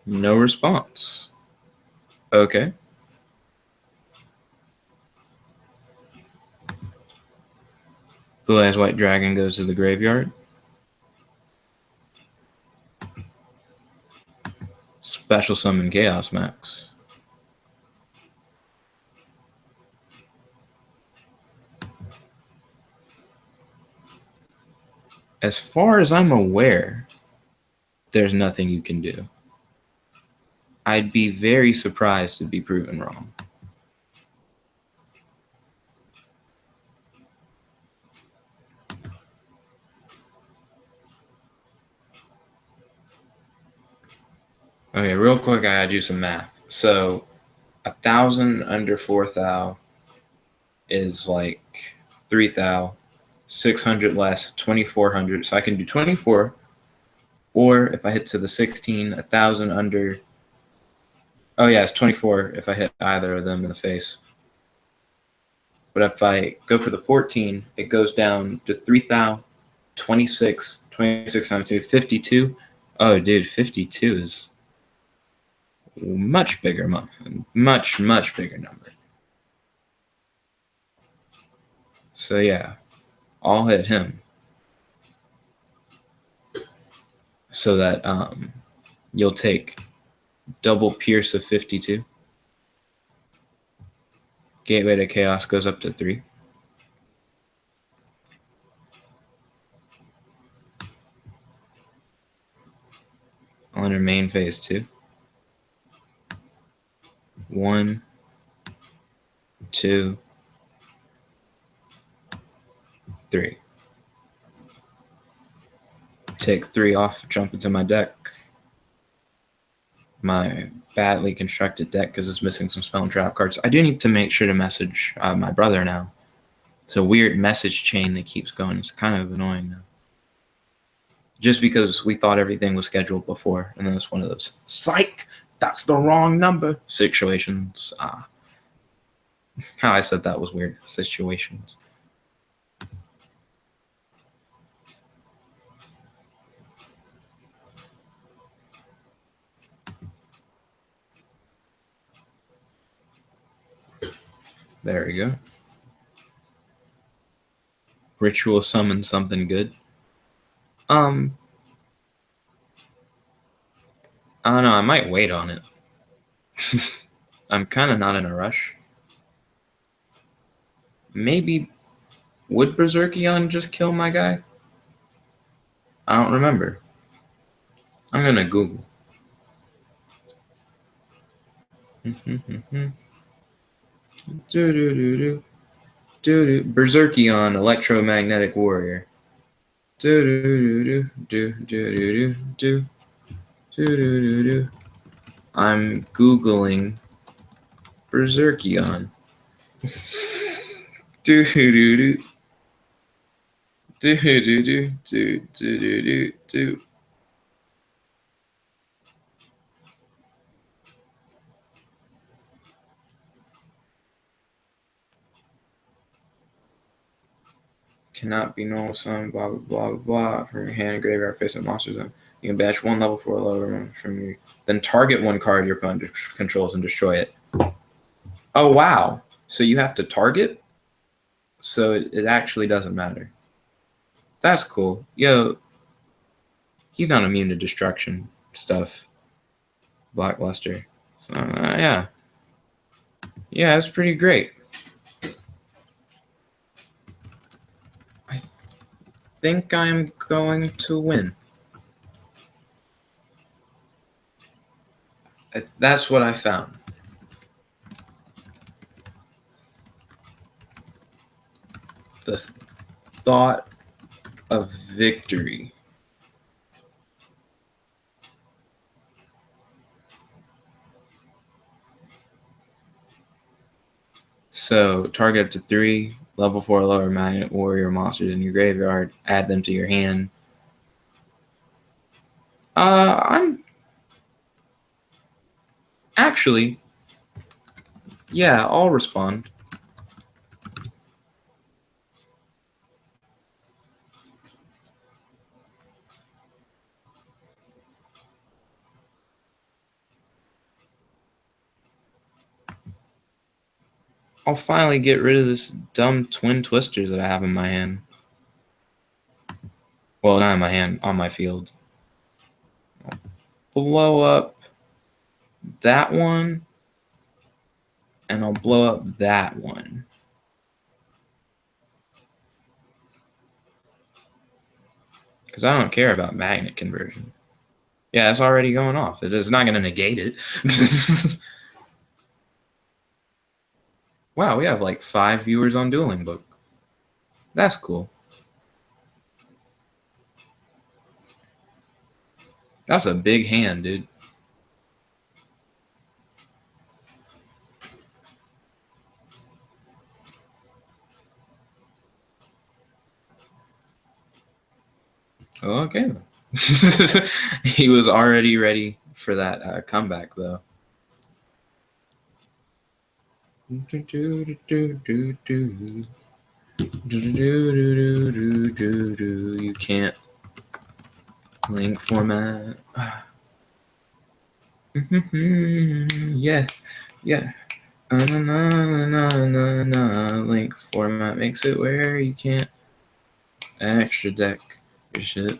No response. Okay. Blue Eyes White Dragon goes to the graveyard. Special summon Chaos Max. As far as I'm aware, there's nothing you can do. I'd be very surprised to be proven wrong. Okay, real quick, I gotta do some math. So 1,000 under 4,000 is like 3,000. 600 less, 2,400. So I can do 24. Or if I hit to the 16, 1,000 under. Oh, yeah, it's 24 if I hit either of them in the face. But if I go for the 14, it goes down to 3,000, 26, 26 times 2, 52. Oh, dude, 52 is much bigger, much bigger number. So yeah, I'll hit him so that you'll take double Pierce of 52. Gateway to Chaos goes up to 3. On her main phase 2. 1, 2, 3. Take 3 off, jump into my deck. My badly constructed deck because it's missing some spell and trap cards. I do need to make sure to message my brother now. It's a weird message chain that keeps going. It's kind of annoying now. Just because we thought everything was scheduled before, and then it's one of those psych, that's the wrong number situations. How I said that was weird. Situations. There we go. Ritual summon something good. I don't know. I might wait on it. I'm kind of not in a rush. Maybe would Berserkion just kill my guy? I don't remember. I'm gonna Google. Berserkion, electromagnetic warrior. I'm Googling Berserkion. Cannot be normal summon, blah blah blah blah. From your hand, graveyard, face up monster zone. You can bash 1 level 4 lower from your. Then target 1 card your opponent controls and destroy it. Oh wow! So you have to target? So it actually doesn't matter. That's cool. Yo, he's not immune to destruction stuff. Blackluster. So yeah. Yeah, that's pretty great. I think I'm going to win. That's what I found. The thought of victory. So target up to 3 level 4 lower magnet warrior monsters in your graveyard. Add them to your hand. I'm actually, yeah, I'll respond. I'll finally get rid of this dumb twin twisters that I have in my hand. Well, not in my hand, on my field. I'll blow up that one, and I'll blow up that one. Because I don't care about magnet conversion. Yeah, it's already going off. It's not going to negate it. Wow, we have like 5 viewers on Dueling Book. That's cool. That's a big hand, dude. Okay. He was already ready for that comeback, though. You can't link format. Yeah, yeah. Link format makes it where you can't extra deck your shit.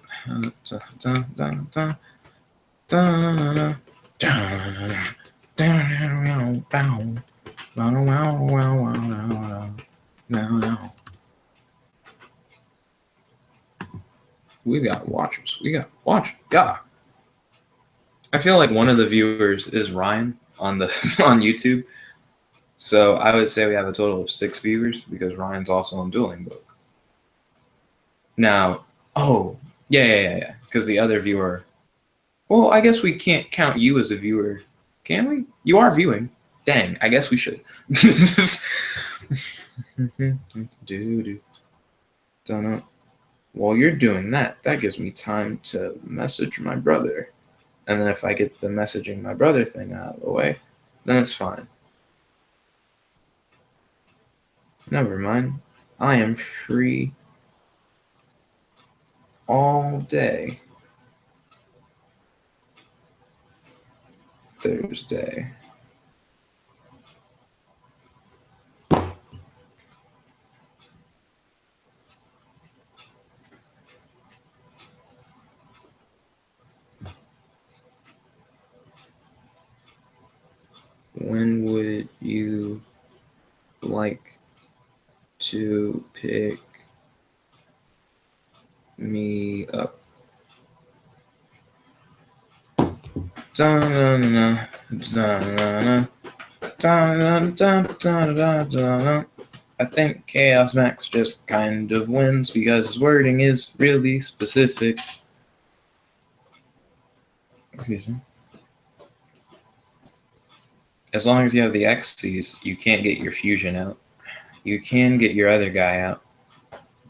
We got watchers. We got watchers. God. I feel like one of the viewers is Ryan on the on YouTube. So I would say we have a total of 6 viewers because Ryan's also on Dueling Book. Now, oh, yeah. Because the other viewer, well, I guess we can't count you as a viewer, can we? You are viewing. Dang, I guess we should. Don't know. While you're doing that, that gives me time to message my brother. And then if I get the messaging my brother thing out of the way, then it's fine. Never mind. I am free all day. Thursday. When would you like to pick me up? I think Chaos Max just kind of wins because his wording is really specific. Excuse me. As long as you have the Xyz, you can't get your fusion out. You can get your other guy out,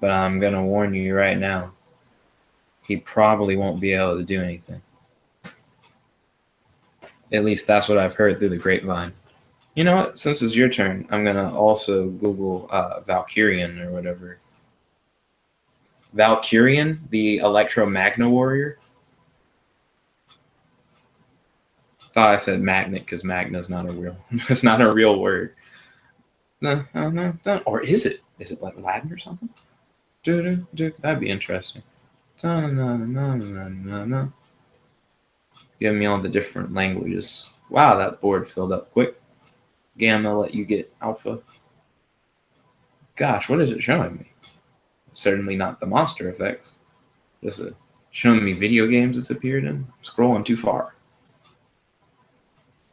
but I'm going to warn you right now. He probably won't be able to do anything. At least that's what I've heard through the grapevine. You know what? Since it's your turn, I'm going to also Google Valkyrian or whatever. Valkyrian, the Electro-Magna warrior. Thought I said magnet because magna's not a real. It's not a real word. No. Or is it? Is it like Latin or something? That'd be interesting. Give me all the different languages. Wow, that board filled up quick. Gamma let you get alpha. Gosh, what is it showing me? Certainly not the monster effects. Just showing me video games it's appeared in. I'm scrolling too far.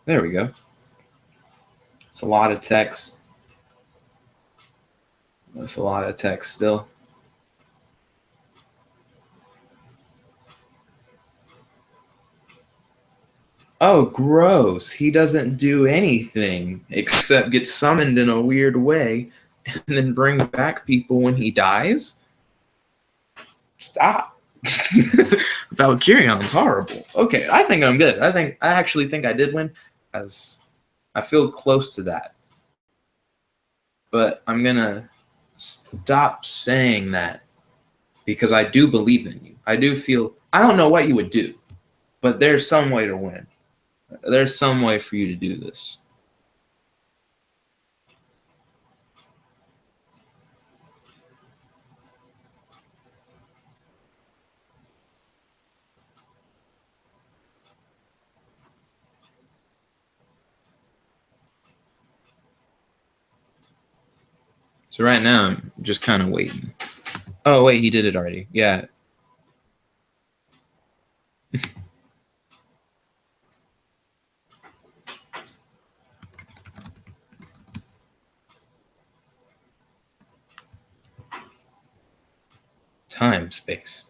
There we go. It's a lot of text. That's a lot of text still. Oh, gross. He doesn't do anything except get summoned in a weird way and then bring back people when he dies? Stop. Valkyrion's horrible. Okay, I think I'm good. I actually think I did win, as I feel close to that. But I'm gonna stop saying that because I do believe in you. I do feel, I don't know what you would do, but there's some way to win. There's some way for you to do this. So right now, I'm just kind of waiting. Oh, wait, he did it already. Yeah. Time, space.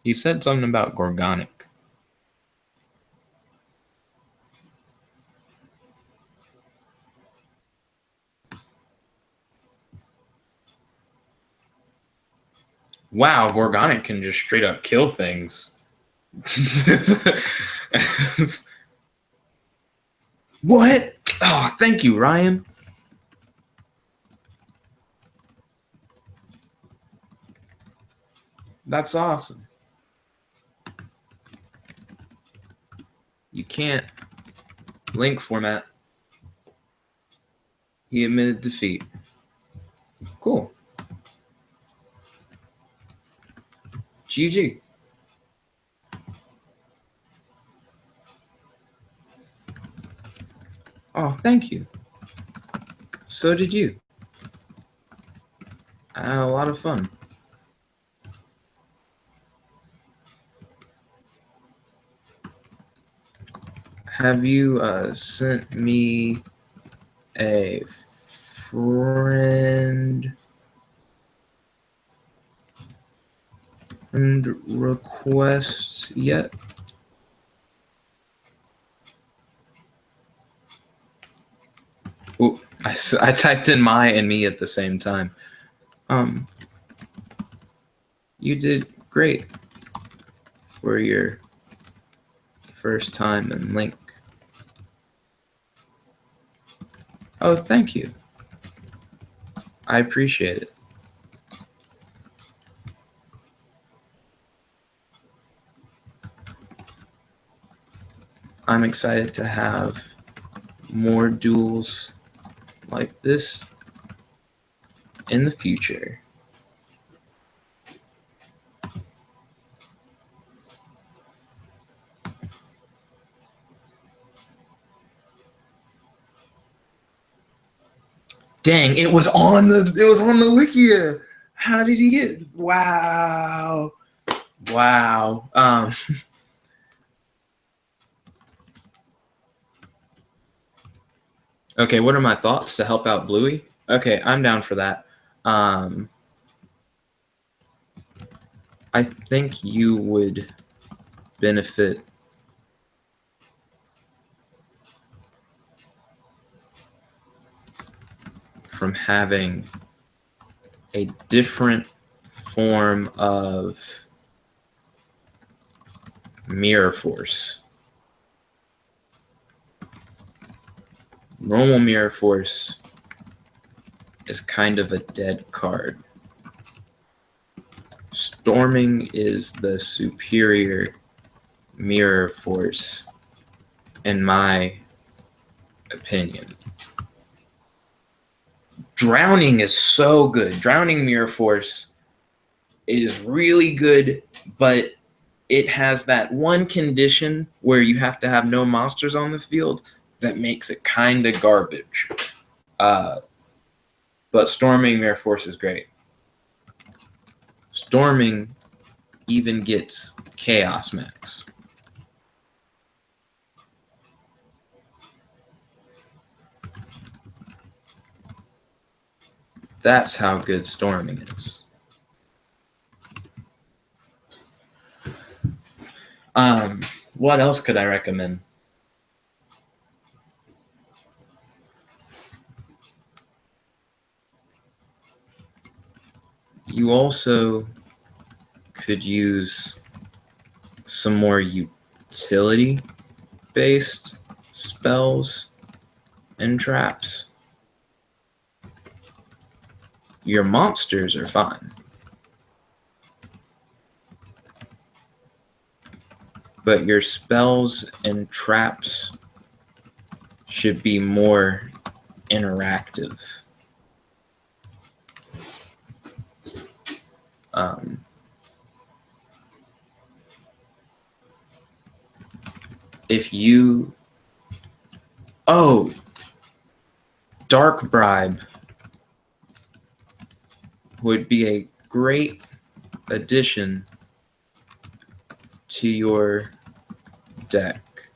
He said something about Gorgonic. Wow, Gorgonic can just straight up kill things. What? Oh, thank you, Ryan. That's awesome. You can't. Link format. He admitted defeat. Cool. GG. Oh, thank you. So did you. I had a lot of fun. Have you sent me a friend request yet? Ooh, I typed in my and me at the same time. You did great for your first time in Link. Oh, thank you. I appreciate it. I'm excited to have more duels like this in the future. Dang, it was on the Wikia. How did he get? Wow. Okay, what are my thoughts to help out Bluey? Okay, I'm down for that. I think you would benefit from having a different form of mirror force. Normal mirror force is kind of a dead card. Storming is the superior mirror force, in my opinion. Drowning is so good. Drowning mirror force is really good, but it has that one condition where you have to have no monsters on the field that makes it kind of garbage. But storming mirror force is great. Storming even gets chaos max. That's how good storming is. What else could I recommend? You also could use some more utility-based spells and traps. Your monsters are fine, but your spells and traps should be more interactive. If you... Oh! Dark Bribe would be a great addition to your deck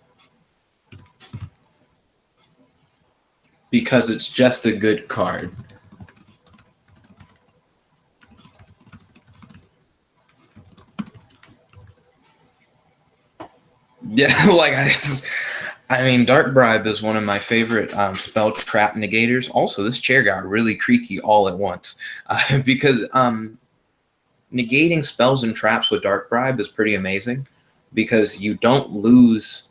because it's just a good card. Yeah, like I mean, Dark Bribe is one of my favorite spell trap negators. Also, this chair got really creaky all at once because negating spells and traps with Dark Bribe is pretty amazing because you don't lose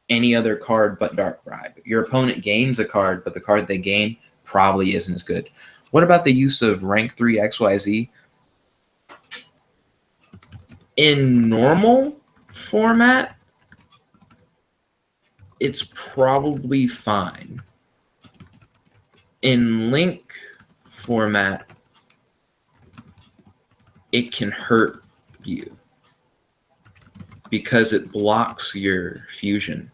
any other card but Dark Bribe. Your opponent gains a card, but the card they gain probably isn't as good. What about the use of rank 3 XYZ? In normal format, it's probably fine. In Link format, it can hurt you because it blocks your fusion.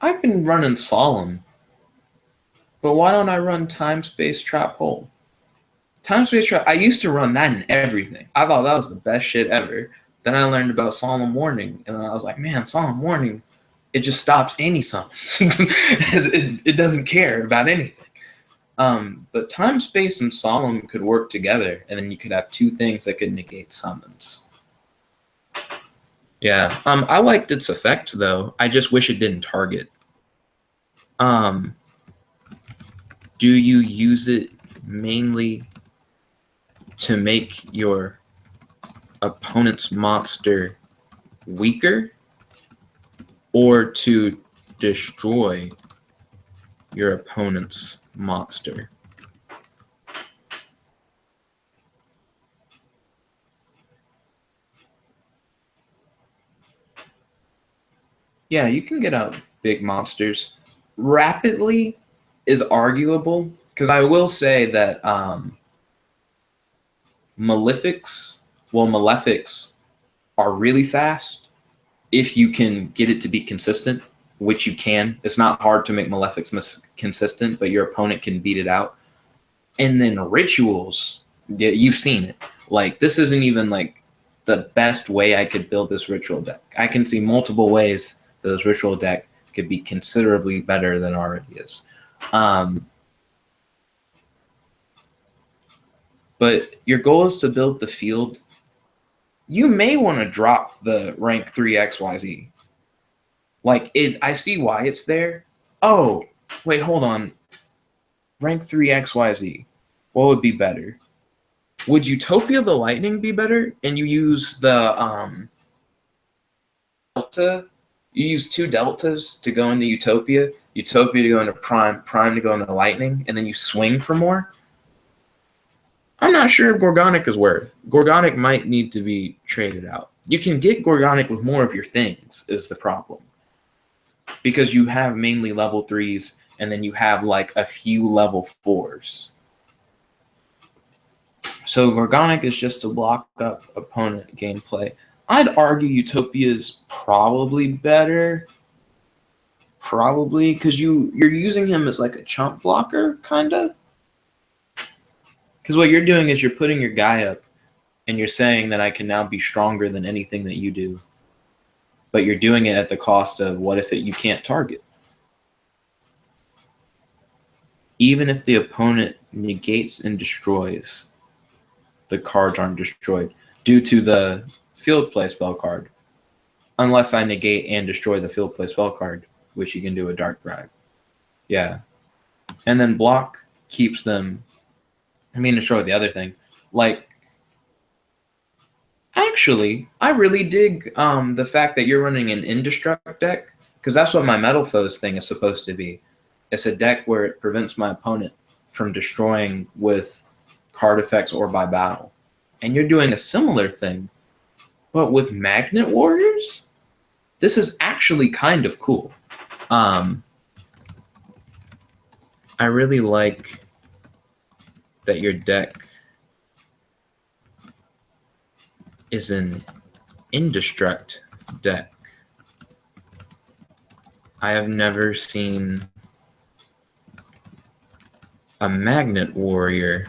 I've been running Solemn, but why don't I run Time Space Trap Hole? Time Space Trap, I used to run that in everything. I thought that was the best shit ever. Then I learned about Solemn Warning, and then I was like, man, Solemn Warning, it just stops any summon. it doesn't care about anything. But Time Space and Solemn could work together, and then you could have two things that could negate summons. Yeah, I liked its effect though. I just wish it didn't target. Do you use it mainly to make your opponent's monster weaker, or to destroy your opponent's monster? Yeah, you can get out big monsters. Rapidly is arguable, because I will say that Malefics are really fast if you can get it to be consistent, which you can. It's not hard to make Malefics consistent, but your opponent can beat it out. And then Rituals, yeah, you've seen it. Like, this isn't even like the best way I could build this Ritual deck. I can see multiple ways that this Ritual deck could be considerably better than it already is. But your goal is to build the field. You may want to drop the rank 3 XYZ. Like, I see why it's there. Oh, wait, hold on. Rank 3 XYZ. What would be better? Would Utopia the Lightning be better? And you use the Delta. You use 2 deltas to go into Utopia, Utopia to go into Prime, Prime to go into Lightning, and then you swing for more? I'm not sure if Gorgonic is worth. Gorgonic might need to be traded out. You can get Gorgonic with more of your things, is the problem. Because you have mainly level 3s, and then you have like a few level 4s. So Gorgonic is just to block up opponent gameplay. I'd argue Utopia is probably better. Probably, because you're using him as like a chump blocker, kind of. Because what you're doing is you're putting your guy up, and you're saying that I can now be stronger than anything that you do. But you're doing it at the cost of, what if you can't target? Even if the opponent negates and destroys, the cards aren't destroyed due to the field play spell card. Unless I negate and destroy the field play spell card, which you can do a Dark Bribe. Yeah. And then block keeps them... destroy the other thing. Like, actually, I really dig the fact that you're running an Indestruct deck, because that's what my Metal Foes thing is supposed to be. It's a deck where it prevents my opponent from destroying with card effects or by battle. And you're doing a similar thing, but with Magnet Warriors? This is actually kind of cool. I really like that your deck is an Indestruct deck. I have never seen a Magnet Warrior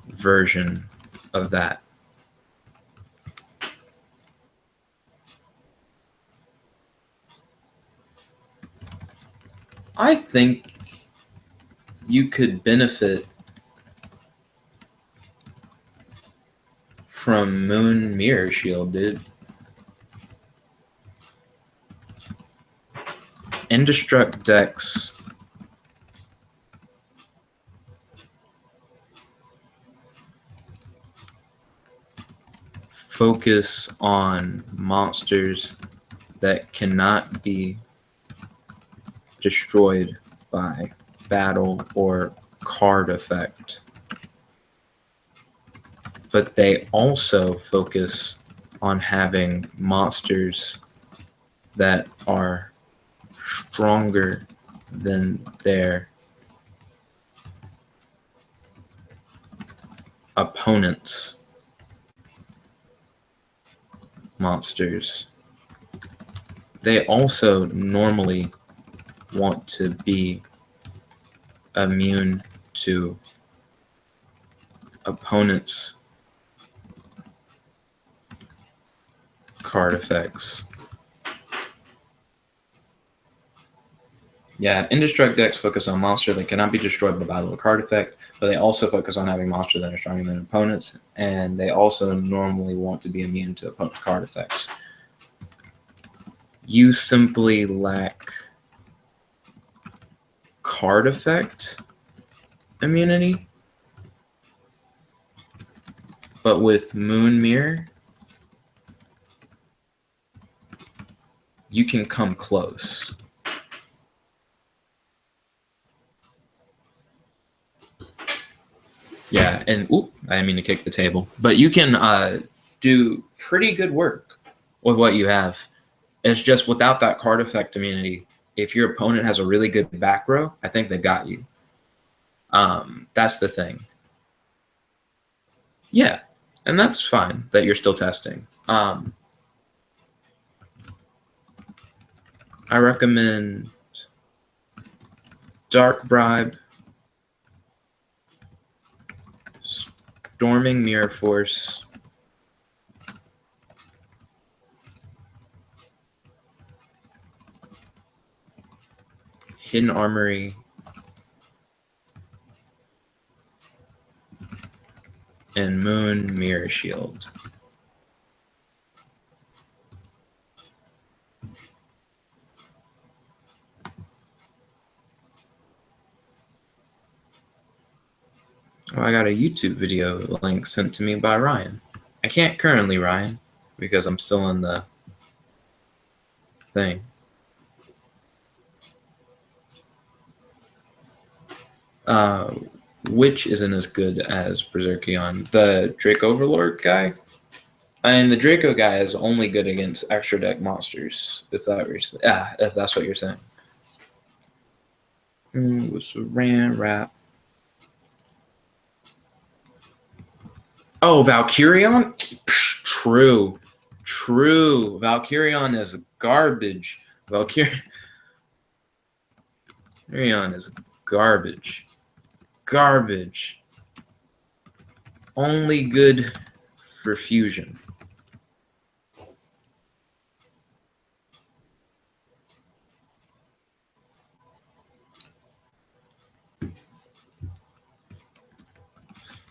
version of that. I think you could benefit from Moon Mirror Shield, dude. Indestruct decks focus on monsters that cannot be destroyed by battle or card effect. But they also focus on having monsters that are stronger than their opponents' monsters. They also normally want to be immune to opponents' card effects. Yeah, Indestruct decks focus on monsters that cannot be destroyed by battle or card effect, but they also focus on having monsters that are stronger than opponents, and they also normally want to be immune to opponent card effects. You simply lack card effect immunity, but with Moon Mirror, you can come close. Yeah, and oop, I didn't mean to kick the table. But you can do pretty good work with what you have. It's just without that card effect immunity, if your opponent has a really good back row, I think they've got you. That's the thing. Yeah, and that's fine that you're still testing. I recommend Dark Bribe, Storming Mirror Force, Hidden Armory, and Moon Mirror Shield. Oh, I got a YouTube video link sent to me by Ryan. I can't currently, Ryan, because I'm still in the thing. Which isn't as good as Berserkion? The Drake Overlord guy? And the Draco guy is only good against extra deck monsters, if that's what you're saying. What's a Ran Rap? Oh, Valkyrion? True. Valkyrion is garbage. Valkyrion is garbage. Only good for fusion.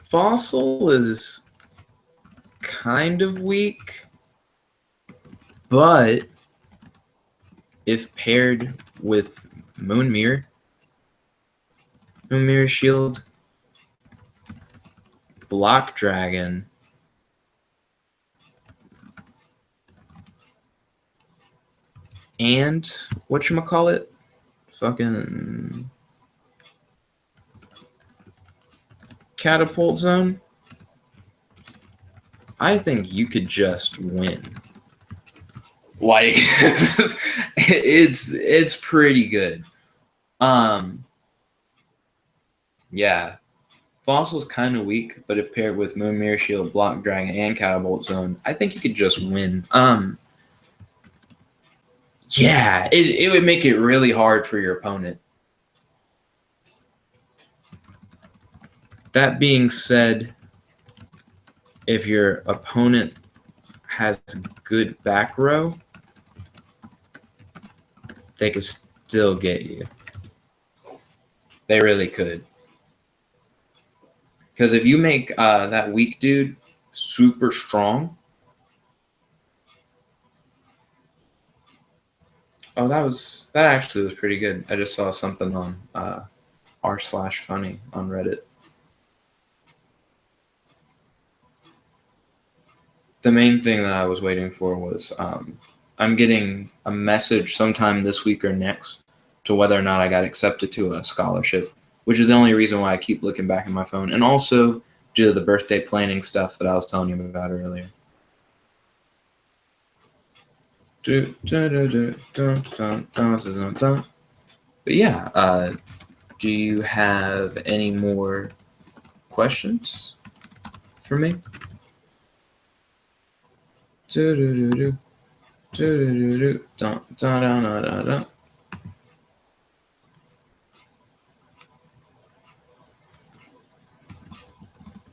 Fossil is kind of weak, but if paired with Moon Mirror Shield, Block Dragon, and whatchamacallit? Fucking Catapult Zone, I think you could just win. Like it's pretty good. Yeah. Fossil's kind of weak, but if paired with Moon Mirror Shield, Block Dragon, and Catapult Zone, I think you could just win. Yeah, it would make it really hard for your opponent. That being said, if your opponent has good back row, they could still get you. They really could. Because if you make that weak dude super strong. Oh, that actually was pretty good. I just saw something on r/funny on Reddit. the main thing that I was waiting for was I'm getting a message sometime this week or next to whether or not I got accepted to a scholarship, which is the only reason why I keep looking back at my phone, and also due to the birthday planning stuff that I was telling you about earlier. But yeah, do you have any more questions for me?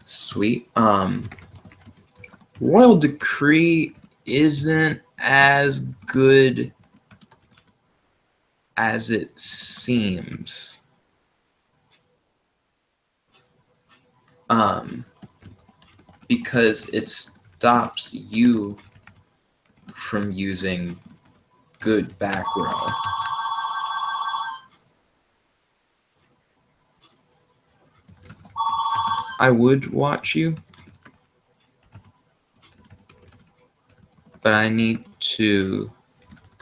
Sweet. Royal Decree isn't as good as it seems. Because it stops you from using good back row. I would watch you, but I need to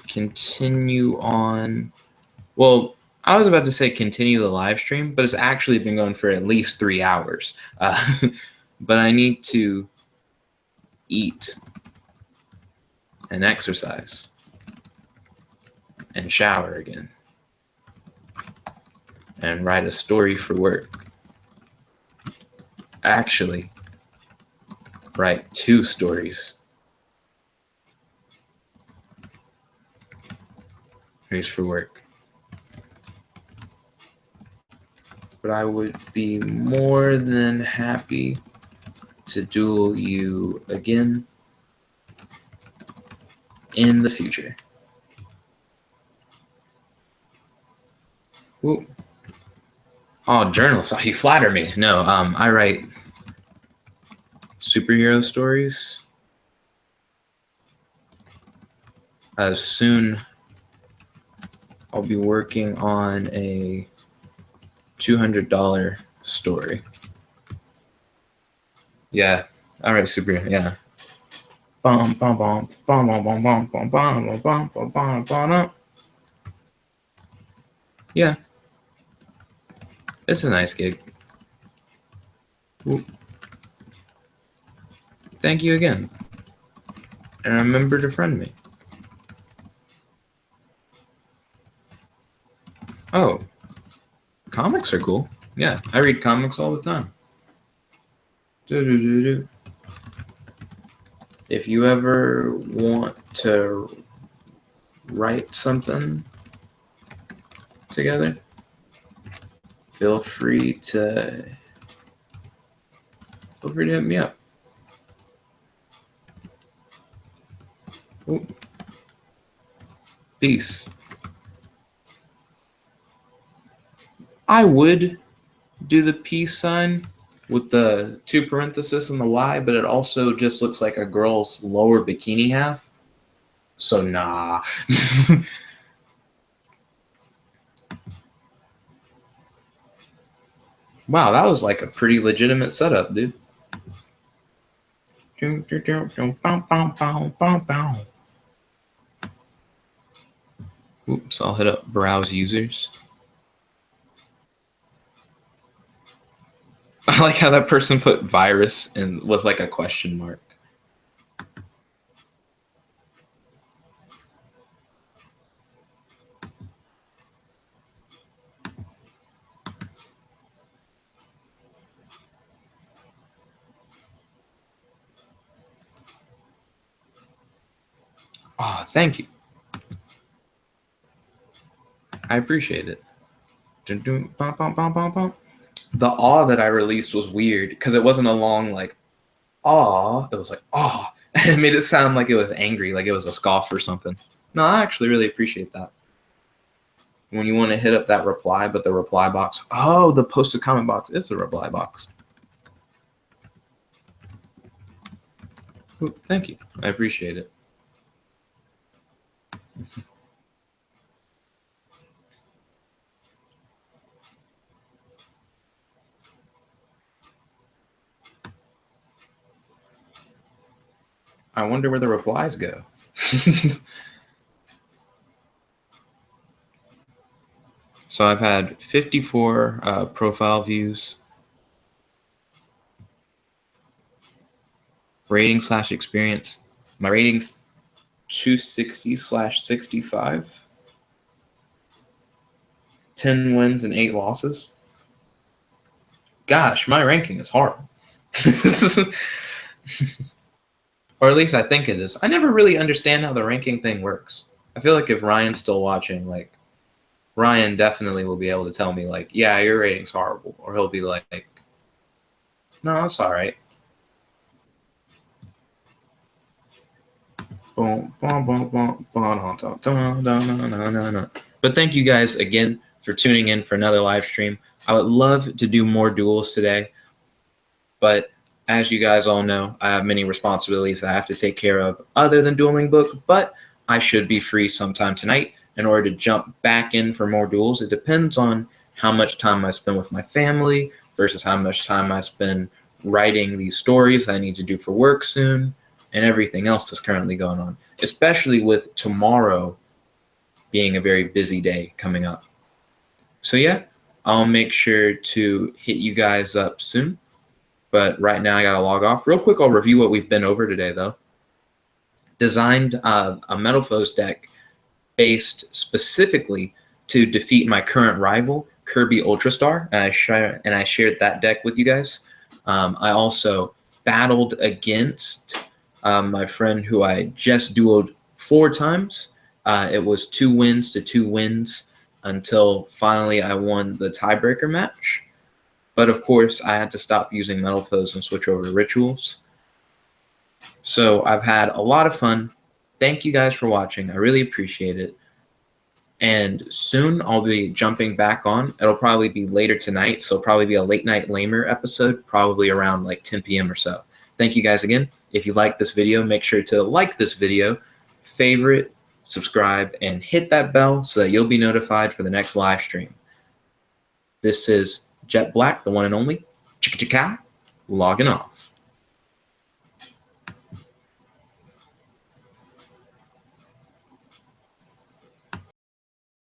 continue on. Well, I was about to say continue the live stream, but it's actually been going for at least 3 hours. But I need to eat and exercise and shower again and write a story for work. Actually, write 2 stories. Here's for work. But I would be more than happy to duel you again in the future. Ooh. Oh, journalist. Oh, you flatter me. No, I write superhero stories. Soon I'll be working on a $200 story. Yeah, I write superhero. Yeah. Bum bum bum bum bum bum bum bum bum bum bum bum bum. Yeah, it's a nice gig. Ooh. Thank you again, and remember to friend me. Oh, comics are cool. Yeah, I read comics all the time. If you ever want to write something together, feel free to hit me up. Ooh. Peace. I would do the peace sign with the 2 parentheses and the Y, but it also just looks like a girl's lower bikini half. So nah. Wow, that was like a pretty legitimate setup, dude. Oops, I'll hit up browse users. I like how that person put virus and with like a question mark. Oh, thank you. I appreciate it. The awe that I released was weird because it wasn't a long like aw. It was like aw. It made it sound like it was angry, like it was a scoff or something. No, I actually really appreciate that. When you want to hit up that reply, but the reply box, oh, the posted comment box is the reply box. Ooh, thank you. I appreciate it. I wonder where the replies go. So I've had 54 profile views. Rating/experience. My rating's 260/65. 10 wins and 8 losses. Gosh, my ranking is horrible. Or at least I think it is. I never really understand how the ranking thing works. I feel like if Ryan's still watching, like, Ryan definitely will be able to tell me, like, yeah, your rating's horrible. Or he'll be like, no, it's all right. But thank you guys again for tuning in for another live stream. I would love to do more duels today, but as you guys all know, I have many responsibilities I have to take care of other than Dueling Book, but I should be free sometime tonight in order to jump back in for more duels. It depends on how much time I spend with my family versus how much time I spend writing these stories that I need to do for work soon and everything else that's currently going on, especially with tomorrow being a very busy day coming up. So yeah, I'll make sure to hit you guys up soon. But right now I gotta log off. Real quick, I'll review what we've been over today though. Designed a Metal Foes deck based specifically to defeat my current rival, Kirby Ultrastar, and I shared that deck with you guys. I also battled against my friend who I just dueled 4 times. It was 2 wins to 2 wins until finally I won the tiebreaker match. But of course, I had to stop using Metal Foes and switch over to Rituals. So I've had a lot of fun. Thank you guys for watching. I really appreciate it. And soon I'll be jumping back on. It'll probably be later tonight, so it'll probably be a late night lamer episode, probably around like 10 p.m. or so. Thank you guys again. If you like this video, make sure to like this video, favorite, subscribe, and hit that bell so that you'll be notified for the next live stream. This is Jet Black, the one and only, chicka chicka, logging off.